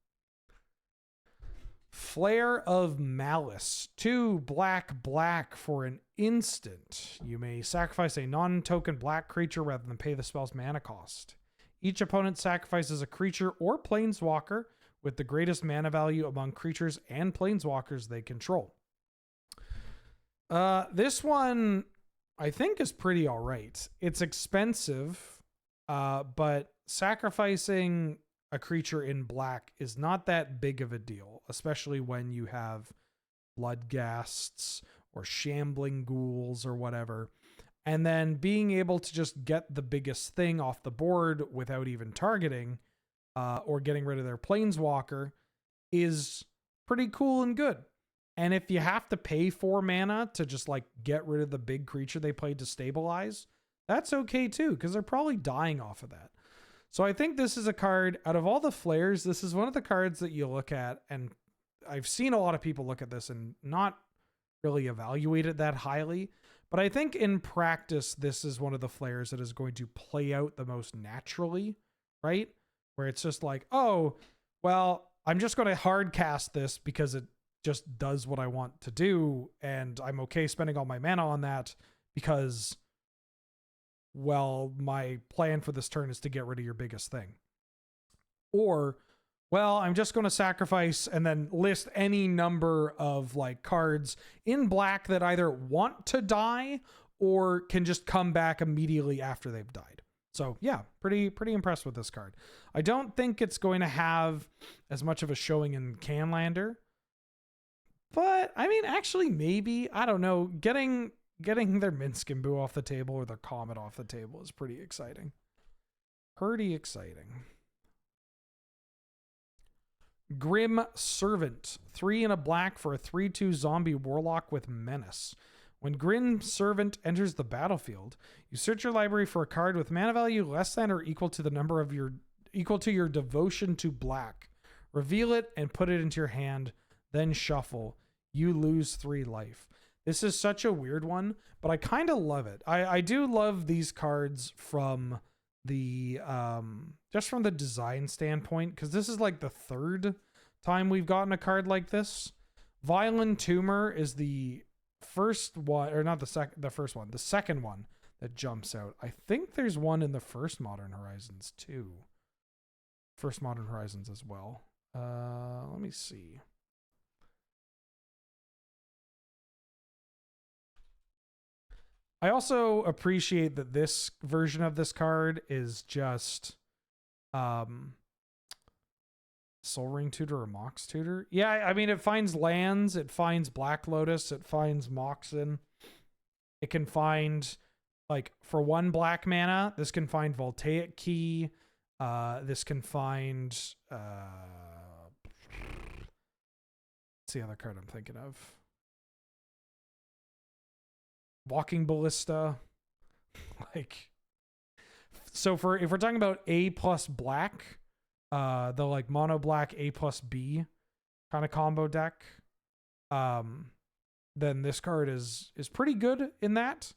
Flare of Malice. 2 black for an instant. You may sacrifice a non-token black creature rather than pay the spell's mana cost. Each opponent sacrifices a creature or planeswalker with the greatest mana value among creatures and planeswalkers they control. This one, I think, is pretty all right. It's expensive, but sacrificing a creature in black is not that big of a deal, especially when you have bloodghasts or shambling ghouls or whatever. And then being able to just get the biggest thing off the board without even targeting or getting rid of their planeswalker is pretty cool and good. And if you have to pay 4 mana to just like get rid of the big creature they played to stabilize, that's okay too, because they're probably dying off of that. So I think this is a card, out of all the flares, this is one of the cards that you look at, and I've seen a lot of people look at this and not really evaluate it that highly. But I think in practice, this is one of the flares that is going to play out the most naturally, right? Where it's just like, oh, well, I'm just going to hard cast this because it just does what I want to do. And I'm okay spending all my mana on that because, well, my plan for this turn is to get rid of your biggest thing. Or, well, I'm just going to sacrifice and then list any number of like cards in black that either want to die or can just come back immediately after they've died. So yeah, pretty impressed with this card. I don't think it's going to have as much of a showing in Canlander, but I mean, actually maybe, I don't know, getting their Minskimbu off the table or their Comet off the table is pretty exciting. Pretty exciting. Grim Servant. 3 and a black for a 3/2 zombie warlock with menace. When Grim Servant enters the battlefield, you search your library for a card with mana value less than or equal to the number of your devotion to black. Reveal it and put it into your hand, then shuffle. You lose 3 life. This is such a weird one, but I kind of love it. I do love these cards from the just from the design standpoint, because this is like the 3rd time we've gotten a card like this. Violent Tumor is the first one, or not the first one, the second one that jumps out. I think there's one in the first Modern Horizons too. First Modern Horizons as well. Let me see. I also appreciate that this version of this card is just Soul Ring Tutor or Mox Tutor. Yeah, I mean, it finds lands, it finds Black Lotus, it finds Moxen. It can find, like, for 1 black mana, this can find Voltaic Key. This can find... what's the other card I'm thinking of? Walking Ballista. Like, so if we're talking about A plus black, the like mono black A plus B kind of combo deck, then this card is pretty good in that.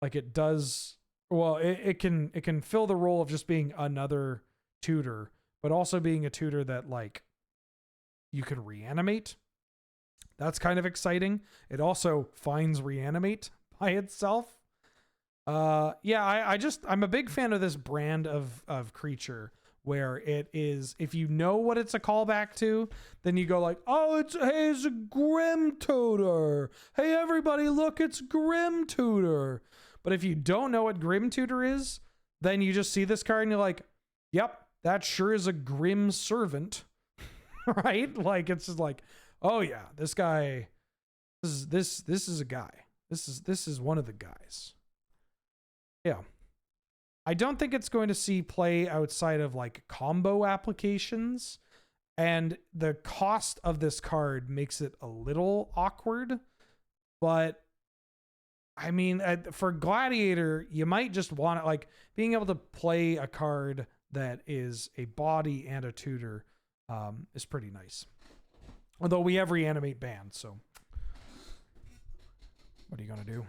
Like, it does, well, it can fill the role of just being another tutor, but also being a tutor that, like, you can reanimate. That's kind of exciting. It also finds reanimate by itself. Yeah, I'm a big fan of this brand of creature where it is, if you know what it's a callback to, then you go like, oh, it's a Grim Tutor. Hey, everybody, look, it's Grim Tutor. But if you don't know what Grim Tutor is, then you just see this card and you're like, yep, that sure is a Grim Servant. Right? Like, it's just like, oh yeah, this guy, this is a guy. This is one of the guys. Yeah. I don't think it's going to see play outside of like combo applications, and the cost of this card makes it a little awkward, but I mean, for Gladiator, you might just want it, like, being able to play a card that is a body and a tutor is pretty nice. Although we have reanimate band, so what are you gonna do?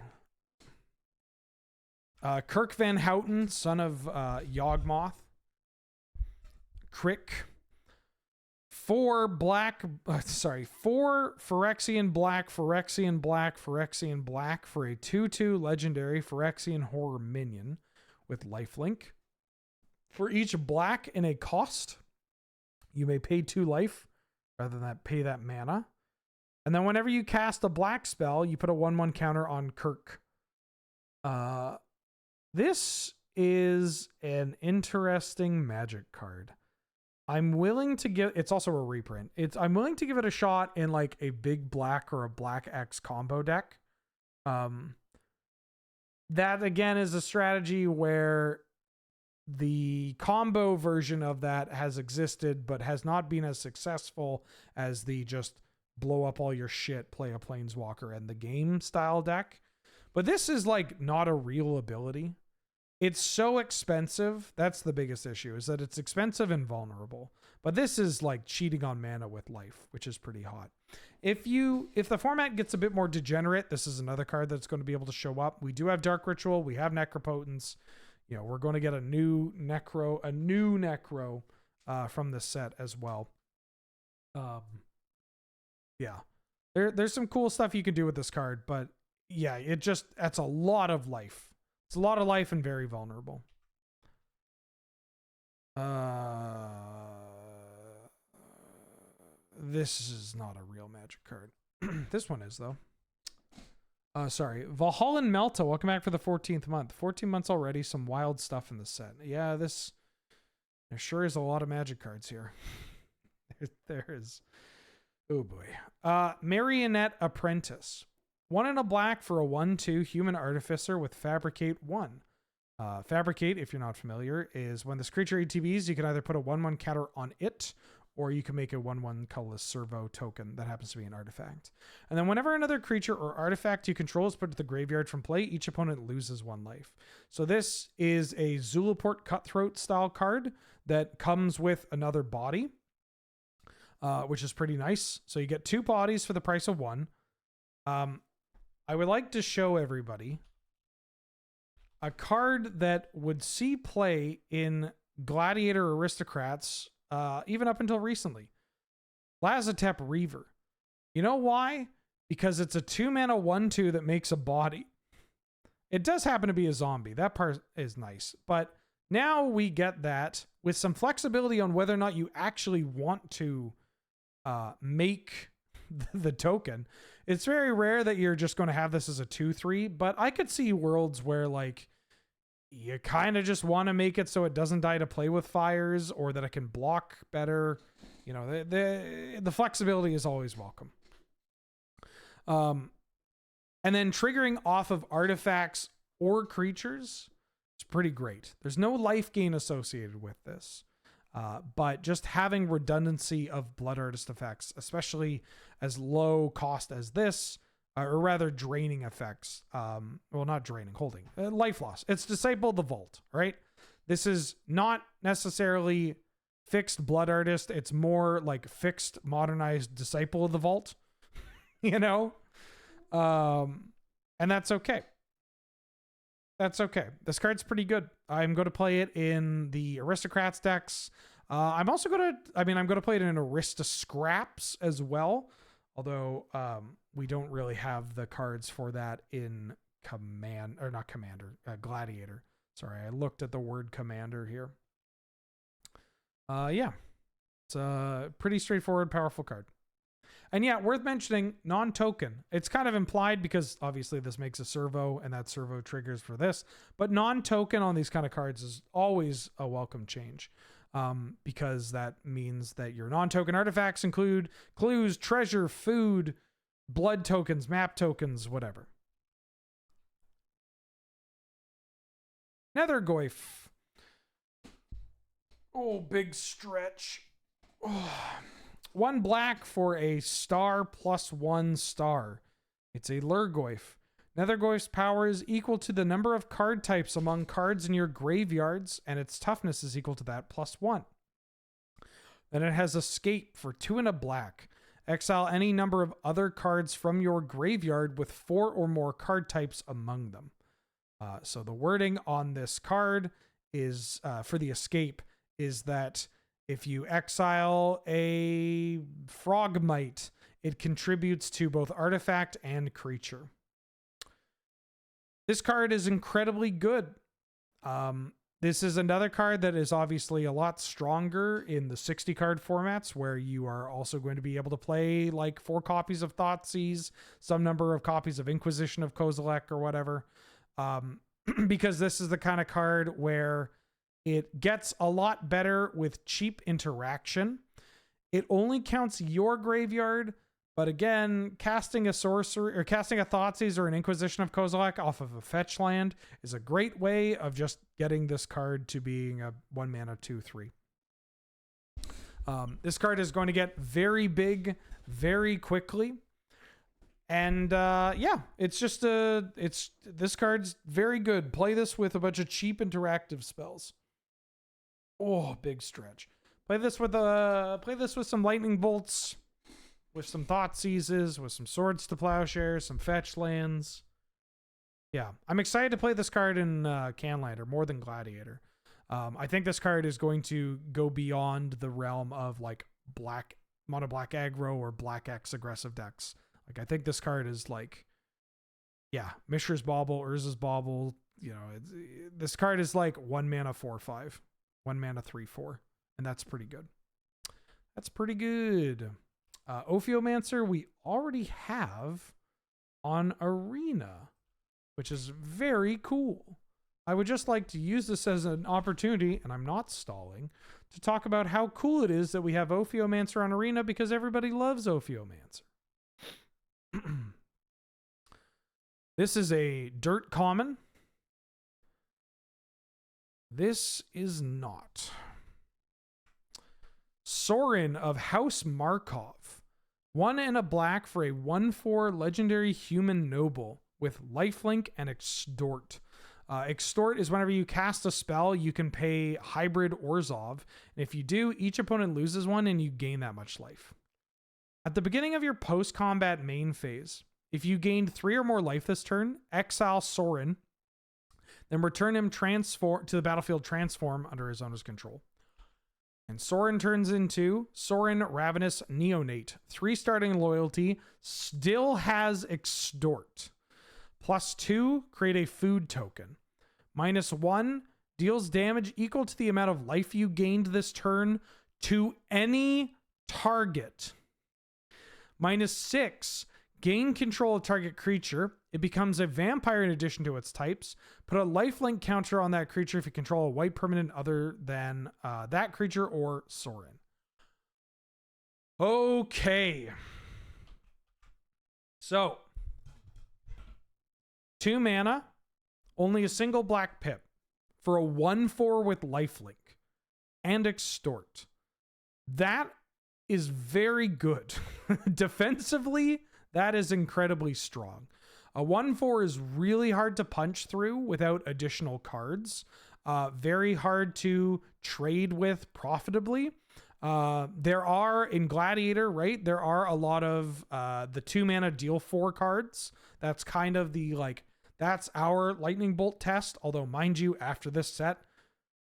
Kirk Van Houten, son of Yawgmoth. Crick. 4 Phyrexian black for a 2/2 legendary Phyrexian horror minion with lifelink. For each black in a cost, you may pay 2 life rather than pay that mana. And then whenever you cast a black spell, you put a 1/1 counter on Kirk. This is an interesting magic card. I'm willing to give, it's also a reprint. I'm willing to give it a shot in like a big black or a black X combo deck. That again is a strategy where the combo version of that has existed, but has not been as successful as the just blow up all your shit, play a planeswalker and the game style deck. But this is like not a real ability. It's so expensive. That's the biggest issue, is that it's expensive and vulnerable. But this is like cheating on mana with life, which is pretty hot. If the format gets a bit more degenerate, this is another card that's going to be able to show up. We do have Dark Ritual. We have Necropotence. You know, we're going to get a new Necro from this set as well. Yeah. There's some cool stuff you can do with this card, but yeah, that's a lot of life. It's a lot of life and very vulnerable. This is not a real magic card. This one is, though. Sorry. Valhallan Melta, welcome back for the 14th month. 14 months already, some wild stuff in the set. Yeah, there sure is a lot of magic cards here. There is. Oh boy. Marionette Apprentice. 1 and a black for a 1/2 human artificer with Fabricate 1. Fabricate, if you're not familiar, is when this creature ATBs, you can either put a 1/1 counter on it, or you can make a 1/1 colorless servo token that happens to be an artifact. And then whenever another creature or artifact you control is put to the graveyard from play, each opponent loses 1 life. So this is a Zulaport Cutthroat style card that comes with another body, which is pretty nice. So you get 2 bodies for the price of 1. I would like to show everybody a card that would see play in Gladiator Aristocrats, even up until recently. Lazotep Reaver. You know why? Because it's a 2-mana 1/2 that makes a body. It does happen to be a zombie. That part is nice. But now we get that with some flexibility on whether or not you actually want to make the token. It's very rare that you're just going to have this as a 2/3, but I could see worlds where like you kind of just want to make it so it doesn't die to play with fires, or that it can block better. You know, the flexibility is always welcome. And then triggering off of artifacts or creatures is pretty great. There's no life gain associated with this. But just having redundancy of Blood Artist effects, especially as low cost as this, or rather draining effects. Well, not draining, holding. Life loss. It's Disciple of the Vault, right? This is not necessarily fixed Blood Artist. It's more like fixed, modernized Disciple of the Vault, you know? And that's okay. That's okay. This card's pretty good. I'm going to play it in the Aristocrats decks. I'm also going to play it in Arista Scraps as well. Although we don't really have the cards for that in Gladiator. Sorry, I looked at the word Commander here. Yeah. It's a pretty straightforward, powerful card. And yeah, worth mentioning, non-token. It's kind of implied because obviously this makes a servo and that servo triggers for this. But non-token on these kind of cards is always a welcome change. Because that means that your non-token artifacts include clues, treasure, food, blood tokens, map tokens, whatever. Nethergoyf. Oh, big stretch. Oh. 1 black for a star +1 star. It's a Lurgoyf. Nethergoyf's power is equal to the number of card types among cards in your graveyards, and its toughness is equal to that +1. Then it has escape for 2 and a black. Exile any number of other cards from your graveyard with 4 or more card types among them. So the wording on this card is, for the escape, is that if you exile a frogmite, it contributes to both artifact and creature. This card is incredibly good. This is another card that is obviously a lot stronger in the 60 card formats, where you are also going to be able to play like 4 copies of Thoughtseize, some number of copies of Inquisition of Kozilek or whatever. Because this is the kind of card where it gets a lot better with cheap interaction. It only counts your graveyard, but again, casting a sorcery or casting a Thoughtseize or an Inquisition of Kozilek off of a fetch land is a great way of just getting this card to being a 1 mana 2/3. This card is going to get very big very quickly. And yeah, it's just this card's very good. Play this with a bunch of cheap interactive spells. Oh, big stretch. Play this with some lightning bolts, with some Thoughtseizes, with some Swords to Plowshares, some fetch lands. Yeah, I'm excited to play this card in Canlander more than Gladiator. I think this card is going to go beyond the realm of like mono black aggro or black X aggressive decks. Like, I think this card is like, yeah, Mishra's Bauble, Urza's Bauble. You know, this card is like 1 mana 4/5, 1 mana 3/4, and that's pretty good. That's pretty good. Ophiomancer we already have on Arena, which is very cool. I would just like to use this as an opportunity, and I'm not stalling, to talk about how cool it is that we have Ophiomancer on Arena, because everybody loves Ophiomancer. This is a dirt common. This is not. Sorin of House Markov. 1 and a black for a 1/4 legendary human noble with lifelink and extort. Extort is whenever you cast a spell, you can pay hybrid Orzhov. And if you do, each opponent loses 1 and you gain that much life. At the beginning of your post-combat main phase, if you gained 3 or more life this turn, exile Sorin, then return him to the battlefield transform under his owner's control. And Sorin turns into Sorin Ravenous Neonate. 3 starting loyalty, still has extort. +2, create a food token. -1, deals damage equal to the amount of life you gained this turn to any target. -6, gain control of target creature. It becomes a vampire in addition to its types. Put a lifelink counter on that creature if you control a white permanent other than that creature or Sorin. Okay. So, 2 mana, only a single black pip for a 1/4 with lifelink and extort. That is very good. Defensively, that is incredibly strong. A 1/4 is really hard to punch through without additional cards. Very hard to trade with profitably. There are, in Gladiator, right? There are a lot of the 2 mana deal 4 cards. That's kind of the, like, that's our lightning bolt test. Although, mind you, after this set,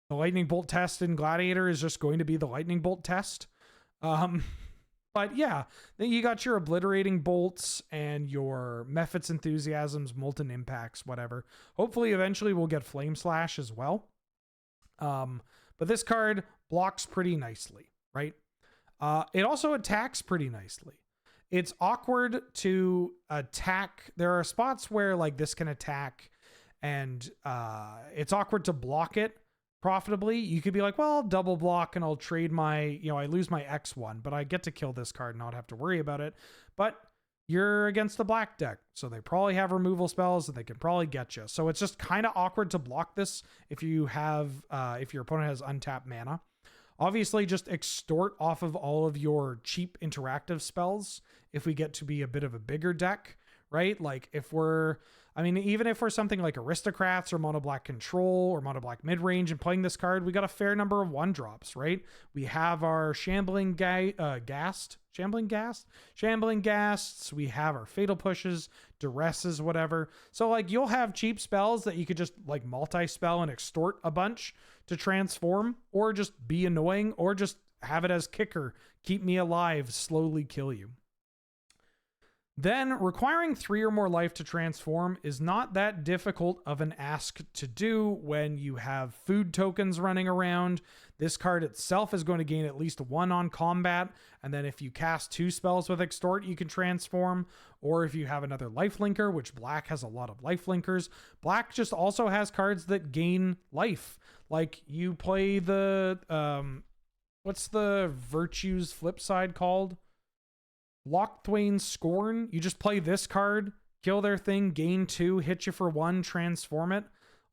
the lightning bolt test in Gladiator is just going to be the lightning bolt test. But yeah, then you got your obliterating bolts and your Mephit's Enthusiasms, Molten Impacts, whatever. Hopefully, eventually we'll get Flame Slash as well. But this card blocks pretty nicely, right? It also attacks pretty nicely. It's awkward to attack. There are spots where like this can attack, and it's awkward to block it profitably. You could be like, well, I'll double block and I'll trade my, I lose my X1, but I get to kill this card and not have to worry about it. But you're against the black deck, so they probably have removal spells that they can probably get you. So it's just kind of awkward to block this if you have, if your opponent has untapped mana. Obviously, just extort off of all of your cheap interactive spells if we get to be a bit of a bigger deck, right? Like if we're, I mean, even if we're something like aristocrats or mono black control or mono black mid range and playing this card, we got a fair number of 1-drops, right? We have our shambling gasts. We have our fatal pushes, duresses, whatever. So like you'll have cheap spells that you could just like multi-spell and extort a bunch to transform, or just be annoying, or just have it as kicker, keep me alive, slowly kill you. Then, requiring 3 or more life to transform is not that difficult of an ask to do when you have food tokens running around. This card itself is going to gain at least 1 on combat, and then if you cast 2 spells with Extort, you can transform. Or if you have another lifelinker, which black has a lot of lifelinkers, black just also has cards that gain life. Like you play the, what's the Virtues flip side called? Lockthwain's Scorn. You just play this card, kill their thing, gain 2, hit you for 1, transform it.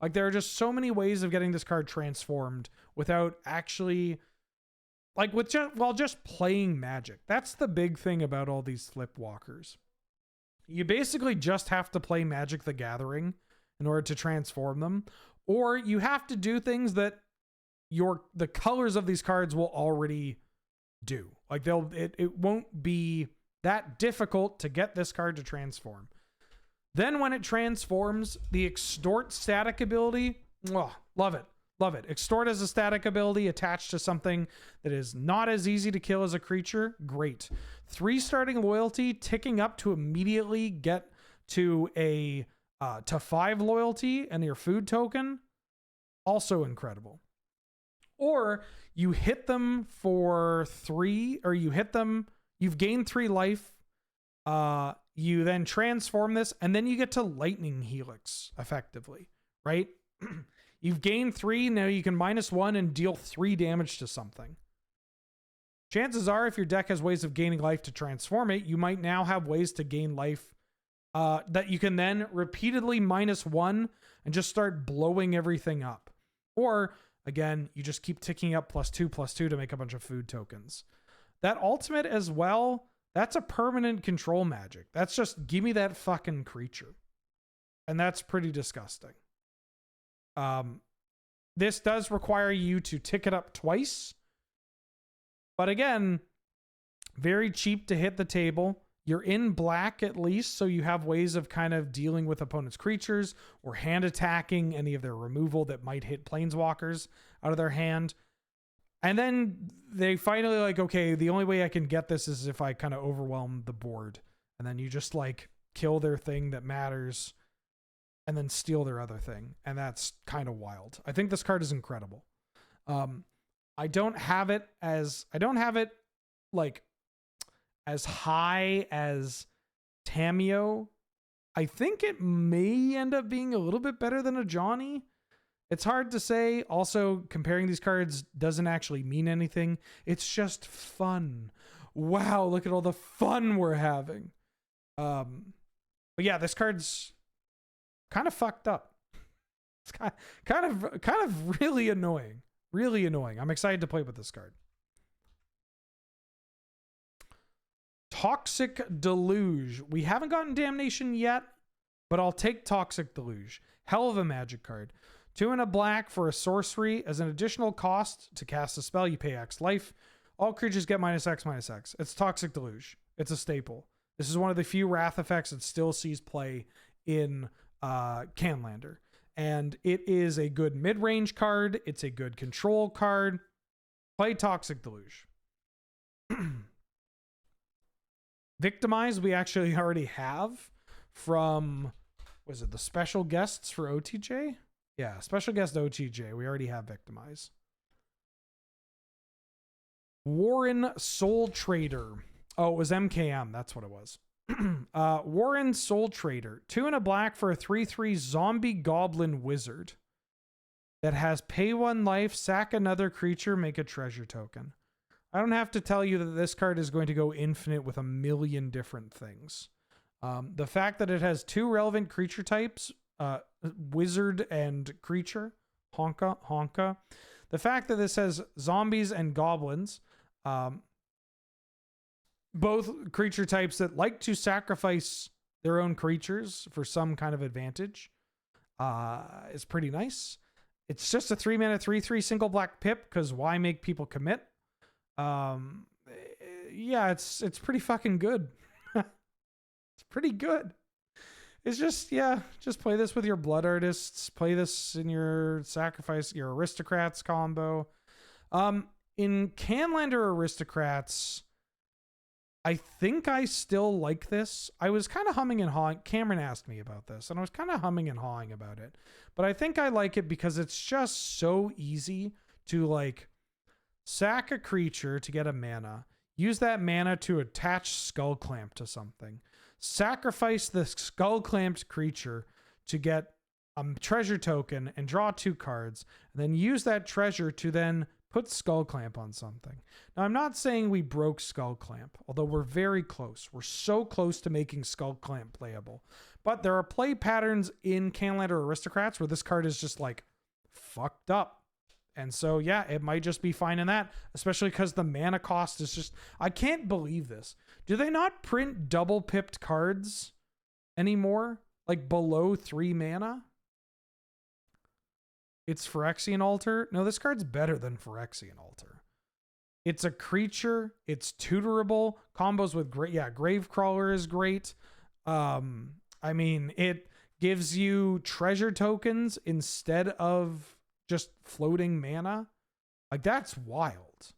Like there are just so many ways of getting this card transformed without actually, like with just playing Magic. That's the big thing about all these flip walkers. You basically just have to play Magic the Gathering in order to transform them, or you have to do things that the colors of these cards will already do. Like it won't be that difficult to get this card to transform. Then when it transforms, the Extort static ability, love it. Love it. Extort as a static ability attached to something that is not as easy to kill as a creature. Great. 3 starting loyalty, ticking up to immediately get to a to 5 loyalty and your food token. Also incredible. Or you hit them for 3, or you've gained 3 life. You then transform this, and then you get to Lightning Helix effectively, right? You've gained 3, now you can -1 and deal 3 damage to something. Chances are, if your deck has ways of gaining life to transform it, you might now have ways to gain life that you can then repeatedly -1 and just start blowing everything up. Or again, you just keep ticking up +2/+2 to make a bunch of food tokens. That ultimate as well, that's a permanent control magic. That's just, give me that fucking creature. And that's pretty disgusting. This does require you to tick it up twice. But again, very cheap to hit the table. You're in black at least, so you have ways of kind of dealing with opponents' creatures or hand attacking any of their removal that might hit planeswalkers out of their hand. And then they finally like, okay, the only way I can get this is if I kind of overwhelm the board. And then you just like kill their thing that matters and then steal their other thing. And that's kind of wild. I think this card is incredible. I don't have it like as high as Tamiyo. I think it may end up being a little bit better than ajani. It's hard to say. Also, comparing these cards doesn't actually mean anything. It's just fun. Wow, look at all the fun we're having. But yeah, this card's kind of fucked up. It's kind of really annoying. Really annoying. I'm excited to play with this card. Toxic Deluge. We haven't gotten Damnation yet, but I'll take Toxic Deluge. Hell of a Magic card. 2 and a black for a sorcery. As an additional cost to cast a spell, you pay X life. All creatures get -X/-X. It's Toxic Deluge. It's a staple. This is one of the few Wrath effects that still sees play in Canlander. And it is a good mid-range card. It's a good control card. Play Toxic Deluge. Victimize, we actually already have from, was it the special guests for OTJ? Yeah, special guest OTJ. We already have Victimize. Warren Soul Trader. Oh, it was MKM. That's what it was. Warren Soul Trader. 2 and a black for a 3/3 zombie goblin wizard that has pay 1 life, sack another creature, make a treasure token. I don't have to tell you that this card is going to go infinite with a million different things. The fact that it has 2 relevant creature types, wizard and creature, honka. The fact that this has zombies and goblins, both creature types that like to sacrifice their own creatures for some kind of advantage is pretty nice. It's just a 3-mana 3/3 single black pip, because why make people commit? Yeah, it's pretty fucking good. It's pretty good. It's just, yeah, just play this with your blood artists. Play this in your sacrifice, your aristocrats combo. In Canlander aristocrats, I think I still like this. I was kind of humming and hawing. Cameron asked me about this, and I was kind of humming and hawing about it. But I think I like it because it's just so easy to, like, sack a creature to get a mana, use that mana to attach Skull Clamp to something, sacrifice the Skull Clamped creature to get a treasure token and draw 2 cards, and then use that treasure to then put Skull Clamp on something. Now, I'm not saying we broke Skull Clamp, although we're very close. We're so close to making Skull Clamp playable. But there are play patterns in Canlander Aristocrats where this card is just, like, fucked up. And so, yeah, it might just be fine in that, especially because the mana cost is just... I can't believe this. Do they not print double-pipped cards anymore? Like, below 3 mana? It's Phyrexian Altar. No, this card's better than Phyrexian Altar. It's a creature. It's tutorable. Combos with great. Yeah, Gravecrawler is great. I mean, it gives you treasure tokens instead of just floating mana. Like, that's wild.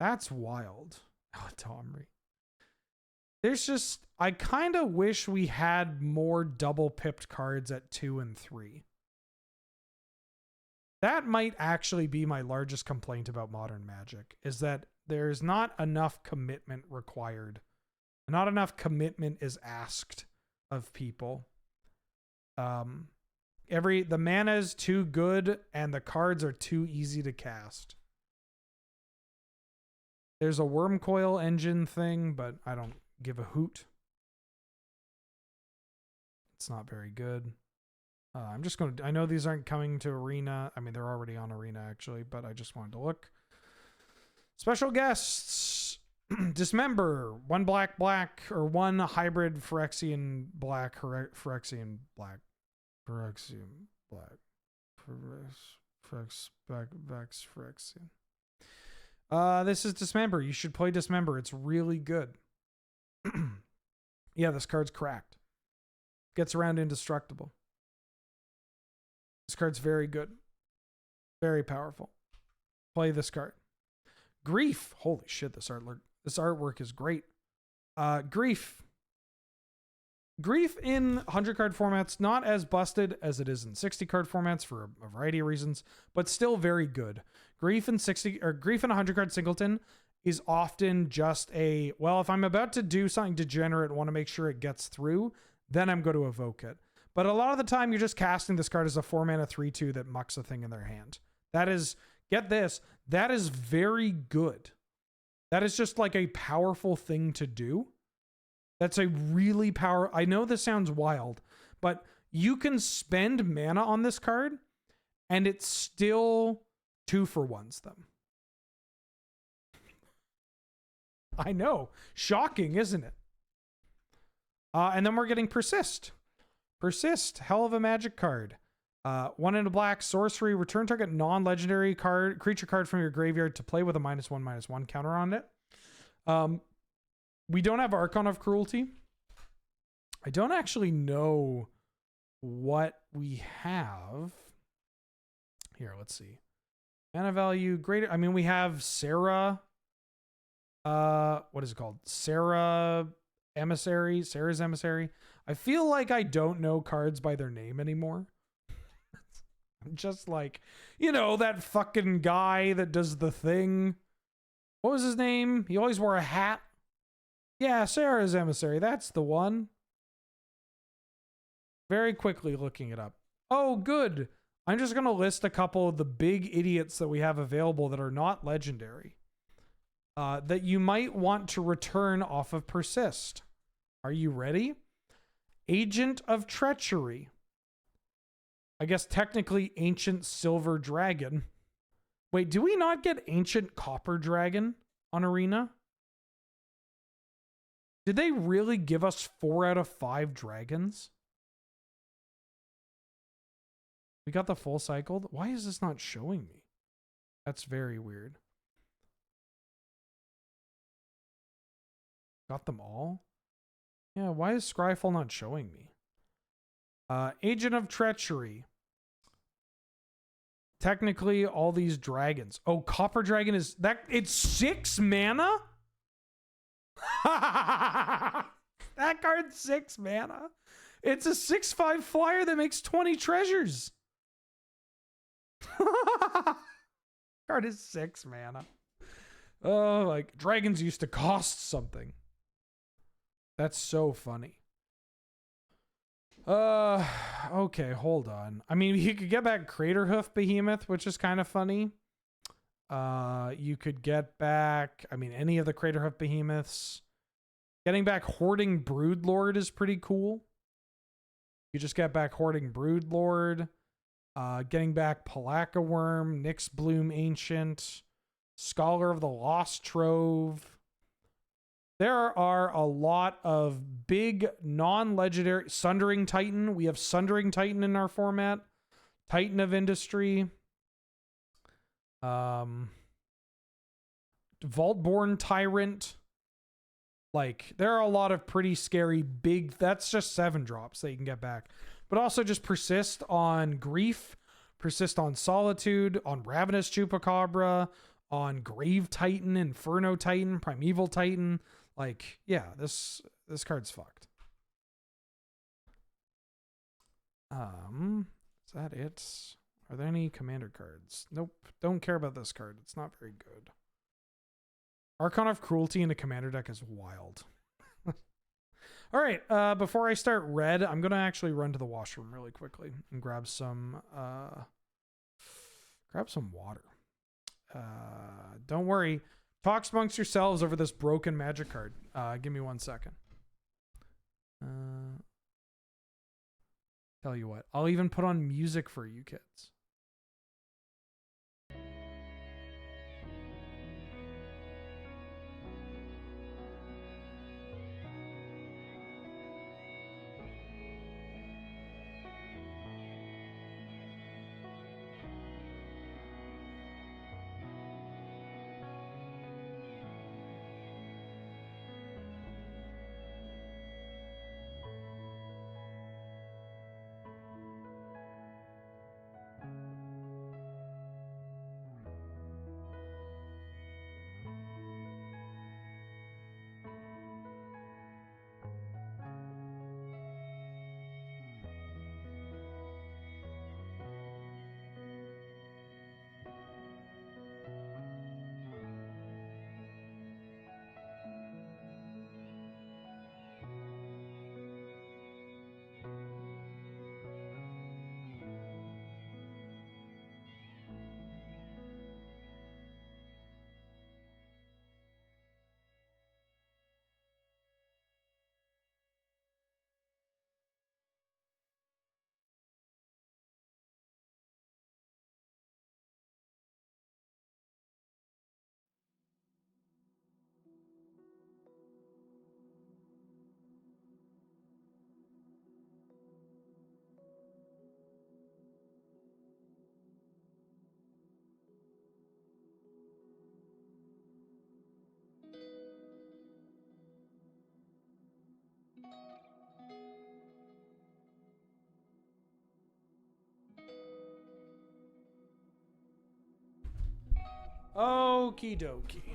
That's wild. Oh, Tomry. There's just, I kind of wish we had more double pipped cards at 2 and 3. That might actually be my largest complaint about Modern Magic, is that there's not enough commitment required. Not enough commitment is asked of people. The mana is too good and the cards are too easy to cast. There's a worm coil engine thing, but I don't give a hoot. It's not very good. I'm just going to... I know these aren't coming to Arena. I mean, they're already on Arena, actually, but I just wanted to look. Special guests. Dismember. 1 black, or 1 hybrid Phyrexian black, Phyrexian black. Phyrexian black. Phyrexian. This is Dismember. You should play Dismember. It's really good. Yeah, this card's cracked. Gets around indestructible. This card's very good. Very powerful. Play this card. Grief. Holy shit, this artwork is great. Grief. Grief in 100 card formats, not as busted as it is in 60 card formats for a variety of reasons, but still very good. Grief in 100 card singleton is often just a, well, if I'm about to do something degenerate, want to make sure it gets through, then I'm going to evoke it. But a lot of the time, you're just casting this card as a 4-mana 3/2 that mucks a thing in their hand. That is, get this, that is very good. That is just like a powerful thing to do. That's a really I know this sounds wild, but you can spend mana on this card, and it's still 2-for-1s them. I know. Shocking, isn't it? And then we're getting Persist. Persist, hell of a magic card. 1 in a black, sorcery, return target non-legendary creature card from your graveyard to play with a -1/-1 counter on it. We don't have Archon of Cruelty. I don't actually know what we have. Here, let's see. Mana value, greater. I mean, we have Sarah. What is it called? Sarah's Emissary. I feel like I don't know cards by their name anymore. I'm just like, you know, that fucking guy that does the thing. What was his name? He always wore a hat. Yeah, Sarah's Emissary. That's the one. Very quickly looking it up. Oh, good. I'm just going to list a couple of the big idiots that we have available that are not legendary. That you might want to return off of Persist. Are you ready? Agent of Treachery. I guess technically Ancient Silver Dragon. Wait, do we not get Ancient Copper Dragon on Arena? Did they really give us 4 out of 5 dragons? We got the full cycle. Why is this not showing me? That's very weird. Got them all? Yeah, why is Scryfall not showing me? Agent of Treachery. Technically, all these dragons. Oh, Copper Dragon is... that. It's 6 mana? That card's 6 mana. It's a 6/5 flyer that makes 20 treasures. Card is 6 mana. Oh, like dragons used to cost something. That's so funny. Okay, hold on. I mean, you could get back Craterhoof Behemoth, which is kind of funny. You could get back, I mean, any of the Craterhoof Behemoths. Getting back Hoarding Broodlord is pretty cool. You just get back Hoarding Broodlord. Getting back Palaka Worm, Nyx Bloom Ancient, Scholar of the Lost Trove. There are a lot of big non-legendary... Sundering Titan. We have Sundering Titan in our format. Titan of Industry. Vaultborn Tyrant. Like, there are a lot of pretty scary big... That's just 7 drops that you can get back. But also just persist on Grief, persist on Solitude, on Ravenous Chupacabra, on Grave Titan, Inferno Titan, Primeval Titan. Like, yeah, this card's fucked. Is that it? Are there any commander cards? Nope. Don't care about this card. It's not very good. Archon of Cruelty in a commander deck is wild. All right, before I start red, I'm going to actually run to the washroom really quickly and grab some water. Don't worry. Talk amongst yourselves over this broken magic card. Give me 1 second. Tell you what, I'll even put on music for you kids. Okie dokie.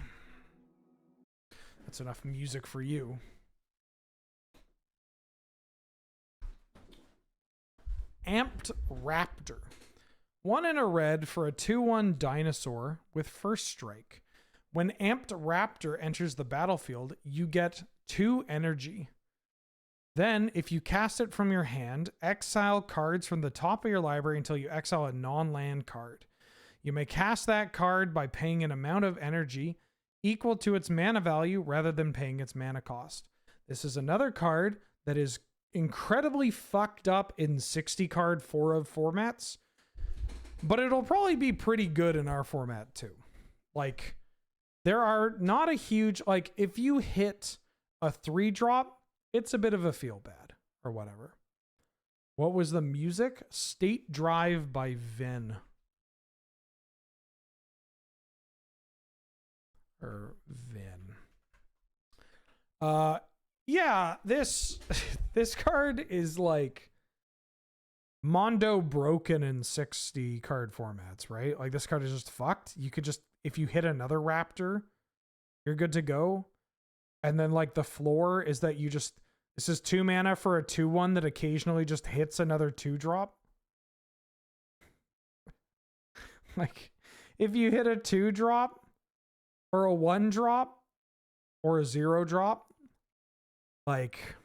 That's enough music for you. Amped Raptor. 1 in a red for a 2/1 dinosaur with first strike. When Amped Raptor enters the battlefield, you get 2 energy. Then, if you cast it from your hand, exile cards from the top of your library until you exile a non-land card. You may cast that card by paying an amount of energy equal to its mana value rather than paying its mana cost. This is another card that is incredibly fucked up in 60 card 4 of formats, but it'll probably be pretty good in our format too. Like, there are not a huge, like, if you hit a 3-drop, it's a bit of a feel bad or whatever. What was the music? State Drive by Vin. Or Vin. Yeah, this this card is like Mondo broken in 60 card formats, right? Like this card is just fucked. You could just, if you hit another raptor, you're good to go. And then like the floor is that you just, this is 2 mana for a 2/1 that occasionally just hits another 2-drop. Like if you hit a 2-drop or a 1-drop or a 0-drop, like,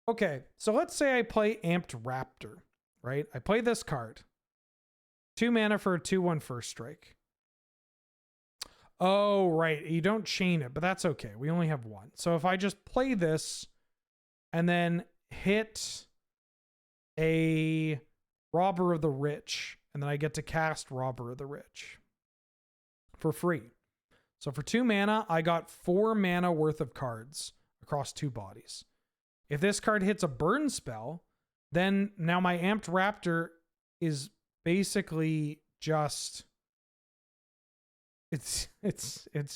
okay, so let's say I play Amped Raptor, right? I play this card. 2 mana for a 2/1 first strike. Oh, right. You don't chain it, but that's okay. We only have 1. So if I just play this and then hit a Robber of the Rich, and then I get to cast Robber of the Rich for free. So for 2 mana, I got 4 mana worth of cards across 2 bodies. If this card hits a burn spell, then now my Amped Raptor is basically just it's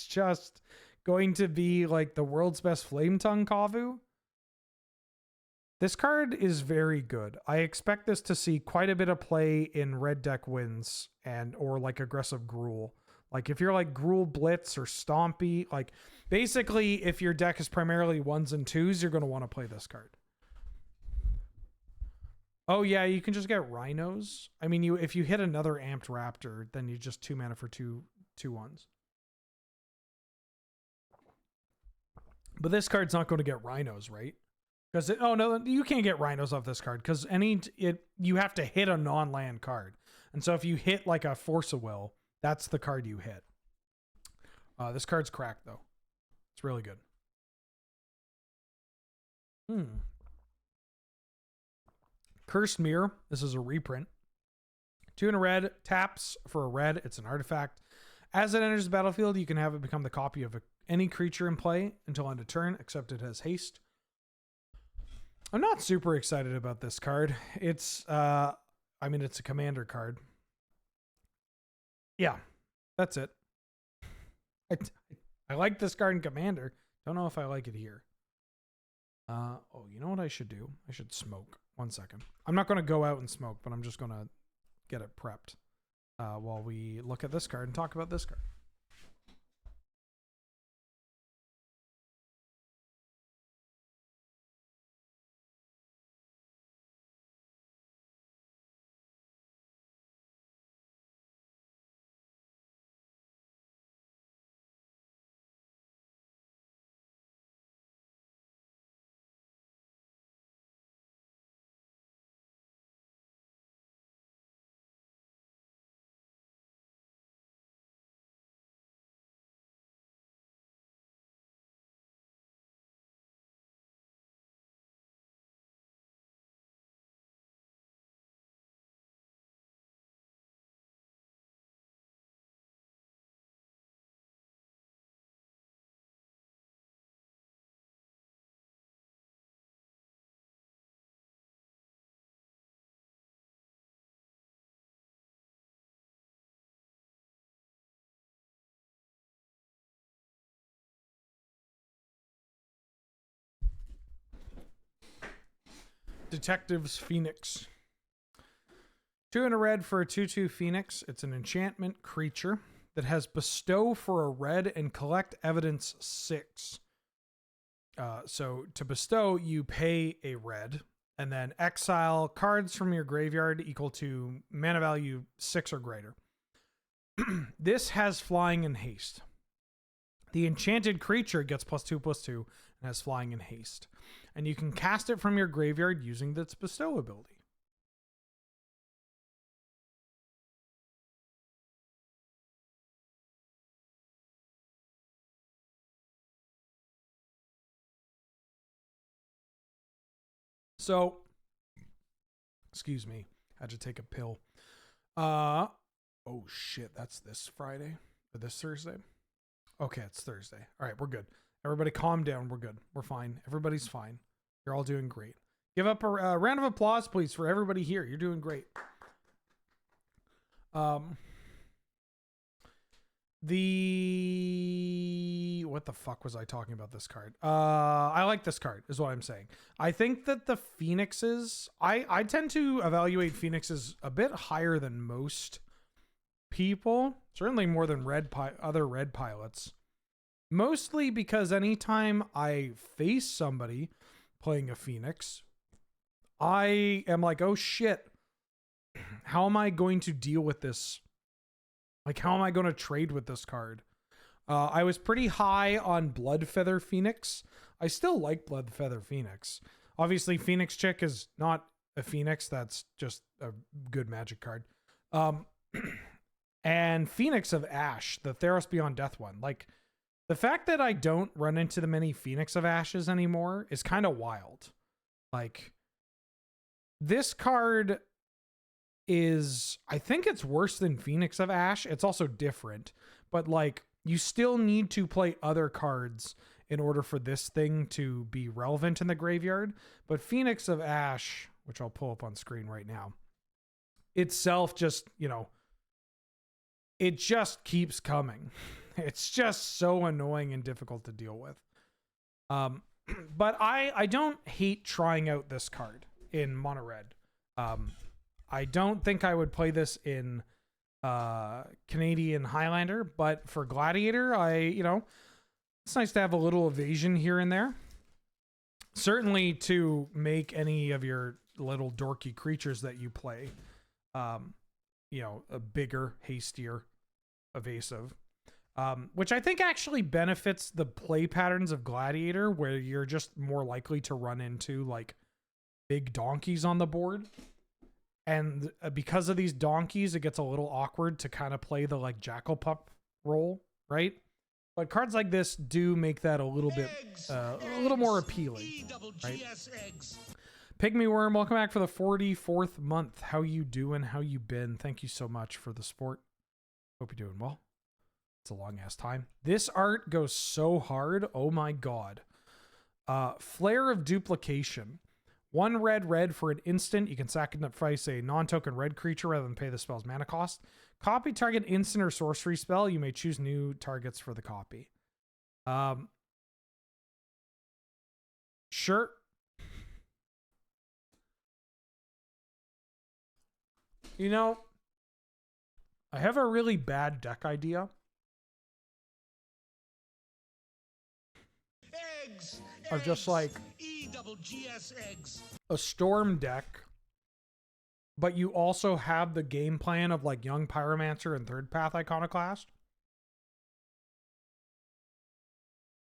just going to be like the world's best Flame Tongue Kavu. This card is very good. I expect this to see quite a bit of play in red deck wins and or like aggressive Gruul. Like if you're like Gruul Blitz or Stompy, like basically if your deck is primarily 1s and 2s, you're going to want to play this card. Oh yeah, you can just get Rhinos. I mean, if you hit another Amped Raptor, then you just 2 mana for 2/1s. But this card's not going to get Rhinos, right? Because oh no, you can't get Rhinos off this card because you have to hit a non-land card, and so if you hit like a Force of Will, that's the card you hit. This card's cracked though. It's really good. Cursed Mirror. This is a reprint. 2 and a red, taps for a red. It's an artifact. As it enters the battlefield, you can have it become the copy of any creature in play until end of turn, except it has haste. I'm not super excited about this card. It's, I mean, it's a commander card. Yeah, that's it. I like this card in Commander. Don't know if I like it here. Oh, you know what I should do? I should smoke. 1 second. I'm not going to go out and smoke, but I'm just going to get it prepped while we look at this card and talk about this card. Detectives Phoenix. 2 and a red for a 2/2 Phoenix. It's an enchantment creature that has bestow for a red and collect evidence 6. So to bestow, you pay a red and then exile cards from your graveyard equal to mana value 6 or greater. This has flying and haste. The enchanted creature gets +2/+2 and has flying and haste. And you can cast it from your graveyard using its bestow ability. So, excuse me, had to take a pill. Oh shit, that's this Friday or this Thursday? Okay, it's Thursday. All right, we're good. Everybody calm down. We're good. We're fine. Everybody's fine. You're all doing great. Give up a round of applause, please, for everybody here. You're doing great. What the fuck was I talking about this card? I like this card, is what I'm saying. I think that the Phoenixes, I tend to evaluate Phoenixes a bit higher than most people. Certainly more than other red pilots. Mostly because anytime I face somebody playing a Phoenix, I am like, oh shit, how am I going to deal with this? Like, how am I going to trade with this card? I was pretty high on Bloodfeather Phoenix. I still like Bloodfeather Phoenix. Obviously, Phoenix Chick is not a Phoenix. That's just a good magic card. And Phoenix of Ash, the Theros Beyond Death one. Like, the fact that I don't run into the many Phoenix of Ashes anymore is kind of wild. Like, this card is, I think it's worse than Phoenix of Ash. It's also different, but like, you still need to play other cards in order for this thing to be relevant in the graveyard. But Phoenix of Ash, which I'll pull up on screen right now, itself just, you know, it just keeps coming. It's just so annoying and difficult to deal with. But I don't hate trying out this card in mono red. I don't think I would play this in Canadian Highlander, but for Gladiator, it's nice to have a little evasion here and there. Certainly to make any of your little dorky creatures that you play, a bigger, hastier, evasive. Which I think actually benefits the play patterns of Gladiator, where you're just more likely to run into like big donkeys on the board. And because of these donkeys, it gets a little awkward to kind of play the like jackal pup role, right? But cards like this do make that a little bit, a little more appealing, right? Pygmy Worm, welcome back for the 44th month. How you doing? How you been? Thank you so much for the support. Hope you're doing well. It's a long ass time. This art goes so hard. Oh my god. Flare of Duplication. 1 red for an instant. You can sacrifice a non-token red creature rather than pay the spell's mana cost. Copy target instant or sorcery spell. You may choose new targets for the copy. Sure. You know, I have a really bad deck idea. Of just like a storm deck, but you also have the game plan of like Young Pyromancer and Third Path Iconoclast.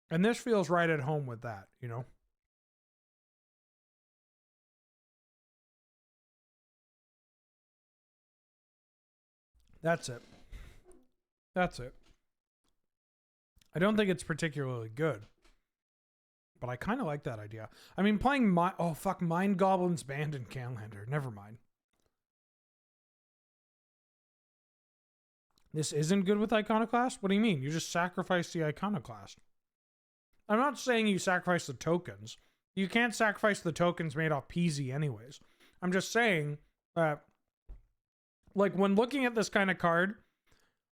And this feels right at home with that, you know? That's it. That's it. I don't think it's particularly good, but I kind of like that idea. I mean, playing Mind Goblin's Band and Canlander. Never mind. This isn't good with Iconoclast? What do you mean? You just sacrifice the Iconoclast. I'm not saying you sacrifice the tokens. You can't sacrifice the tokens made off Peasy anyways. I'm just saying that, like, when looking at this kind of card,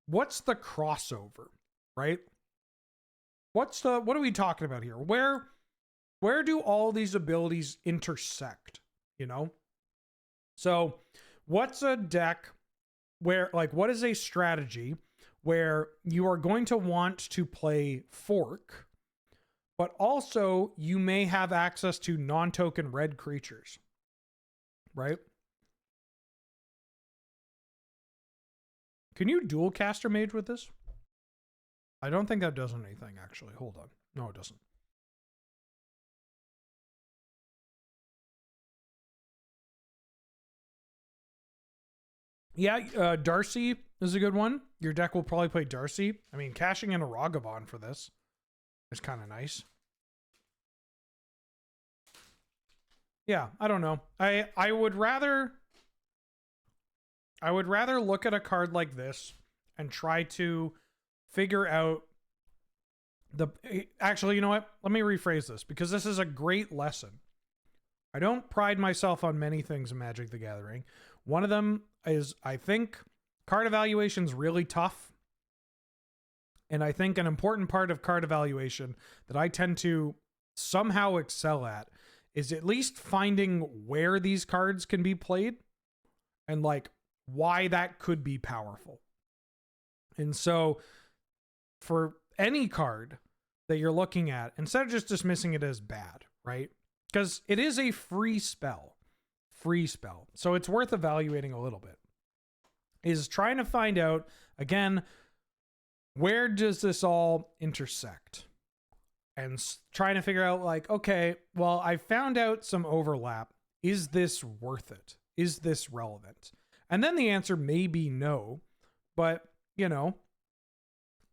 what's the crossover, right? What are we talking about here? Where do all these abilities intersect, you know? So what's a deck where, like, what is a strategy where you are going to want to play Fork, but also you may have access to non-token red creatures, right? Can you dual caster mage with this? I don't think that does anything, actually. Hold on. No, it doesn't. Yeah, Darcy is a good one. Your deck will probably play Darcy. I mean, cashing in a Ragavan for this is kind of nice. Yeah, I don't know. I would rather look at a card like this and try to figure out Actually, you know what? Let me rephrase this because this is a great lesson. I don't pride myself on many things in Magic the Gathering. One of them is I think card evaluation is really tough. And I think an important part of card evaluation that I tend to somehow excel at is at least finding where these cards can be played and like why that could be powerful. And so for any card that you're looking at, instead of just dismissing it as bad, right? Because it is a free spell. So it's worth evaluating a little bit. Is trying to find out, again, where does this all intersect? And trying to figure out like, okay, well, I found out some overlap. Is this worth it? Is this relevant? And then the answer may be no, but you know,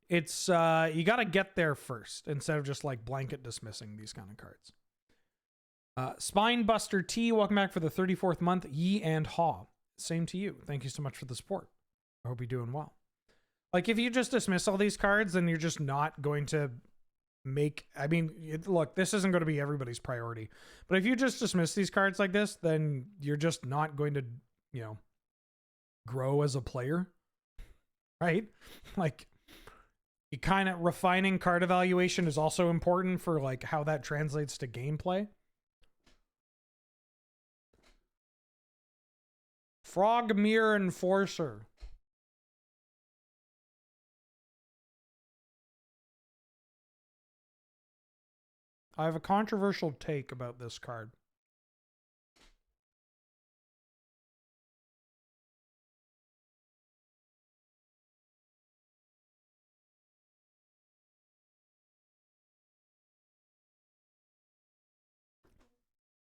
it's, you got to get there first instead of just like blanket dismissing these kind of cards. Spinebuster T, welcome back for the 34th month. Ye and Haw. Same to you. Thank you so much for the support. I hope you're doing well. Like, if you just dismiss all these cards, then you're just not going to make... I mean, look, this isn't going to be everybody's priority. But if you just dismiss these cards like this, then you're just not going to, you know, grow as a player. Right? Like, you kind of... Refining card evaluation is also important for, like, how that translates to gameplay. Frogmere Enforcer. I have a controversial take about this card.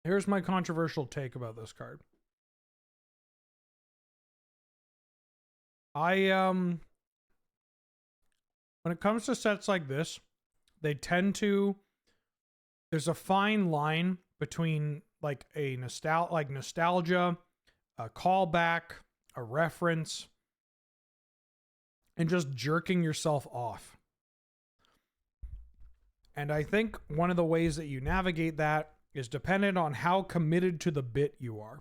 Here's my controversial take about this card. When it comes to sets like this, they tend to... There's a fine line between like a nostalgia, a callback, a reference, and just jerking yourself off. And I think one of the ways that you navigate that is dependent on how committed to the bit you are.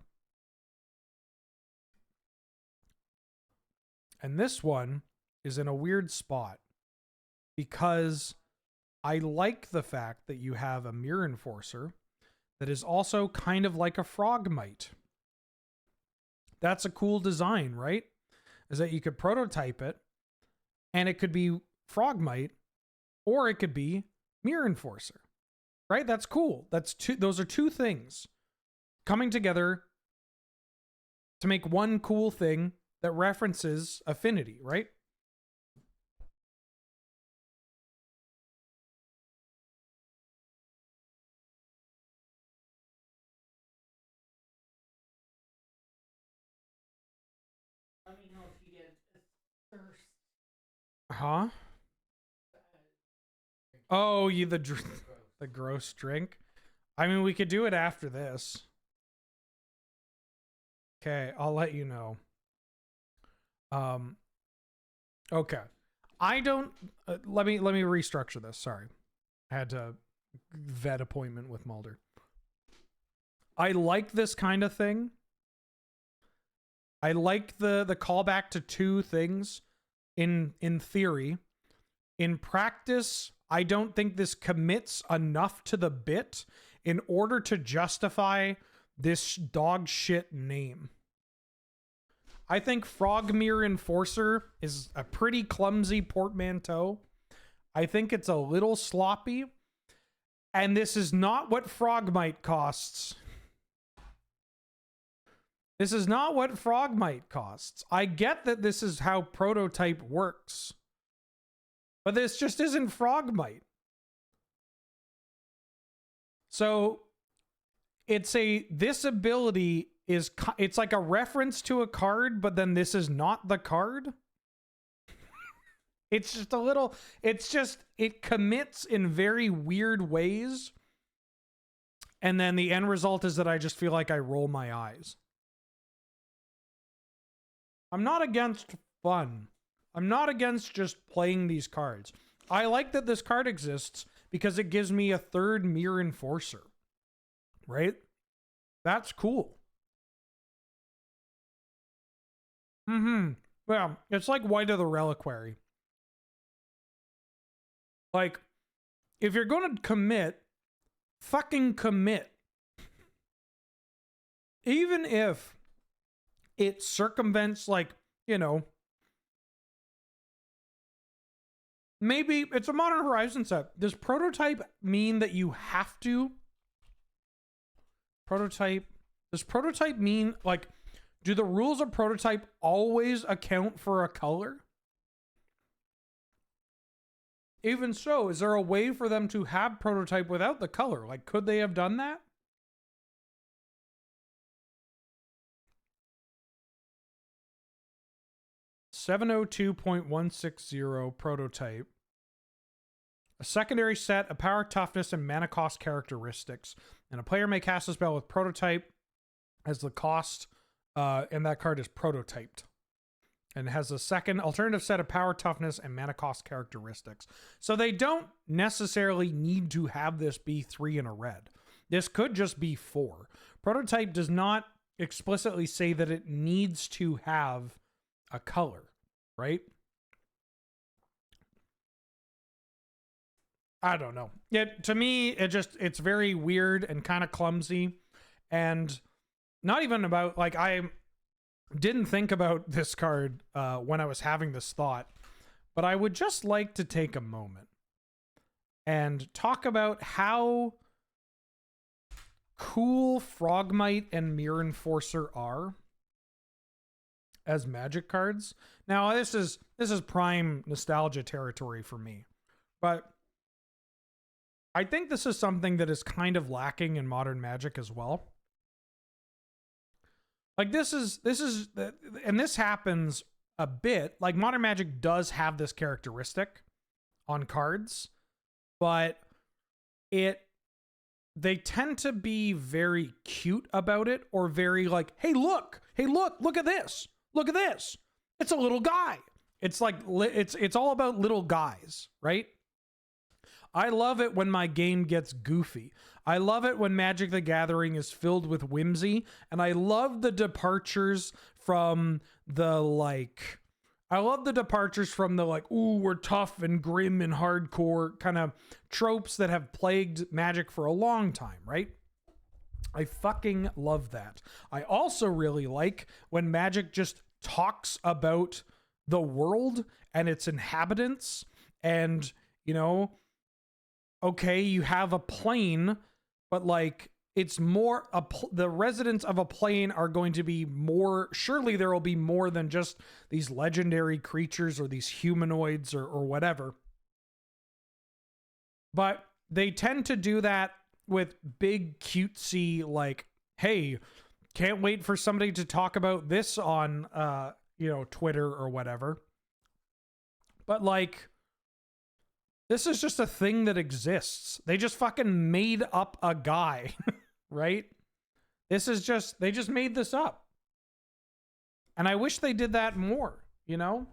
And this one is in a weird spot because I like the fact that you have a Mirror Enforcer that is also kind of like a Frogmite. That's a cool design, right? Is that you could prototype it and it could be Frogmite or it could be Mirror Enforcer, right? That's cool. Those are two things coming together to make one cool thing that references affinity, right? Let me know if you get a thirst. Huh? Oh, the gross drink? I mean, we could do it after this. Okay, I'll let you know. Okay. I don't... let me restructure this. Sorry. I had to vet appointment with Mulder. I like this kind of thing. I like the callback to two things in theory. In practice, I don't think this commits enough to the bit in order to justify this dog shit name. I think Frogmere Enforcer is a pretty clumsy portmanteau. I think it's a little sloppy. And this is not what Frogmite costs. This is not what Frogmite costs. I get that this is how prototype works. But this just isn't Frogmite. So this ability is, it's like a reference to a card, but then this is not the card. It's just a little, it commits in very weird ways. And then the end result is that I just feel like I roll my eyes. I'm not against fun. I'm not against just playing these cards. I like that this card exists because it gives me a third mirror enforcer. Right? That's cool. Yeah, it's like White of the Reliquary. Like, if you're going to commit, fucking commit. Even if it circumvents, like, you know, maybe it's a Modern Horizon set. Does prototype mean that you have to? Does prototype mean, like, do the rules of prototype always account for a color? Even so, is there a way for them to have prototype without the color? Like, could they have done that? .160 prototype. A secondary set of power, toughness, and mana cost characteristics. And a player may cast a spell with prototype as the cost, and that card is prototyped. And it has a second alternative set of power, toughness, and mana cost characteristics. So they don't necessarily need to have this be 3 in a red. This could just be 4. Prototype does not explicitly say that it needs to have a color, right? I don't know. To me, it's very weird and kind of clumsy. And not even about, like, I didn't think about this card when I was having this thought, but I would just like to take a moment and talk about how cool Frogmite and Mirror Enforcer are as Magic cards. Now, this is prime nostalgia territory for me, but I think this is something that is kind of lacking in modern Magic as well. Like, this is, and this happens a bit. Like, Modern Magic does have this characteristic on cards, but they tend to be very cute about it, or very like, hey, look at this. Look at this. It's a little guy. It's like, it's all about little guys, right? I love it when my game gets goofy. I love it when Magic the Gathering is filled with whimsy, and I love the departures from the, like, ooh, we're tough and grim and hardcore kind of tropes that have plagued Magic for a long time, right? I fucking love that. I also really like when Magic just talks about the world and its inhabitants, and, you know, okay, you have a plane, but, like, it's more, the residents of a plane are going to be more, surely there will be more than just these legendary creatures or these humanoids or whatever. But they tend to do that with big cutesy, like, hey, can't wait for somebody to talk about this on, Twitter or whatever. But, like, this is just a thing that exists. They just fucking made up a guy, right? They just made this up. And I wish they did that more, you know?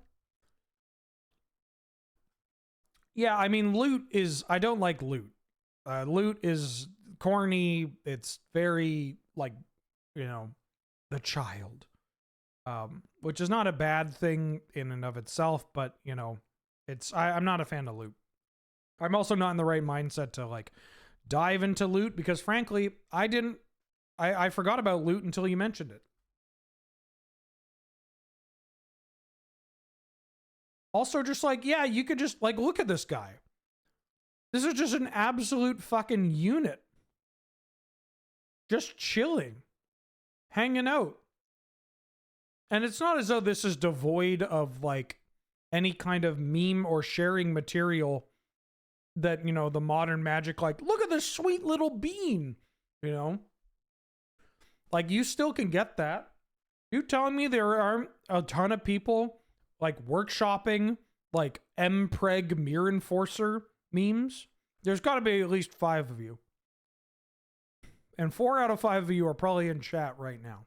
Yeah, I mean, I don't like loot. Loot is corny. It's very, like, the child. Which is not a bad thing in and of itself, but, I'm not a fan of loot. I'm also not in the right mindset to, like, dive into loot, because frankly, I forgot about loot until you mentioned it. Also, just like, yeah, you could just, like, look at this guy. This is just an absolute fucking unit. Just chilling. Hanging out. And it's not as though this is devoid of, like, any kind of meme or sharing material that, the modern Magic, like, look at this sweet little bean, like, you still can get that. You telling me there aren't a ton of people, like, workshopping, like, mpreg Mirror Enforcer memes? There's got to be at least 5 of you. And 4 out of 5 of you are probably in chat right now.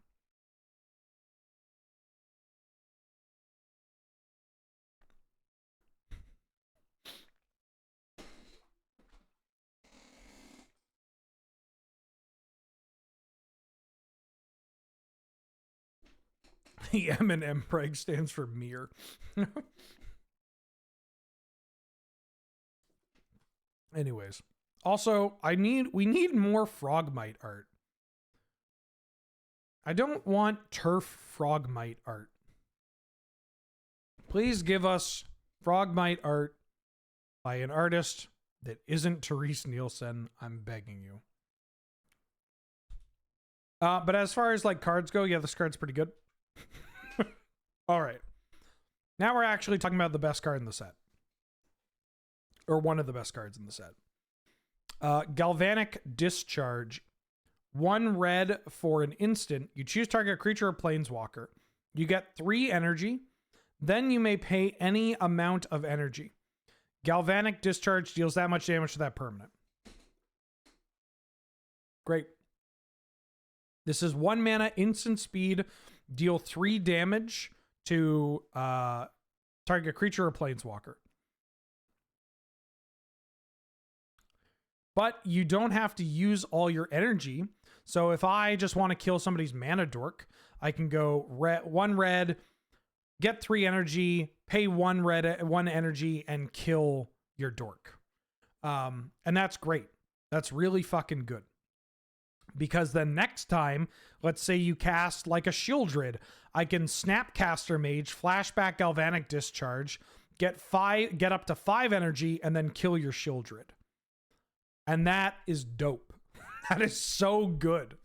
The M and M preg stands for mere. Anyways, also we need more frogmite art. I don't want turf frogmite art. Please give us frogmite art by an artist that isn't Therese Nielsen. I'm begging you. But as far as like cards go, yeah, this card's pretty good. All right. Now we're actually talking about the best card in the set. Or one of the best cards in the set. Galvanic Discharge. 1 red for an instant. You choose target creature or planeswalker. You get 3 energy. Then you may pay any amount of energy. Galvanic Discharge deals that much damage to that permanent. Great. This is 1 mana, instant speed. Deal 3 damage to target creature or planeswalker. But you don't have to use all your energy. So if I just want to kill somebody's mana dork, I can go 1 red, get 3 energy, pay 1 energy, and kill your dork. And that's great. That's really fucking good. Because then next time, let's say you cast like a Shieldred, I can Snapcaster Mage, Flashback Galvanic Discharge, get up to 5 energy, and then kill your Shieldred. And that is dope. That is so good.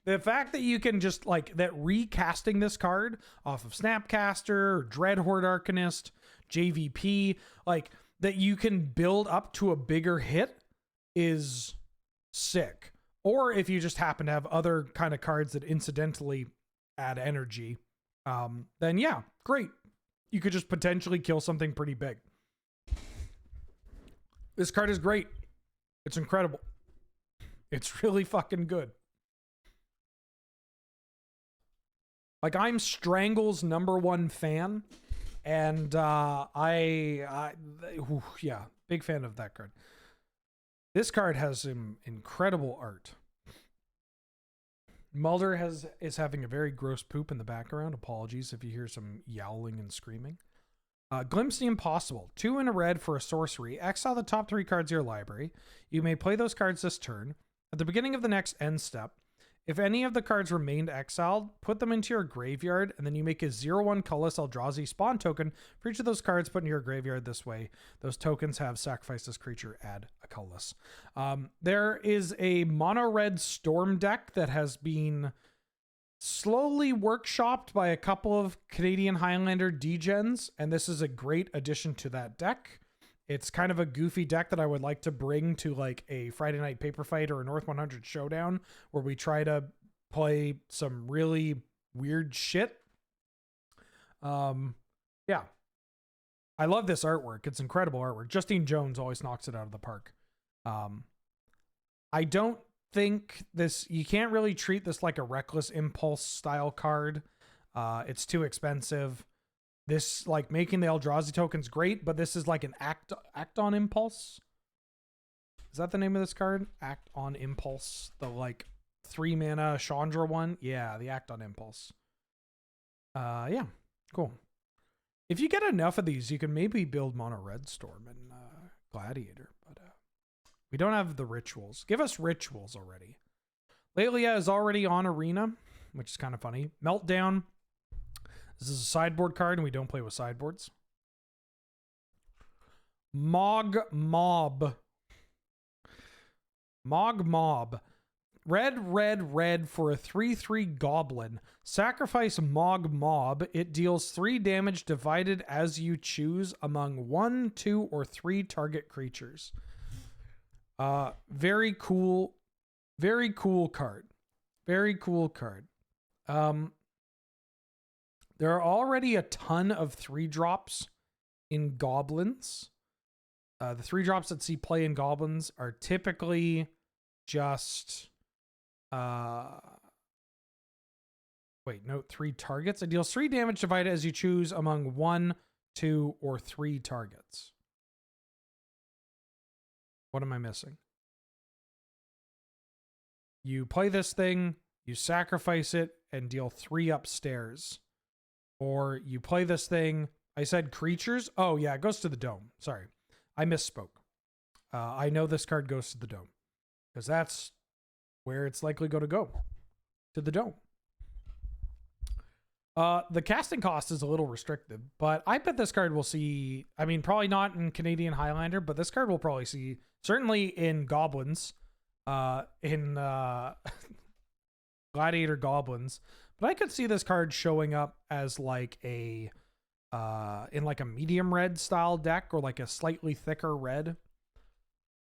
The fact that you can just like that recasting this card off of Snapcaster or Dreadhorde Arcanist, JVP, like that you can build up to a bigger hit is sick. Or if you just happen to have other kind of cards that incidentally add energy, then yeah, great. You could just potentially kill something pretty big. This card is great. It's incredible. It's really fucking good. Like, I'm Strangle's #1 fan, and yeah, big fan of that card. This card has some incredible art. Mulder is having a very gross poop in the background. Apologies if you hear some yowling and screaming. Glimpse the Impossible. 2 and a red for a sorcery. Exile the top 3 cards of your library. You may play those cards this turn. At the beginning of the next end step, if any of the cards remained exiled, put them into your graveyard, and then you make a 0/1 colorless Eldrazi spawn token for each of those cards put in your graveyard this way. Those tokens have sacrificed this creature, add a colorless. There is a mono-red Storm deck that has been slowly workshopped by a couple of Canadian Highlander degens, and this is a great addition to that deck. It's kind of a goofy deck that I would like to bring to like a Friday Night Paper Fight or a North 100 Showdown, where we try to play some really weird shit. Yeah. I love this artwork. It's incredible artwork. Justine Jones always knocks it out of the park. I don't think you can't really treat this like a Reckless Impulse style card. It's too expensive. This, like, making the Eldrazi tokens great, but this is like an act on Impulse. Is that the name of this card? Act on Impulse. The like 3 mana Chandra one. Yeah, the Act on Impulse. Yeah, cool. If you get enough of these, you can maybe build Mono Red Storm and Gladiator, but we don't have the rituals. Give us rituals already. Lelia is already on Arena, which is kind of funny. Meltdown. This is a sideboard card, and we don't play with sideboards. Mog Mob. Mog Mob. Red for a 3/3 goblin. Sacrifice Mog Mob. It deals 3 damage divided as you choose among 1, 2, or 3 target creatures. Very cool. Very cool card. Very cool card. There are already a ton of 3-drops in goblins. The 3-drops that see play in goblins are typically just... note 3 targets. It deals 3 damage divided as you choose among 1, 2, or 3 targets. What am I missing? You play this thing, you sacrifice it, and deal 3 upstairs. or you play this thing. I said creatures. Oh yeah, it goes to the dome. Sorry, I misspoke. I know this card goes to the dome because that's where it's likely going to go, to the dome. The casting cost is a little restrictive, but I bet this card will see, I mean, probably not in Canadian Highlander, but this card will probably see, certainly in Goblins, in Gladiator Goblins, but I could see this card showing up as like a, in like a medium red style deck or like a slightly thicker red.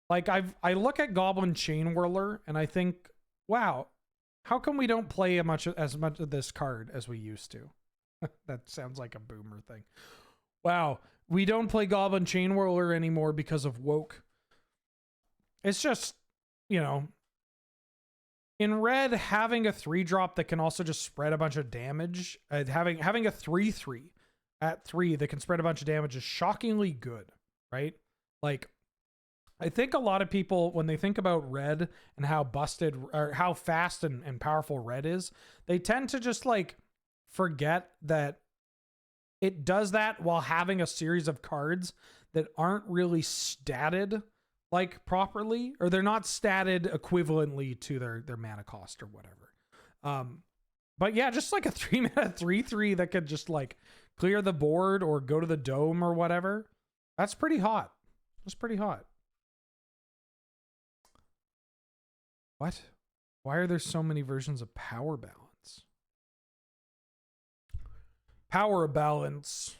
Like I look at Goblin Chain Whirler and I think, wow, how come we don't play as much of this card as we used to? That sounds like a boomer thing. Wow, we don't play Goblin Chain Whirler anymore because of woke. It's just, you know, in red, having a 3-drop that can also just spread a bunch of damage, having a 3/3 at 3 that can spread a bunch of damage is shockingly good, right? Like, I think a lot of people, when they think about red and how busted or how fast and powerful red is, they tend to just like forget that it does that while having a series of cards that aren't really statted like properly, or they're not statted equivalently to their mana cost or whatever. But yeah, just like a 3-mana 3/3 that could just like clear the board or go to the dome or whatever. That's pretty hot. That's pretty hot. What? Why are there so many versions of Power Balance? Power Balance.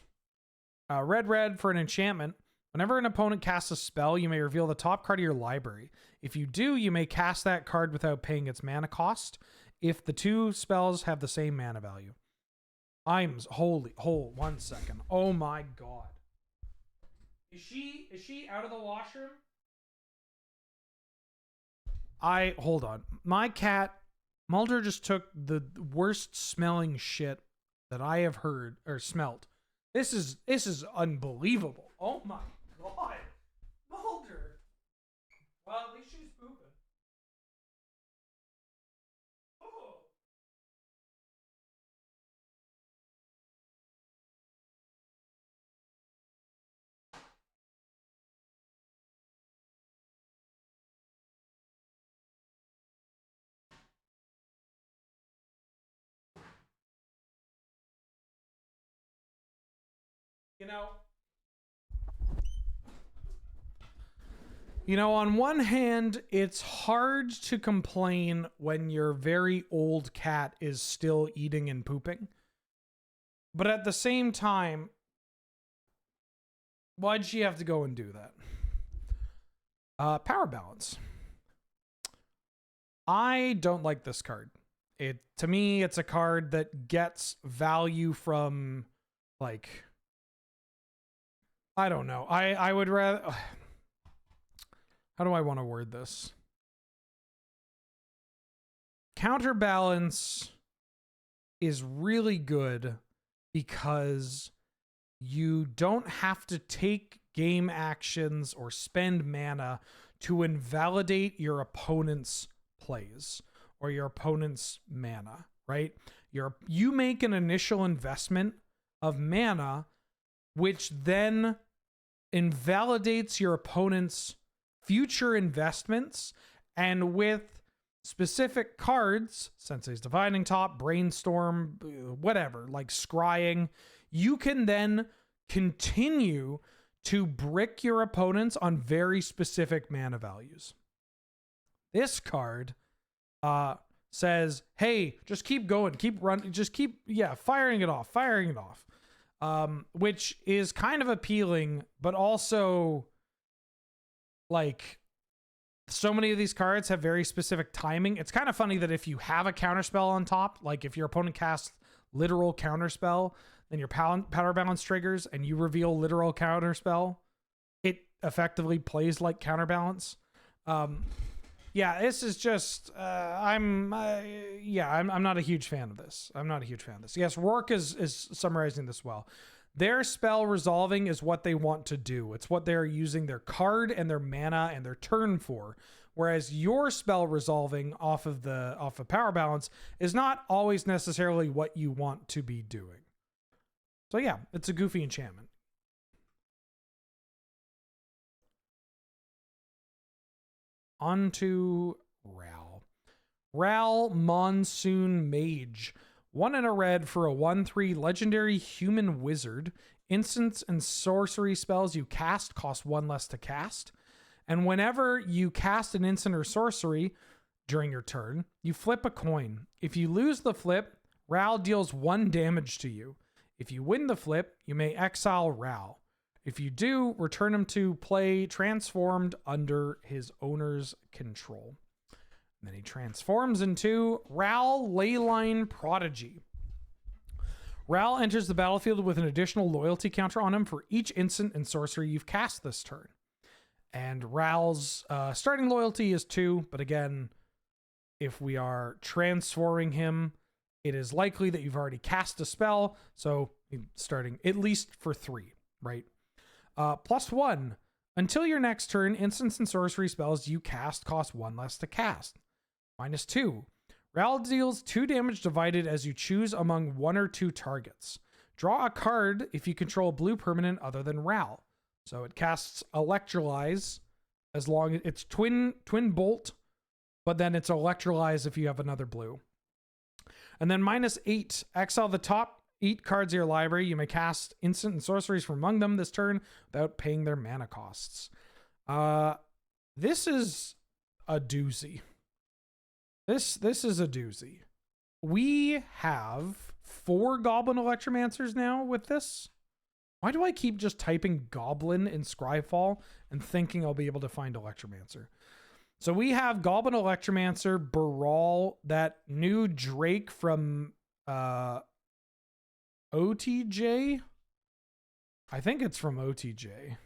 Red for an enchantment. Whenever an opponent casts a spell, you may reveal the top card of your library. If you do, you may cast that card without paying its mana cost if the two spells have the same mana value. Hold 1 second. Oh my god. Is she out of the washroom? Hold on. My cat, Mulder, just took the worst smelling shit that I have heard or smelt. This is unbelievable. Oh my god. Mulder. Well, at least she's pooping. Oh. You know, on one hand, it's hard to complain when your very old cat is still eating and pooping. But at the same time, why'd she have to go and do that? Power Balance. I don't like this card. To me, it's a card that gets value from, like, I don't know. I would rather... How do I want to word this? Counterbalance is really good because you don't have to take game actions or spend mana to invalidate your opponent's plays or your opponent's mana, right? You make an initial investment of mana, which then invalidates your opponent's future investments, and with specific cards, Sensei's Divining Top, Brainstorm, whatever, like Scrying, you can then continue to brick your opponents on very specific mana values. This card says, hey, just keep going, keep running, just keep, firing it off, which is kind of appealing, but also, like, so many of these cards have very specific timing. It's kind of funny that if you have a counterspell on top, like if your opponent casts literal counterspell, then your power balance triggers and you reveal literal counterspell, it effectively plays like counterbalance. This is just I'm not a huge fan of this. Yes, Rourke is summarizing this well. Their spell resolving is what they want to do. It's what they're using their card and their mana and their turn for. Whereas your spell resolving off of power balance is not always necessarily what you want to be doing. So yeah, it's a goofy enchantment. On to Ral. Ral Monsoon Mage. 1 and a red for a 1/3 legendary human wizard. Instants and sorcery spells you cast cost 1 less to cast. And whenever you cast an instant or sorcery during your turn, you flip a coin. If you lose the flip, Ral deals 1 damage to you. If you win the flip, you may exile Ral. If you do, return him to play transformed under his owner's control. And then he transforms into Ral Leyline Prodigy. Ral enters the battlefield with an additional loyalty counter on him for each instant and sorcery you've cast this turn. And Ral's starting loyalty is 2, but again, if we are transforming him, it is likely that you've already cast a spell, so starting at least for 3, right? +1. Until your next turn, instants and sorcery spells you cast cost 1 less to cast. -2. Ral deals 2 damage divided as you choose among 1 or 2 targets. Draw a card if you control a blue permanent other than Ral. So it casts Electrolyze as long as it's twin bolt, but then it's Electrolyze if you have another blue. And then -8. Exile the top 8 cards of your library. You may cast instant and sorceries from among them this turn without paying their mana costs. This is a doozy. This is a doozy. We have 4 Goblin Electromancers now with this. Why do I keep just typing Goblin in Scryfall and thinking I'll be able to find Electromancer? So we have Goblin Electromancer, Baral, that new Drake from OTJ. I think it's from OTJ.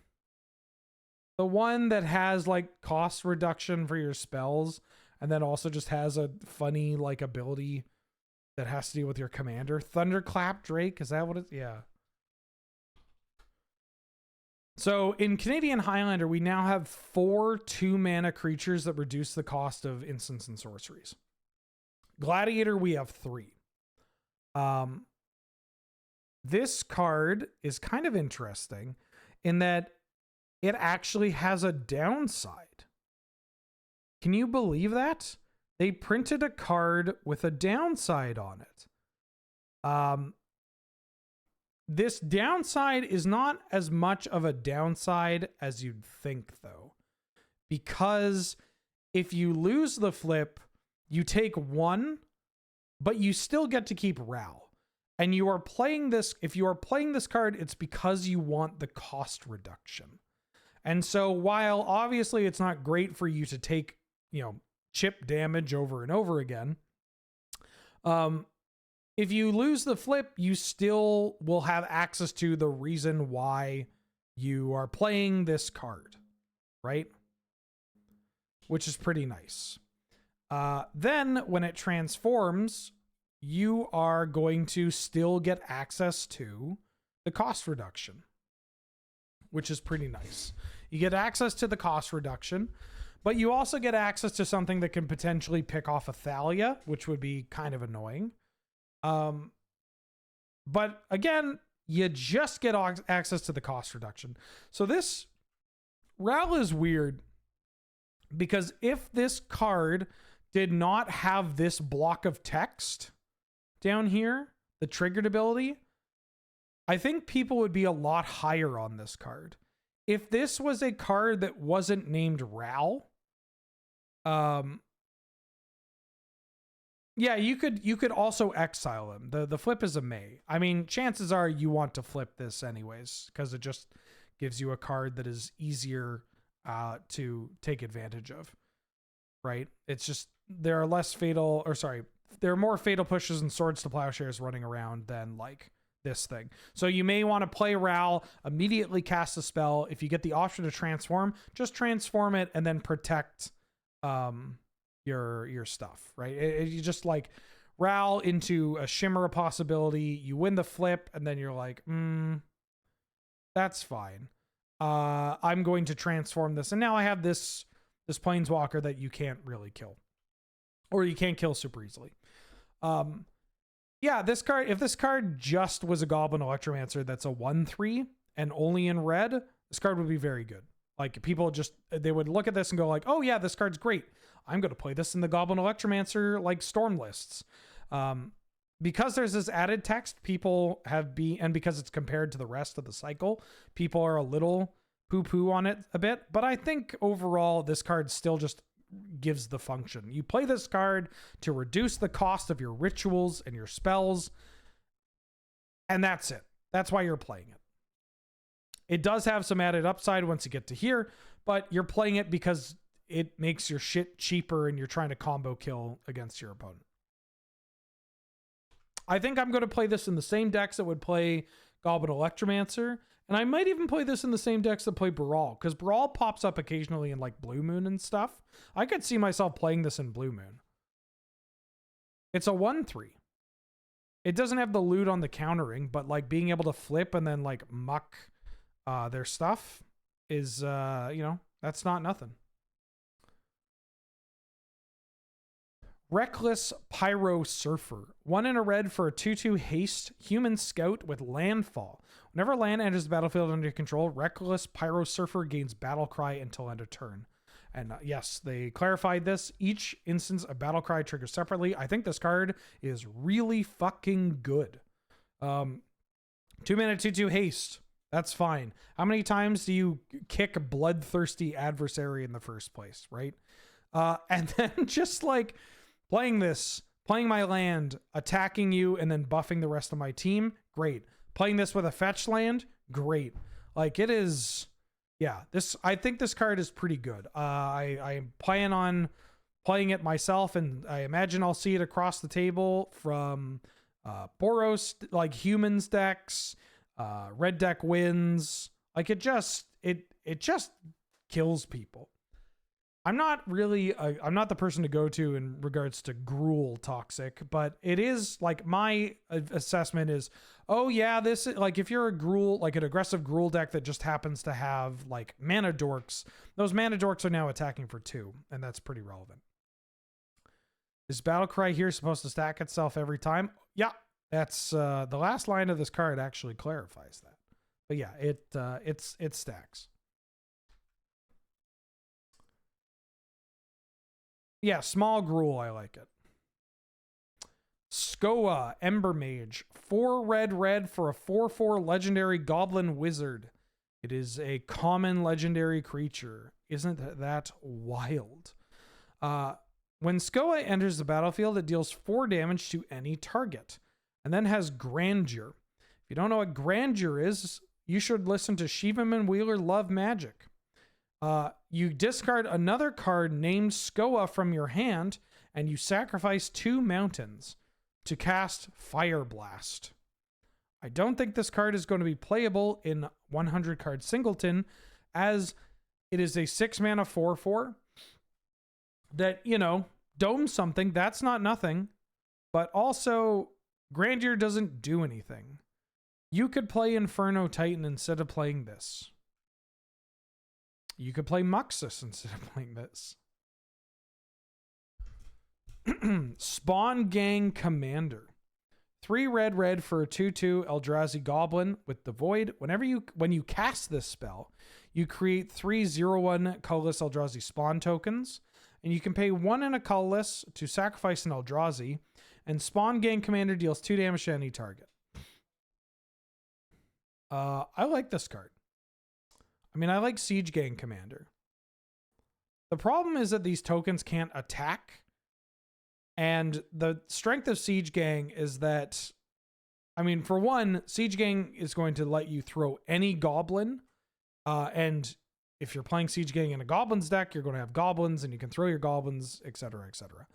The one that has like cost reduction for your spells, and then also just has a funny like ability that has to do with your commander. Thunderclap Drake, is that what it is? Yeah. So in Canadian Highlander, we now have 4 2-mana creatures that reduce the cost of instants and sorceries. Gladiator, we have 3. This card is kind of interesting in that it actually has a downside. Can you believe that? They printed a card with a downside on it. This downside is not as much of a downside as you'd think, though. Because if you lose the flip, you take 1, but you still get to keep Ral. And you are playing this, if you are playing this card, it's because you want the cost reduction. And so while obviously it's not great for you to take, chip damage over and over again, if you lose the flip, you still will have access to the reason why you are playing this card, right? Which is pretty nice. Then when it transforms, you are going to still get access to the cost reduction, which is pretty nice. You get access to the cost reduction, but you also get access to something that can potentially pick off a Thalia, which would be kind of annoying. But again, you just get access to the cost reduction. So this Ral is weird because if this card did not have this block of text down here, the triggered ability, I think people would be a lot higher on this card. If this was a card that wasn't named Ral, yeah, you could also exile him. The flip is a May. I mean, chances are you want to flip this anyways, because it just gives you a card that is easier to take advantage of, right? It's just there are more fatal pushes and swords to plowshares running around than like this thing. So you may want to play Ral, immediately cast a spell. If you get the option to transform, just transform it and then protect your stuff, right? You just like Ral into a Shimmer possibility, you win the flip, and then you're like, that's fine. I'm going to transform this, and now I have this planeswalker that you can't really kill, or you can't kill super easily. Yeah, this card, if this card just was a Goblin Electromancer that's a 1/3 and only in red, this card would be very good. Like, people just, they would look at this and go like, oh yeah, this card's great. I'm going to play this in the Goblin Electromancer, like, storm lists. Because there's this added text, people have and because it's compared to the rest of the cycle, people are a little poo-poo on it a bit. But I think overall, this card still just gives the function. You play this card to reduce the cost of your rituals and your spells, and that's it. That's why you're playing it. It does have some added upside once you get to here, but you're playing it because it makes your shit cheaper and you're trying to combo kill against your opponent. I think I'm going to play this in the same decks that would play Goblin Electromancer, and I might even play this in the same decks that play Brawl, because Brawl pops up occasionally in like Blue Moon and stuff. I could see myself playing this in Blue Moon. It's a 1/3. It doesn't have the loot on the countering, but like being able to flip and then like muck their stuff is, you know, that's not nothing. Reckless Pyro Surfer. 1 in a red for a 2/2 haste human scout with landfall. Whenever land enters the battlefield under your control, Reckless Pyro Surfer gains battle cry until end of turn. And yes, they clarified this. Each instance of battle cry triggers separately. I think this card is really fucking good. 2-mana 2/2 haste. That's fine. How many times do you kick a bloodthirsty adversary in the first place, right? And then just like playing this, playing my land, attacking you, and then buffing the rest of my team, great. Playing this with a fetch land, great. Like, it is, yeah, this, I think this card is pretty good. I plan on playing it myself, and I imagine I'll see it across the table from Boros, like humans decks, red deck wins. Like, it just kills people. I'm not really, I'm not the person to go to in regards to Gruul toxic, but it is like my assessment is, oh yeah, this is like, if you're a Gruul, like an aggressive Gruul deck that just happens to have like mana dorks, those mana dorks are now attacking for 2, and that's pretty relevant. Is battle cry here supposed to stack itself every time? Yeah, that's the last line of this card actually clarifies that. But yeah, it stacks. Yeah, small Gruul, I like it. Skoa, Ember Mage. 4 red for a 4/4 legendary goblin wizard. It is a common legendary creature. Isn't that wild? When Skoa enters the battlefield, it deals 4 damage to any target, and then has Grandeur. If you don't know what Grandeur is, you should listen to Shivam and Wheeler Love Magic. You discard another card named Skoa from your hand, and you sacrifice 2 mountains to cast Fire Blast. I don't think this card is going to be playable in 100 card singleton, as it is a 6-mana 4/4 that, you know, domes something. That's not nothing, but also Grandeur doesn't do anything. You could play Inferno Titan instead of playing this. You could play Muxus instead of playing this. Spawn Gang Commander. 3 red for a 2/2 Eldrazi Goblin with the Void. When you cast this spell, you create 3 0/1 colorless Eldrazi spawn tokens, and you can pay 1 and a colorless to sacrifice an Eldrazi, and Spawn Gang Commander deals 2 damage to any target. I like this card. I mean, I like Siege Gang Commander. The problem is that these tokens can't attack. And the strength of Siege Gang is that, I mean, for one, Siege Gang is going to let you throw any goblin. And if you're playing Siege Gang in a goblins deck, you're going to have goblins and you can throw your goblins, etc., etc.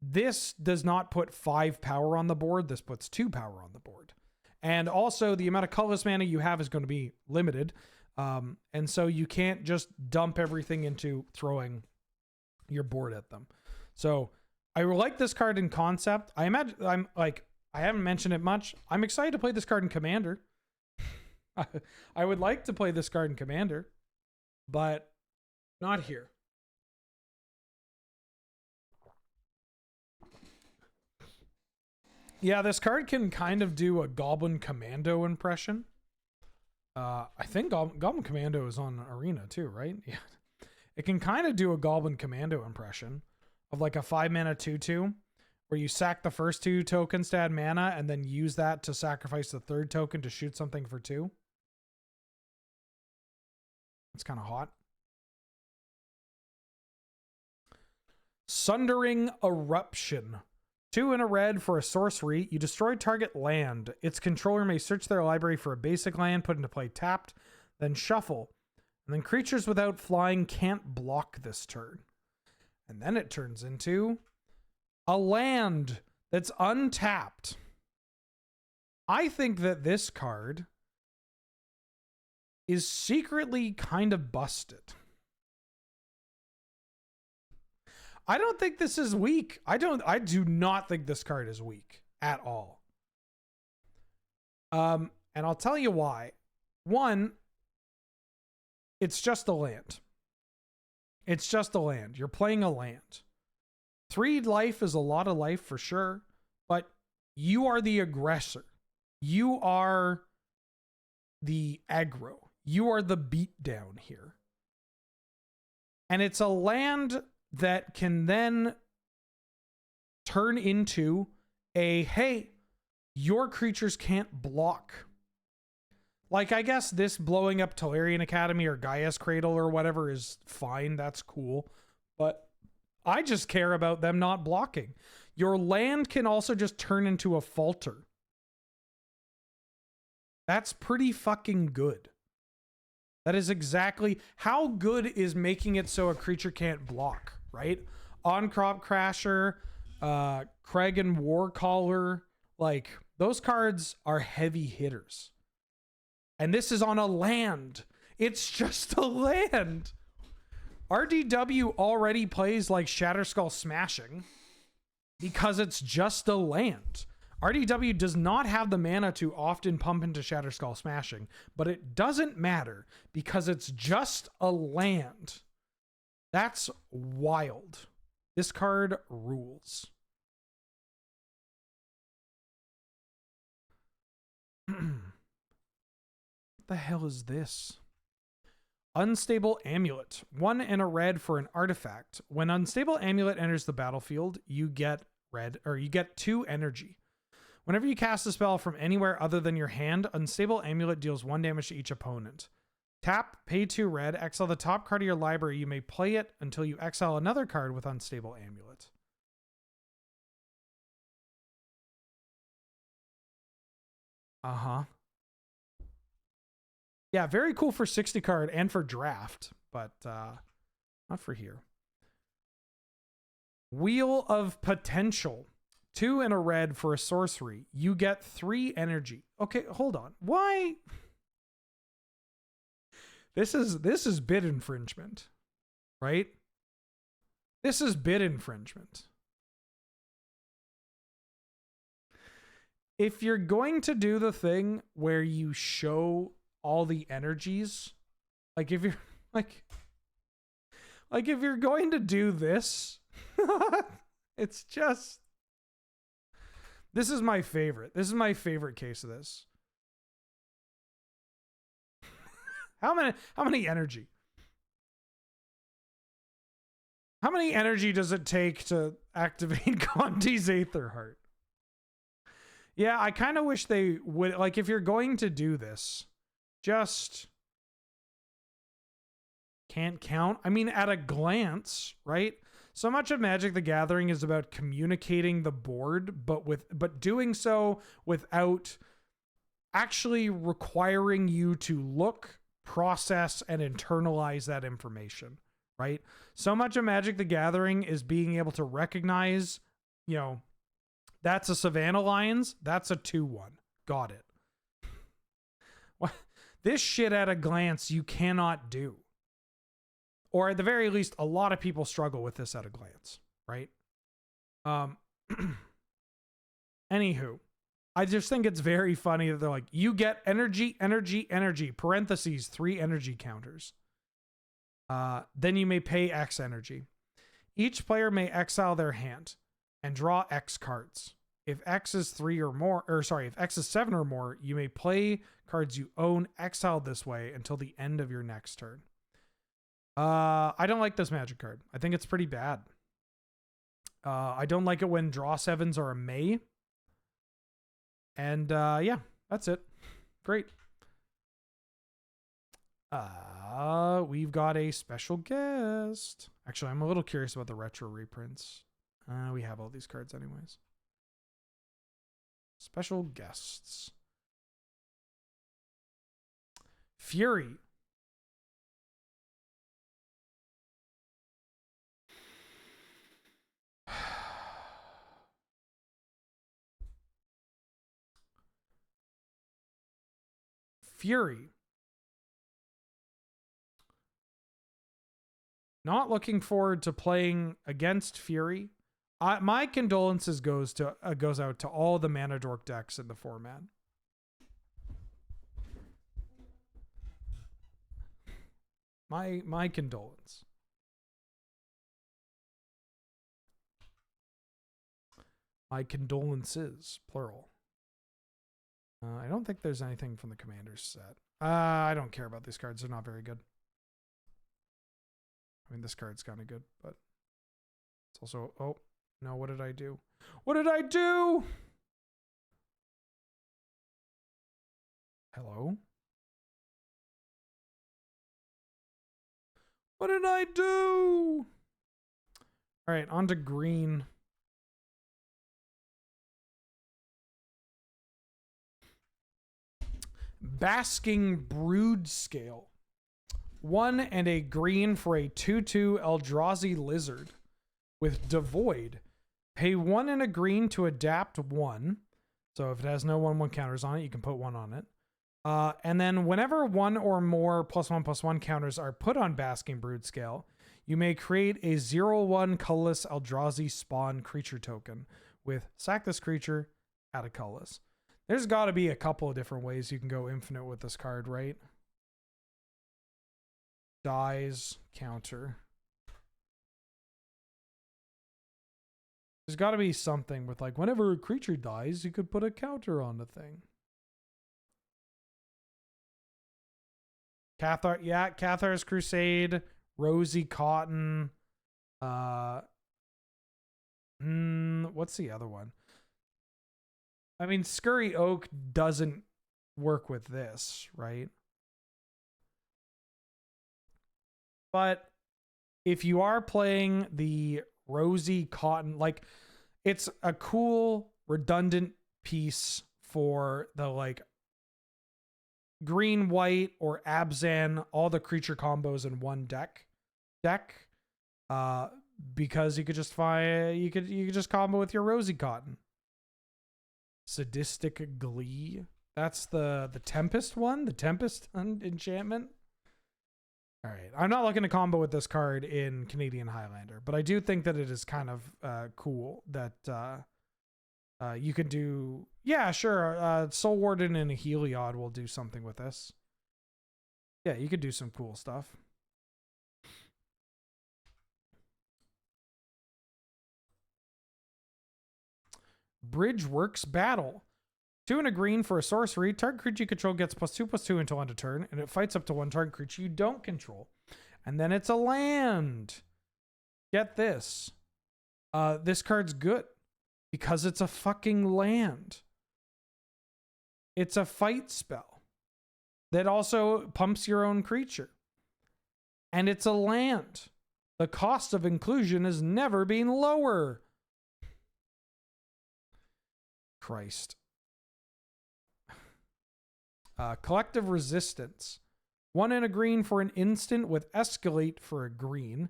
This does not put 5 power on the board. This puts 2 power on the board. And also the amount of colorless mana you have is going to be limited. And so you can't just dump everything into throwing your board at them. So I like this card in concept. I haven't mentioned it much. I'm excited to play this card in Commander. I would like to play this card in Commander, but not here. Yeah, this card can kind of do a Goblin Commando impression. I think Goblin Commando is on Arena too, right? Yeah. It can kind of do a Goblin Commando impression of like a 5-mana 2/2 where you sack the first 2 tokens to add mana and then use that to sacrifice the 3rd token to shoot something for 2. It's kind of hot. Sundering Eruption. 2 and a red for a sorcery. You destroy target land. Its controller may search their library for a basic land, put into play tapped, then shuffle. And then creatures without flying can't block this turn. And then it turns into a land that's untapped. I think that this card is secretly kind of busted. I don't think this is weak. I do not think this card is weak at all. And I'll tell you why. One, it's just a land. It's just a land. You're playing a land. 3 life is a lot of life for sure, but you are the aggressor. You are the aggro. You are the beatdown here. And it's a land that can then turn into a, hey, your creatures can't block. Like, I guess this blowing up Tolarian Academy or Gaia's Cradle or whatever is fine. That's cool. But I just care about them not blocking. Your land can also just turn into a falter. That's pretty fucking good. That is exactly how good is making it so a creature can't block, right? On Crop Crasher, Kragan Warcaller, like those cards are heavy hitters. And this is on a land. It's just a land. RDW already plays like Shatterskull Smashing because it's just a land. RDW does not have the mana to often pump into Shatterskull Smashing, but it doesn't matter because it's just a land. That's wild. This card rules. What the hell is this? Unstable Amulet. 1 and a red for an artifact. When Unstable Amulet enters the battlefield, you get you get 2 energy. Whenever you cast a spell from anywhere other than your hand, Unstable Amulet deals 1 damage to each opponent. Tap, pay 2 red, exile the top card of your library. You may play it until you exile another card with Unstable Amulet. Uh-huh. Yeah, very cool for 60 card and for draft, but not for here. Wheel of Potential. 2 and a red for a sorcery. You get 3 energy. Okay, hold on. Why? This is bid infringement, right? This is bid infringement. If you're going to do the thing where you show all the energies, like if you're if you're going to do this, it's just, this is my favorite. This is my favorite case of this. How many energy? How many energy does it take to activate Conti's Aetherheart? Yeah, I kind of wish they would, like, if you're going to do this, just can't count. I mean, at a glance, right? So much of Magic the Gathering is about communicating the board, but doing so without actually requiring you to look, process, and internalize that information, right? So much of Magic the Gathering is being able to recognize, you know, that's a Savannah Lions, that's a 2/1. Got it. What? This shit at a glance you cannot do. Or at the very least, a lot of people struggle with this at a glance, right? Anywho, I just think it's very funny that they're like, you get energy, parentheses, 3 energy counters. Then you may pay X energy. Each player may exile their hand and draw X cards. If X is 3 or more, or sorry, if X is 7 or more, you may play cards you own exiled this way until the end of your next turn. I don't like this magic card. I think it's pretty bad. I don't like it when draw 7s are a may. And yeah, that's it. Great. We've got a special guest. Actually, I'm a little curious about the retro reprints. We have all these cards anyways. Special guests. Fury. Fury. Not looking forward to playing against Fury. My condolences goes out to all the mana dork decks in the format. My condolence. My condolences, plural. I don't think there's anything from the Commander's set. I don't care about these cards. They're not very good. I mean, this card's kind of good, but it's also... Oh, no, what did I do? What did I do? Hello? What did I do? All right, on to green. Basking Brood Scale. 1 and a green for a 2/2 Eldrazi Lizard with Devoid. Pay 1 and a green to adapt 1. So if it has no 1/1 counters on it, you can put 1 on it. And then whenever 1 or more +1/+1 counters are put on Basking Brood Scale, you may create a 0/1 colorless Eldrazi spawn creature token with sack this creature, add a colorless. There's got to be a couple of different ways you can go infinite with this card, right? Dies, counter. There's got to be something with like whenever a creature dies, you could put a counter on the thing. Cathar, yeah, Cathar's Crusade, Rosy Cotton. What's the other one? I mean, Scurry Oak doesn't work with this, right? But if you are playing the Rosy Cotton, like it's a cool redundant piece for the like green, white, or Abzan, all the creature combos in one deck. Because you could just find you could just combo with your Rosy Cotton. Sadistic Glee. That's the Tempest one, the Tempest enchantment. All right, I'm not looking to combo with this card in Canadian Highlander, but I do think that it is kind of cool that you can do. Yeah, sure. Soul Warden and a Heliod will do something with this. Yeah, you could do some cool stuff. Bridgeworks Battle. 2 and a green for a sorcery. Target creature you control gets +2/+2 until end of turn, and it fights up to 1 target creature you don't control. And then it's a land. Get this. This card's good because it's a fucking land. It's a fight spell that also pumps your own creature. And it's a land. The cost of inclusion has never been lower. Christ. Collective Resistance. 1 and a green for an instant with Escalate for a green.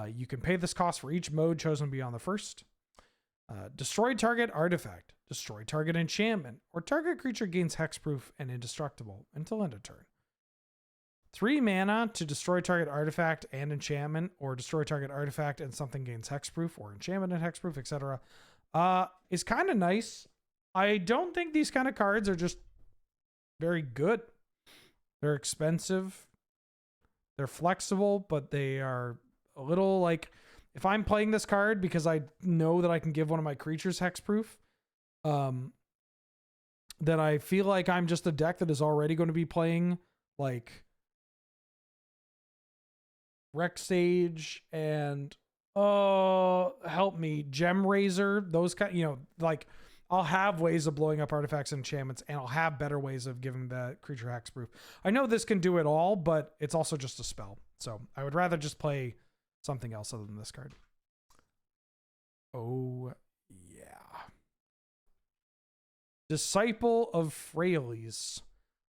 You can pay this cost for each mode chosen beyond the first. Destroy target artifact. Destroy target enchantment. Or target creature gains hexproof and indestructible until end of turn. 3 mana to destroy target artifact and enchantment. Or destroy target artifact and something gains hexproof or enchantment and hexproof, etc. Is kind of nice. I don't think these kind of cards are just very good. They're expensive. They're flexible, but they are a little like, if I'm playing this card because I know that I can give one of my creatures hexproof, that I feel like I'm just a deck that is already going to be playing like Rex Sage and help me, Gem Razor, those kind, like I'll have ways of blowing up artifacts and enchantments, and I'll have better ways of giving the creature hexproof. I know this can do it all, but it's also just a spell. So I would rather just play something else other than this card. Oh, yeah. Disciple of Frailes.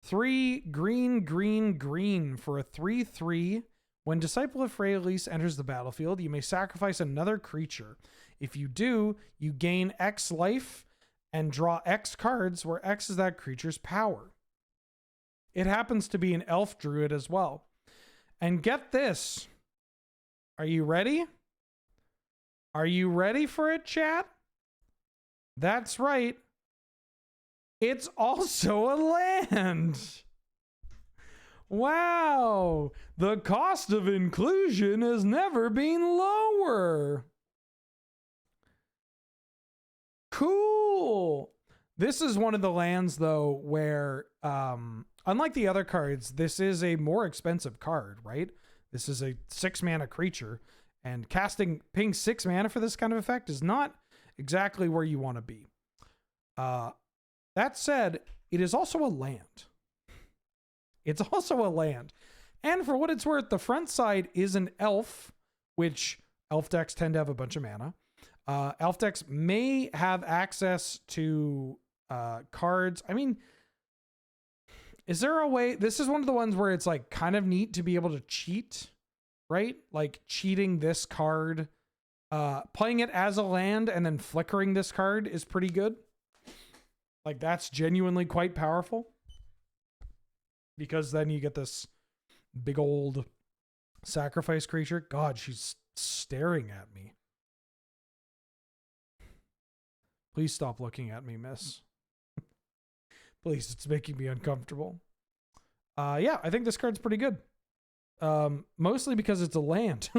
3 green, green, green for a 3/3. When Disciple of Frailes enters the battlefield, you may sacrifice another creature. If you do, you gain X life and draw X cards, where X is that creature's power. It happens to be an elf druid as well. And get this. Are you ready? Are you ready for it, chat? That's right. It's also a land. Wow. The cost of inclusion has never been lower. Cool. This is one of the lands, though, where, unlike the other cards, this is a more expensive card, right? This is a 6-mana creature, and paying 6 mana for this kind of effect is not exactly where you want to be. That said, it is also a land. It's also a land. And for what it's worth, the front side is an elf, which elf decks tend to have a bunch of mana. Elf decks may have access to cards. I mean, is there a way? This is one of the ones where it's like kind of neat to be able to cheat, right? Like cheating this card, playing it as a land and then flickering this card is pretty good. Like that's genuinely quite powerful. Because then you get this big old sacrifice creature. God, she's staring at me. Please stop looking at me, miss. Please, it's making me uncomfortable. Yeah, I think this card's pretty good. Mostly because it's a land.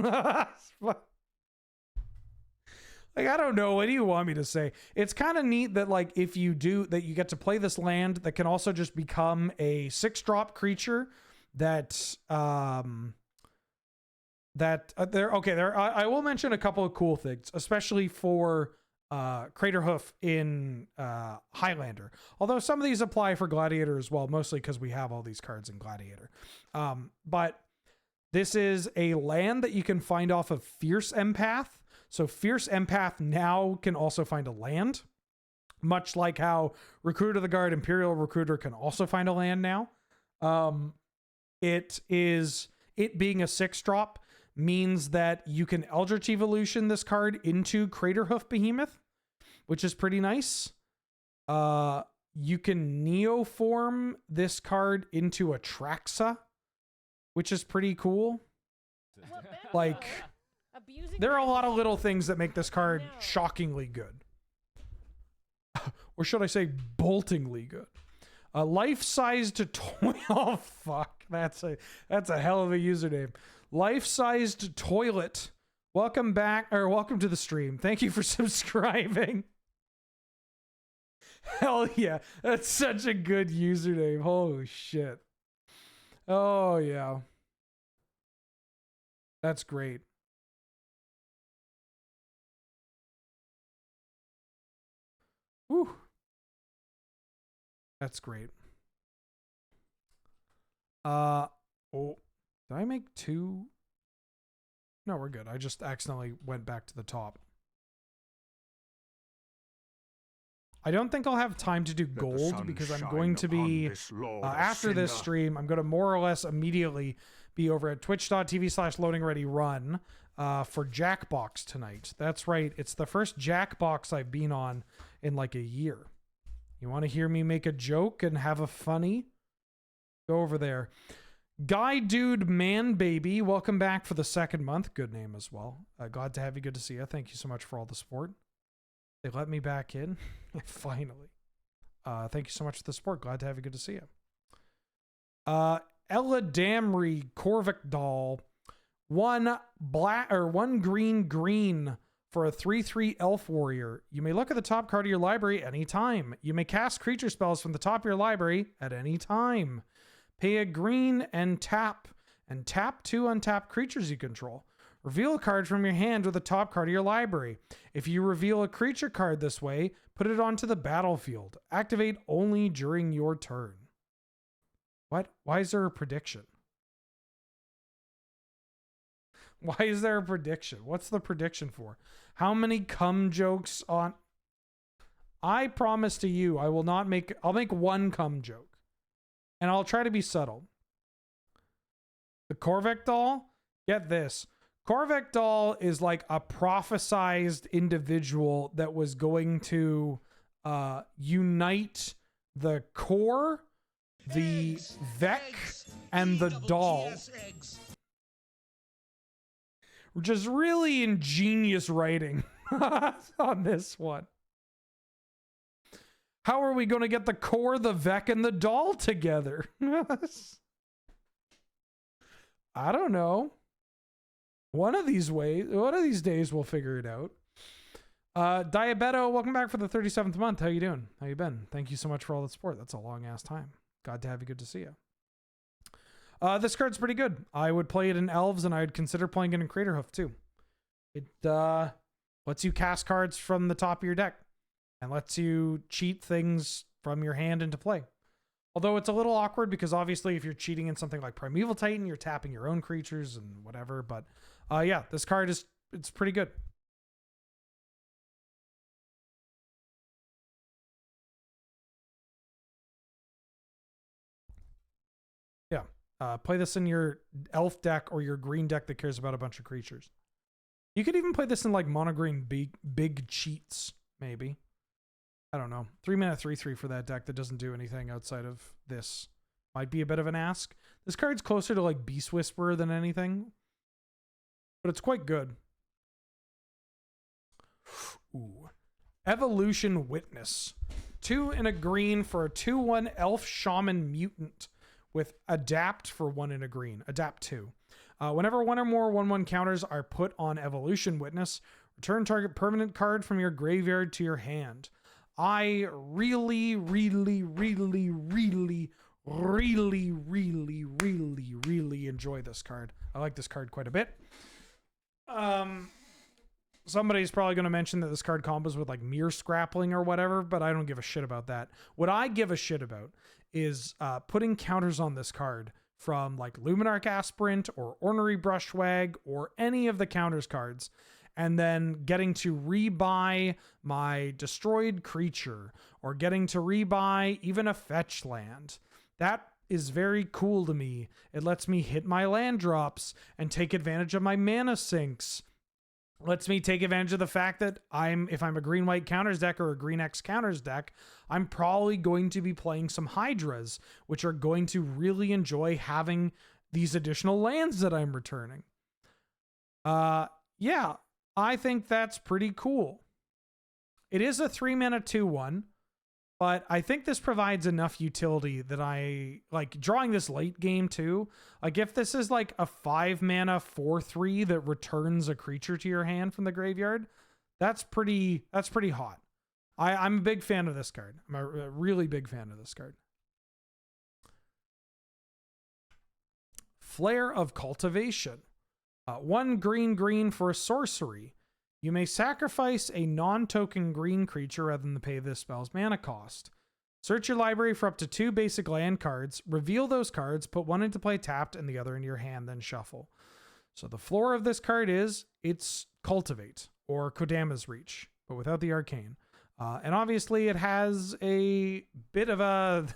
Like, I don't know. What do you want me to say? It's kind of neat that, like, if you do that, you get to play this land that can also just become a 6-drop creature that, I will mention a couple of cool things, especially for, Craterhoof in, Highlander. Although some of these apply for Gladiator as well, mostly because we have all these cards in Gladiator. But this is a land that you can find off of Fierce Empath. So Fierce Empath now can also find a land, much like how Recruit of the Guard, Imperial Recruiter can also find a land now. It being a 6-drop means that you can Eldritch Evolution this card into Craterhoof Behemoth, which is pretty nice. You can Neoform this card into Atraxa, which is pretty cool. Like, there are a lot of little things that make this card shockingly good. Or should I say boltingly good. Life-sized toy. Oh, fuck. That's a hell of a username. Life-sized toilet. Welcome back, or welcome to the stream. Thank you for subscribing. Hell yeah. That's such a good username. Holy shit. Oh, yeah. That's great. Whew. That's great. Oh, did I make 2? No, we're good. I just accidentally went back to the top. I don't think I'll have time to do gold because I'm going to be, after this stream, I'm going to more or less immediately be over at twitch.tv/loadingreadyrun for Jackbox tonight. That's right. It's the first Jackbox I've been on in like a year. You want to hear me make a joke and have a funny? Go over there. Guy Dude Man Baby, welcome back for the 2nd month. Good name as well. Glad to have you. Good to see you. Thank you so much for all the support. They let me back in. Finally. Thank you so much for the support. Glad to have you. Good to see you. Ella Damry Corvic Doll. 1 green For a 3/3 elf warrior, you may look at the top card of your library anytime. You may cast creature spells from the top of your library at any time. Pay a green and tap 2 untapped creatures you control. Reveal a card from your hand with the top card of your library. If you reveal a creature card this way, put it onto the battlefield. Activate only during your turn. What? Why is there a prediction? Why is there a prediction? What's the prediction for? How many cum jokes on... I promise to you, I'll make one cum joke. And I'll try to be subtle. The Korvac doll, get this. Korvac doll is like a prophesized individual that was going to unite the core, the Vec, and the doll. Just really ingenious writing on this one. How are we going to get the core, the Vec, and the doll together? I don't know. One of these days we'll figure it out. Diabeto, welcome back for the 37th month. How you doing? How you been? Thank you so much for all the support. That's a long ass time. Glad to have you. Good to see you. This card's pretty good. I would play it in Elves, and I'd consider playing it in Craterhoof too. It lets you cast cards from the top of your deck and lets you cheat things from your hand into play. Although it's a little awkward because obviously if you're cheating in something like Primeval Titan, you're tapping your own creatures and whatever. But yeah, this card it's pretty good. Yeah. Play this in your elf deck or your green deck that cares about a bunch of creatures. You could even play this in like monogreen big cheats, maybe. I don't know. 3-mana 3/3 for that deck that doesn't do anything outside of this. Might be a bit of an ask. This card's closer to like Beast Whisperer than anything. But it's quite good. Ooh. Evolution Witness. 2 in a green for a 2/1 elf shaman mutant with adapt for 1 in a green. Adapt 2. Whenever 1 or more 1/1 counters are put on Evolution Witness, return target permanent card from your graveyard to your hand. I really enjoy this card. I like this card quite a bit. Somebody's probably going to mention that this card combos with like Mere Scrappling or whatever, but I don't give a shit about that. What I give a shit about is putting counters on this card from like Luminarch Aspirant or Ornery Brushwag or any of the counters cards, and then getting to rebuy my destroyed creature or getting to rebuy even a fetch land. That is very cool to me. It lets me hit my land drops and take advantage of my mana sinks. Lets me take advantage of the fact that if I'm a green-white counters deck or a green-X counters deck, I'm probably going to be playing some Hydras, which are going to really enjoy having these additional lands that I'm returning. Yeah, I think that's pretty cool. It is a 3-mana 2/1, but I think this provides enough utility that I like drawing this late game too. Like if this is like a 5-mana 4/3 that returns a creature to your hand from the graveyard, that's pretty hot. I'm a big fan of this card. I'm a really big fan of this card. Flare of Cultivation. 1 green for a sorcery. You may sacrifice a non-token green creature rather than pay this spell's mana cost. Search your library for up to 2 basic land cards, reveal those cards, put 1 into play tapped and the other in your hand, then shuffle. So the floor of this card is, it's Cultivate, or Kodama's Reach, but without the arcane. And obviously it has a bit of a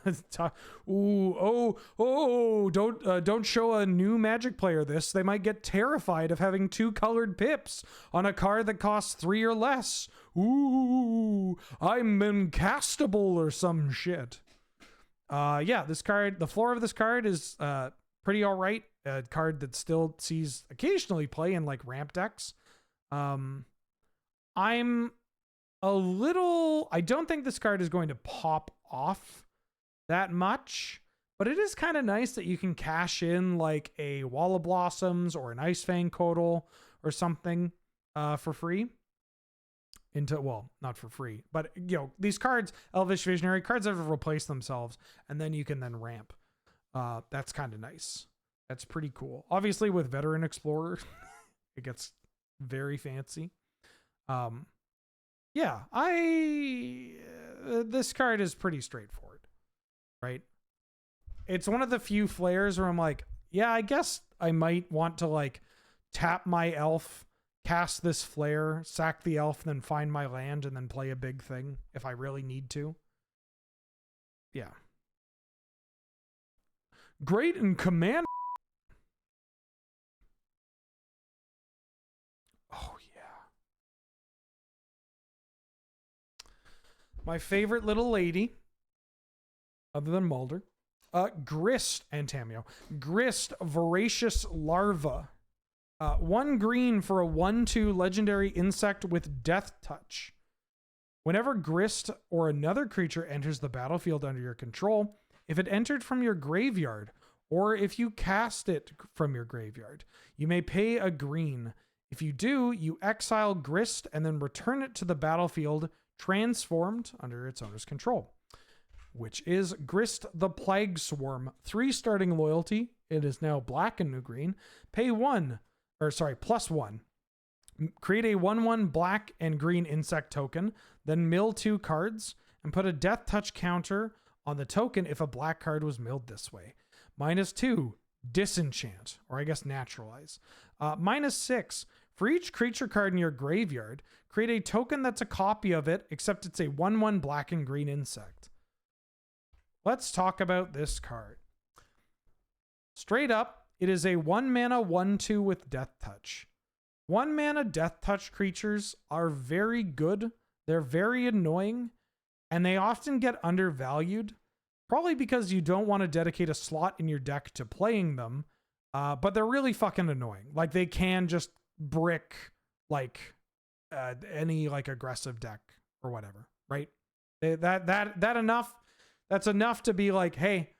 don't show a new Magic player this. They might get terrified of having 2 colored pips on a card that costs 3 or less. Ooh, I'm incastable or some shit. Yeah, this card, the floor of this card is pretty all right. A card that still sees occasionally play in like ramp decks. I don't think this card is going to pop off that much, but it is kind of nice that you can cash in like a Wall of Blossoms or an Ice Fang Codal or something for free. into, well, not for free, but you know, these cards, Elvish Visionary cards, have replaced themselves, and then you can then ramp. That's kind of nice. That's pretty cool. Obviously, with Veteran Explorer, it gets very fancy. Yeah, this card is pretty straightforward, right? It's one of the few flares where I'm like, yeah, I guess I might want to like tap my elf, cast this flare, sack the elf, then find my land, and then play a big thing if I really need to. Yeah. Great and command. Oh, yeah. My favorite little lady, other than Mulder, Grist and Tamiyo. Grist, voracious larva. 1 green for a 1/2 legendary insect with death touch. Whenever Grist or another creature enters the battlefield under your control, if it entered from your graveyard, or if you cast it from your graveyard, you may pay a green. If you do, you exile Grist and then return it to the battlefield transformed under its owner's control, which is Grist the Plague Swarm. 3 starting loyalty. It is now black and new green. Pay +1. Create a 1/1 black and green insect token, then mill 2 cards, and put a death touch counter on the token if a black card was milled this way. -2, disenchant, or I guess naturalize. -6, for each creature card in your graveyard, create a token that's a copy of it, except it's a 1/1 black and green insect. Let's talk about this card. Straight up, it is a 1 mana 1/2 with death touch. 1 mana death touch creatures are very good. They're very annoying, and they often get undervalued, probably because you don't want to dedicate a slot in your deck to playing them, but they're really fucking annoying. Like, they can just brick like any like aggressive deck or whatever, right? That's enough to be like, hey,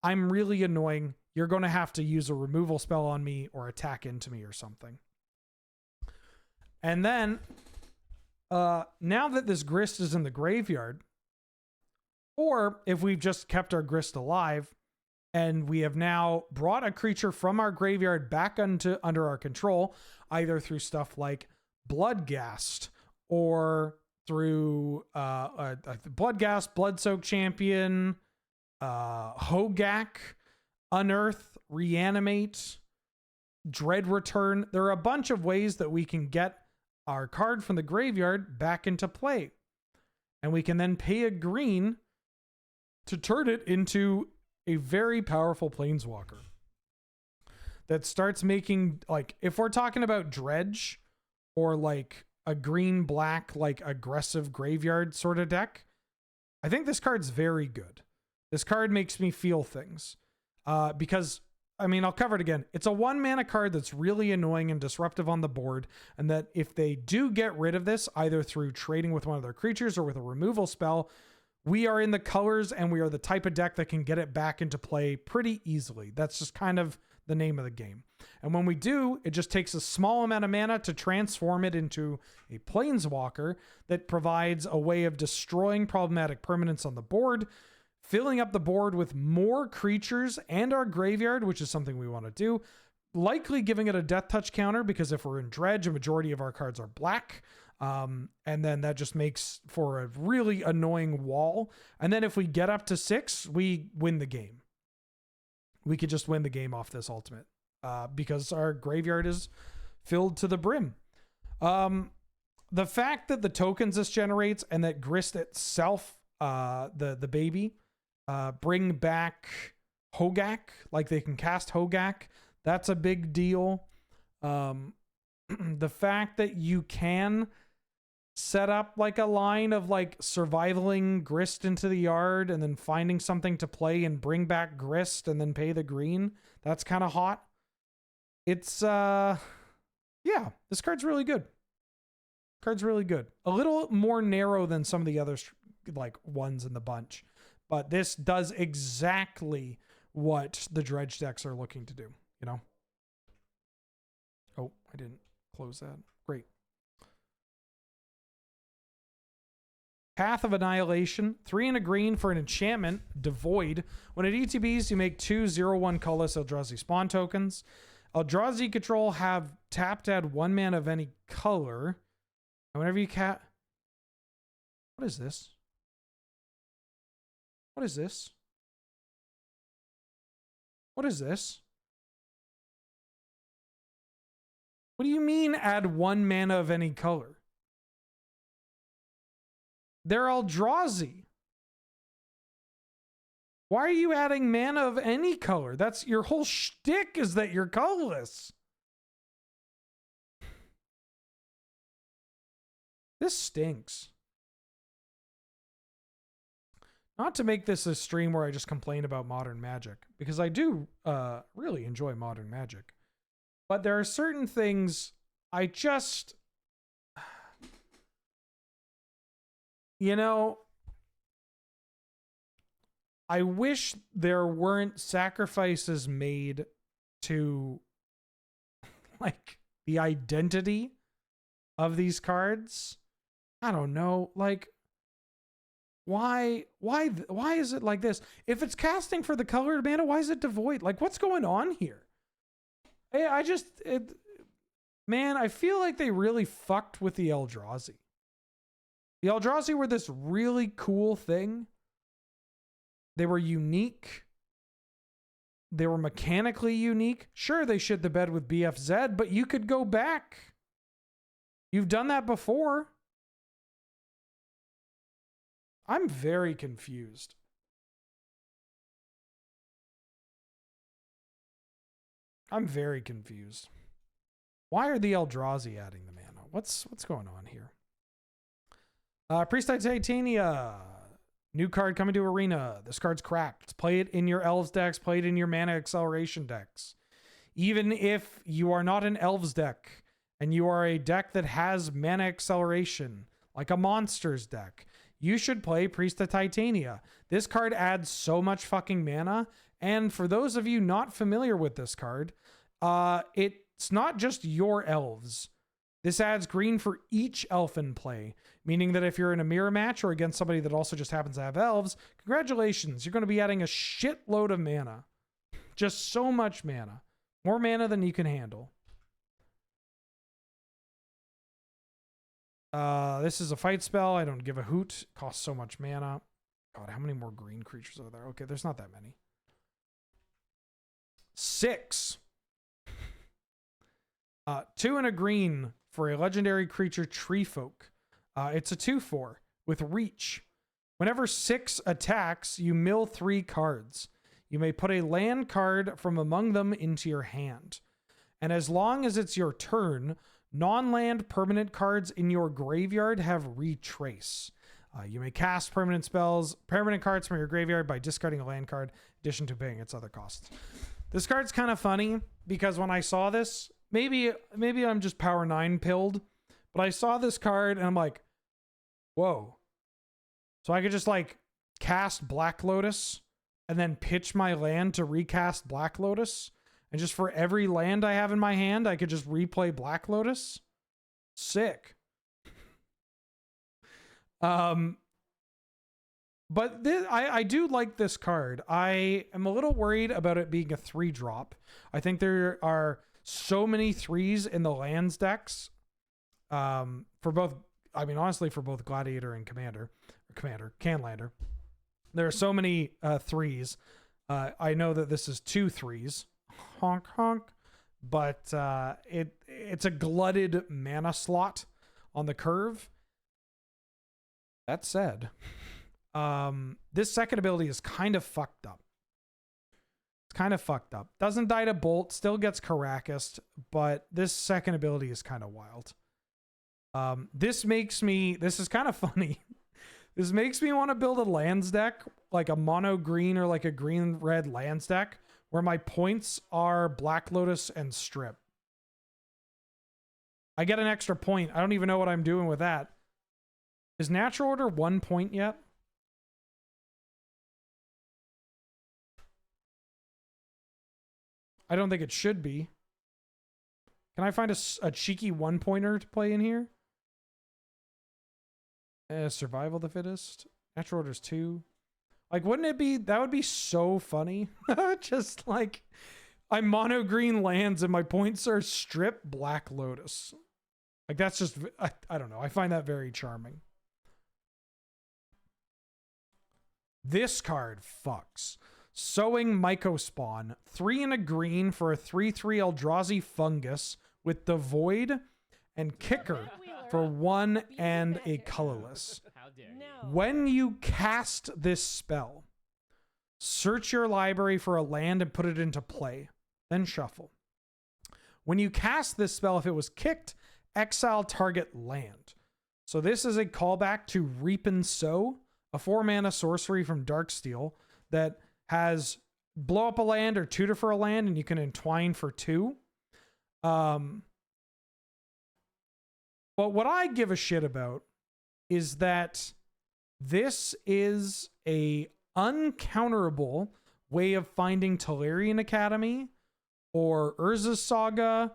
I'm really annoying. You're going to have to use a removal spell on me or attack into me or something. And then, now that this Grist is in the graveyard, or if we've just kept our Grist alive and we have now brought a creature from our graveyard back under our control, either through stuff like Bloodghast or through Bloodghast, Bloodsoaked Champion, Hogak, Unearth, Reanimate, Dread Return. There are a bunch of ways that we can get our card from the graveyard back into play. And we can then pay a green to turn it into a very powerful planeswalker that starts making, like, if we're talking about Dredge or like a green black like aggressive graveyard sort of deck, I think this card's very good. This card makes me feel things, because I mean, I'll cover it again. It's a 1 mana card that's really annoying and disruptive on the board, and that if they do get rid of this, either through trading with one of their creatures or with a removal spell, we are in the colors and we are the type of deck that can get it back into play pretty easily. That's just kind of the name of the game. And when we do, it just takes a small amount of mana to transform it into a planeswalker that provides a way of destroying problematic permanents on the board, filling up the board with more creatures and our graveyard, which is something we want to do, likely giving it a death touch counter, because if we're in Dredge, a majority of our cards are black. And then that just makes for a really annoying wall. And then if we get up to 6, we win the game. We could just win the game off this ultimate, because our graveyard is filled to the brim. The fact that the tokens this generates and that Grist itself, the baby, bring back Hogak, like they can cast Hogak, that's a big deal. The fact that you can set up like a line of like survivaling Grist into the yard and then finding something to play and bring back Grist and then pay the green, that's kind of hot. It's yeah, this card's really good. Card's really good. A little more narrow than some of the other like ones in the bunch, but this does exactly what the Dredge decks are looking to do, you know? Oh, I didn't close that. Great. Path of Annihilation. 3 and a green for an enchantment, Devoid. When it ETBs, you make 2/0/1 colorless Eldrazi spawn tokens. Eldrazi control have tapped add 1 mana of any color. And whenever you What is this? What is this? What is this? What do you mean add 1 mana of any color? They're Eldrazi. Why are you adding mana of any color? That's your whole shtick, is that you're colorless. This stinks. Not to make this a stream where I just complain about Modern Magic, because I do really enjoy Modern Magic. But there are certain things I just... You know, I wish there weren't sacrifices made to, like, the identity of these cards. I don't know, like, why is it like this? If it's casting for the colored mana, why is it devoid? Like, what's going on here? Man, I feel like they really fucked with the Eldrazi. The Eldrazi were this really cool thing. They were unique. They were mechanically unique. Sure, they shit the bed with BFZ, but you could go back. You've done that before. I'm very confused. I'm very confused. Why are the Eldrazi adding the mana? What's going on here? Priest Titania. New card coming to Arena. This card's cracked. Play it in your Elves decks. Play it in your Mana Acceleration decks. Even if you are not an Elves deck and you are a deck that has Mana Acceleration, like a Monsters deck, you should play Priest of Titania. This card adds so much fucking mana. And for those of you not familiar with this card, it's not just your elves. This adds green for each elf in play, meaning that if you're in a mirror match or against somebody that also just happens to have elves, congratulations, you're going to be adding a shitload of mana. Just so much mana. More mana than you can handle. This is a fight spell. I don't give a hoot. Costs so much mana. God, how many more green creatures are there? Okay, there's not that many. 6. 2 and a green for a legendary creature, Treefolk. It's a 2/4 with reach. Whenever 6 attacks, you mill 3 cards. You may put a land card from among them into your hand. And as long as it's your turn, non-land permanent cards in your graveyard have retrace. You may cast permanent cards from your graveyard by discarding a land card, in addition to paying its other costs. This card's kind of funny because when I saw this, maybe I'm just power 9 pilled, but I saw this card and I'm like, whoa. So I could just like cast Black Lotus and then pitch my land to recast Black Lotus. And just for every land I have in my hand, I could just replay Black Lotus. Sick. But I do like this card. I am a little worried about it being a 3-drop. I think there are so many 3s in the lands decks. For both, I mean, honestly, for both Gladiator and Commander, Canlander. There are so many 3s. I know that this is 2 3s. Honk, honk. But it's a glutted mana slot on the curve. That said, this second ability is kind of fucked up. It's kind of fucked up. Doesn't die to Bolt, still gets Caracas, but this second ability is kind of wild. This is kind of funny. This makes me want to build a lands deck, like a mono green or like a green red lands deck, where my points are Black Lotus and Strip. I get an extra point. I don't even know what I'm doing with that. Is Natural Order 1 point yet? I don't think it should be. Can I find a cheeky 1-pointer to play in here? Survival of the fittest. Natural orders 2. Like, wouldn't it be, that would be so funny. Just like, I'm mono green lands and my points are strip Black Lotus. Like, that's just, I don't know. I find that very charming. This card fucks. Sowing Mycospawn. 3 and a green for a 3/3 Eldrazi fungus with the void and kicker for 1 and a colorless. How dare you? No. When you cast this spell, search your library for a land and put it into play, then shuffle. When you cast this spell, if it was kicked, exile target land. So this is a callback to Reap and Sow, a 4-mana sorcery from Darksteel that has blow up a land or tutor for a land, and you can entwine for 2. But what I give a shit about is that this is a uncounterable way of finding Tolarian Academy or Urza's Saga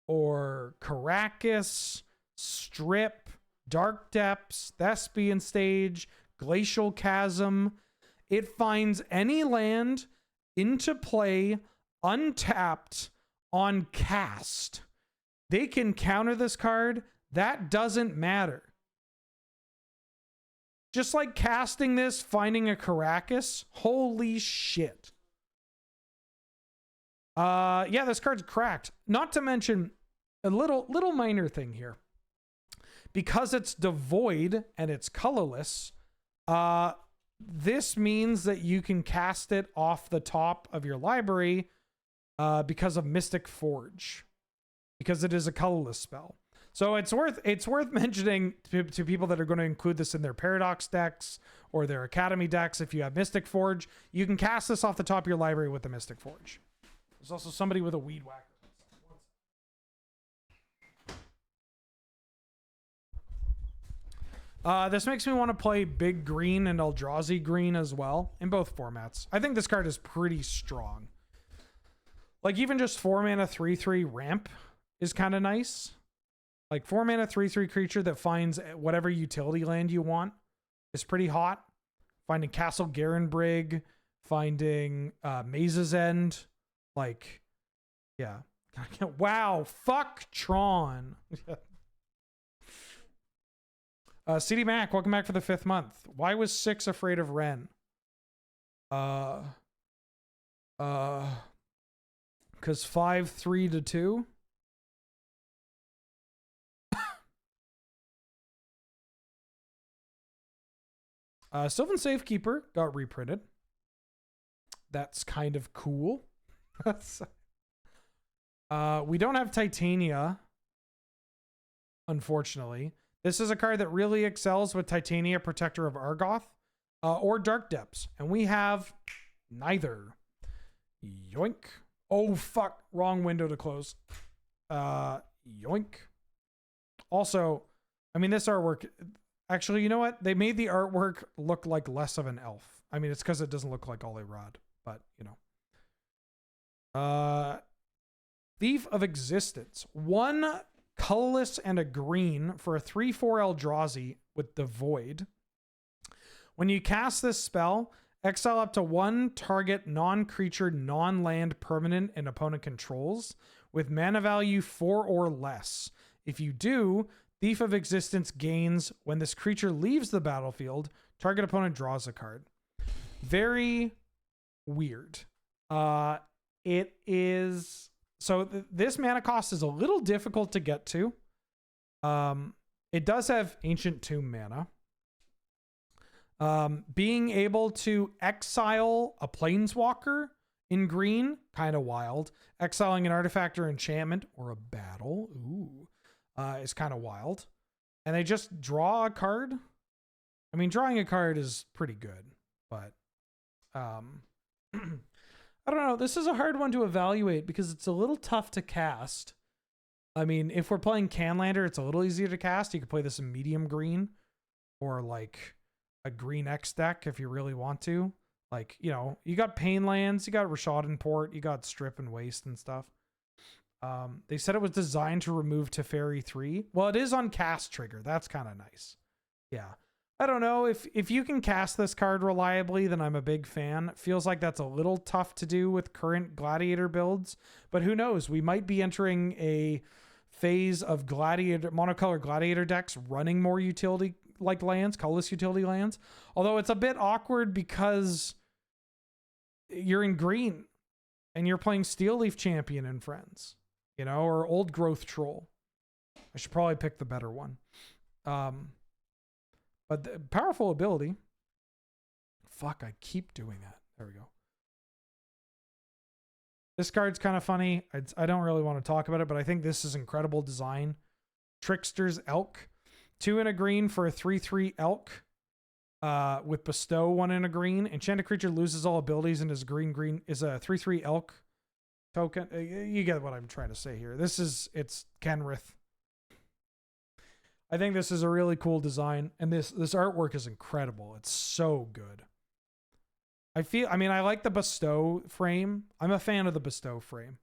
or Caracas, Strip, Dark Depths, Thespian Stage, Glacial Chasm. It finds any land into play untapped on cast. They can counter this card. That doesn't matter. Just like casting this, finding a Caracas. Holy shit. Yeah, this card's cracked. Not to mention a little minor thing here. Because it's devoid and it's colorless, this means that you can cast it off the top of your library because of Mystic Forge. Because it is a colorless spell. So it's worth mentioning to people that are going to include this in their Paradox decks or their Academy decks. If you have Mystic Forge, you can cast this off the top of your library with the Mystic Forge. There's also somebody with a weed whacker. This makes me want to play Big Green and Eldrazi Green as well in both formats. I think this card is pretty strong. Like even just 4-mana 3/3 ramp is kind of nice. Like 4-mana 3/3 creature that finds whatever utility land you want is pretty hot. Finding Castle Garenbrig, finding Maze's End, like, yeah. Wow, fuck Tron. CD Mac, welcome back for the 5th month. Why was 6 afraid of Ren? Because 5, 3 to 2. Sylvan Safekeeper got reprinted. That's kind of cool. We don't have Titania, unfortunately. This is a card that really excels with Titania, Protector of Argoth, or Dark Depths. And we have neither. Yoink. Oh, fuck. Wrong window to close. Yoink. Also, I mean, this artwork... Actually, you know what? They made the artwork look like less of an elf. I mean, it's because it doesn't look like Olirod, but, you know. Thief of Existence. 1 colorless and a green for a 3/4 Eldrazi with the Void. When you cast this spell, exile up to 1 target non-creature, non-land permanent an opponent controls with mana value 4 or less. If you do, Thief of Existence gains when this creature leaves the battlefield, target opponent draws a card. Very weird. It is... So this mana cost is a little difficult to get to. It does have Ancient Tomb mana. Being able to exile a Planeswalker in green, kind of wild. Exiling an artifact or enchantment or a battle, is kind of wild. And they just draw a card. I mean, drawing a card is pretty good, but I don't know. This is a hard one to evaluate because it's a little tough to cast. I mean, if we're playing Canlander, it's a little easier to cast. You could play this in medium green or like a green X deck if you really want to. Like, you know, you got Pain Lands, you got Rashadan Port, you got Strip and Waste and stuff. They said it was designed to remove Teferi 3. Well, it is on cast trigger. That's kind of nice. Yeah. I don't know if you can cast this card reliably, then I'm a big fan. It feels like that's a little tough to do with current Gladiator builds, but who knows? We might be entering a phase of Gladiator monocolor Gladiator decks running more utility like lands, colorless utility lands. Although it's a bit awkward because you're in green and you're playing Steel Leaf Champion and Friends, you know, or Old Growth Troll. I should probably pick the better one. But the powerful ability. Fuck, I keep doing that. There we go. This card's kind of funny. I don't really want to talk about it, but I think this is incredible design. Trickster's Elk. 2 in a green for a 3/3 elk. With bestow 1 in a green. Enchanted creature loses all abilities and is green is a 3/3 elk token. You get what I'm trying to say here. It's Kenrith. I think this is a really cool design, and this artwork is incredible. It's so good. I like the bestow frame. I'm a fan of the bestow frame.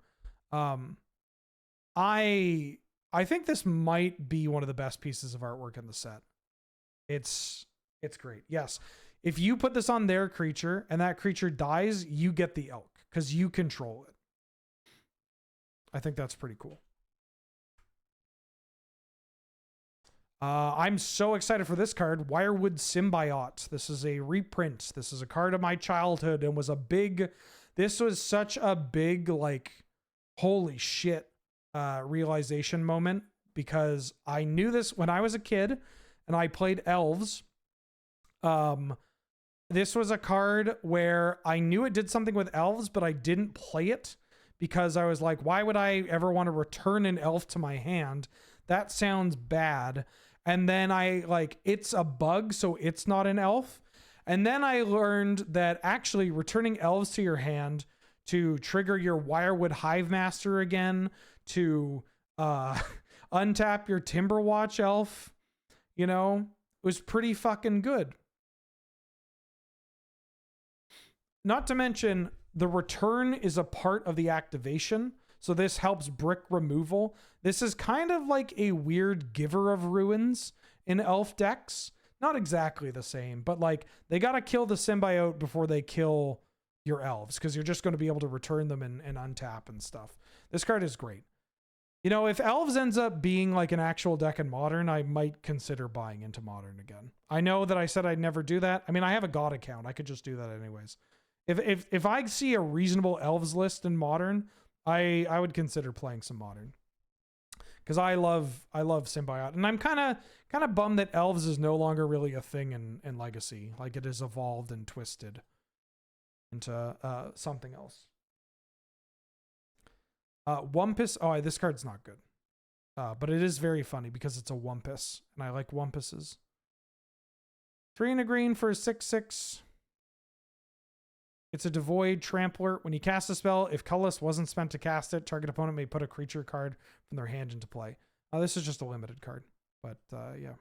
I think this might be one of the best pieces of artwork in the set. It's great. Yes. If you put this on their creature and that creature dies, you get the elk because you control it. I think that's pretty cool. I'm so excited for this card, Wirewood Symbiote. This is a reprint. This is a card of my childhood and this was such a big, like, holy shit realization moment because I knew this when I was a kid and I played elves. This was a card where I knew it did something with elves, but I didn't play it because I was like, why would I ever want to return an elf to my hand? That sounds bad. And then it's a bug, so it's not an elf. And then I learned that actually returning elves to your hand to trigger your Wirewood Hive Master again, to untap your Timberwatch elf, you know, was pretty fucking good. Not to mention, the return is a part of the activation. So this helps brick removal. This is kind of like a weird Giver of Ruins in elf decks. Not exactly the same, but like they got to kill the symbiote before they kill your elves because you're just going to be able to return them and untap and stuff. This card is great. You know, if elves ends up being like an actual deck in Modern, I might consider buying into Modern again. I know that I said I'd never do that. I mean, I have a God account. I could just do that anyways. If I see a reasonable elves list in Modern, I would consider playing some Modern because I love Symbiote, and I'm kind of bummed that elves is no longer really a thing in Legacy. Like it has evolved and twisted into something else. Wumpus. Oh, this card's not good, but it is very funny because it's a Wumpus, and I like Wumpuses. 3 in a green for a 6/6. It's a devoid trampler. When you cast a spell, if colorless wasn't spent to cast it, target opponent may put a creature card from their hand into play. This is just a limited card, but yeah.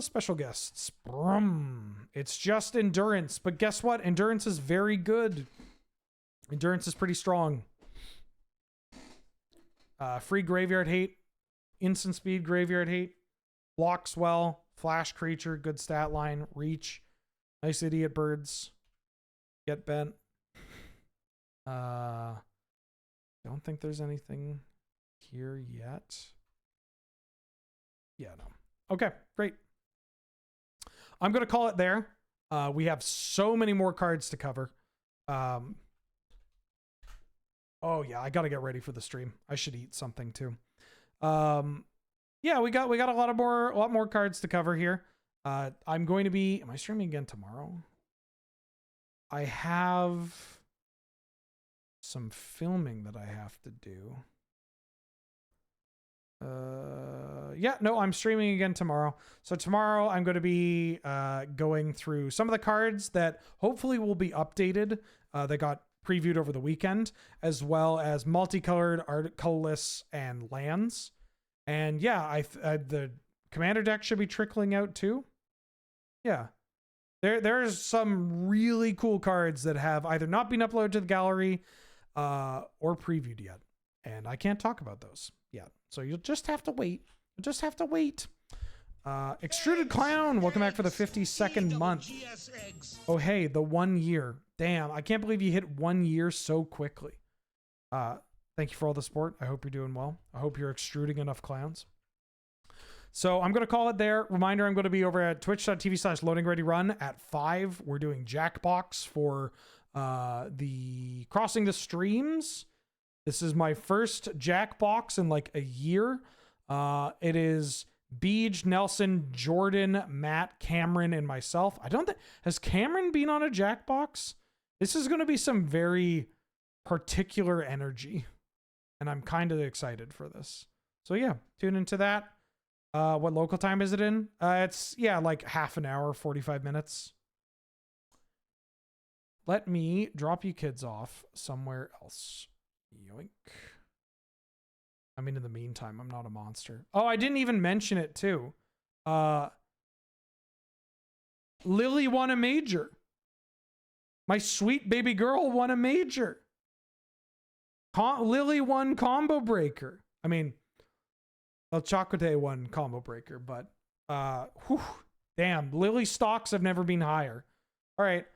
Special guests. Brum. It's just endurance, but guess what? Endurance is very good. Endurance is pretty strong. Free graveyard hate. Instant speed graveyard hate. Blocks well. Flash creature. Good stat line. Reach. Nice idiot birds. Get bent. Don't think there's anything here yet. Yeah, no. Okay, great. I'm going to call it there. We have so many more cards to cover. Oh yeah, I got to get ready for the stream. I should eat something too. Yeah, we got a lot more cards to cover here. I'm going to be, am I streaming again tomorrow? I have some filming that I have to do. Yeah, no, I'm streaming again tomorrow. So tomorrow I'm going to be going through some of the cards that hopefully will be updated. That got previewed over the weekend, as well as multicolored, colorless, and lands. And yeah, the commander deck should be trickling out too. Yeah. There's some really cool cards that have either not been uploaded to the gallery or previewed yet. And I can't talk about those yet. So you'll just have to wait. You'll just have to wait. Extruded Clown, welcome back for the 52nd month. GS eggs. Oh, hey, the 1 year. Damn, I can't believe you hit 1 year so quickly. Thank you for all the support. I hope you're doing well. I hope you're extruding enough clowns. So I'm going to call it there. Reminder, I'm going to be over at twitch.tv/loadingreadyrun at 5. We're doing Jackbox for the Crossing the Streams. This is my first Jackbox in like a year. It is Beej, Nelson, Jordan, Matt, Cameron, and myself. I don't think... Has Cameron been on a Jackbox? This is going to be some very particular energy. And I'm kind of excited for this. So yeah, tune into that. What local time is it in? It's, yeah, like half an hour, 45 minutes. Let me drop you kids off somewhere else. Yoink. I mean, in the meantime, I'm not a monster. Oh, I didn't even mention it too. Lily won a major. My sweet baby girl won a major. Lily won Combo Breaker. I mean, El Chocolate won Combo Breaker, but whew, damn, Lily stocks have never been higher. All right,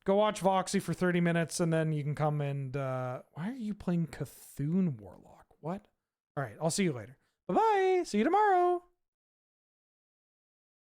go watch Voxy for 30 minutes, and then you can come and why are you playing Cthulhu Warlock? What? All right, I'll see you later. Bye-bye. See you tomorrow.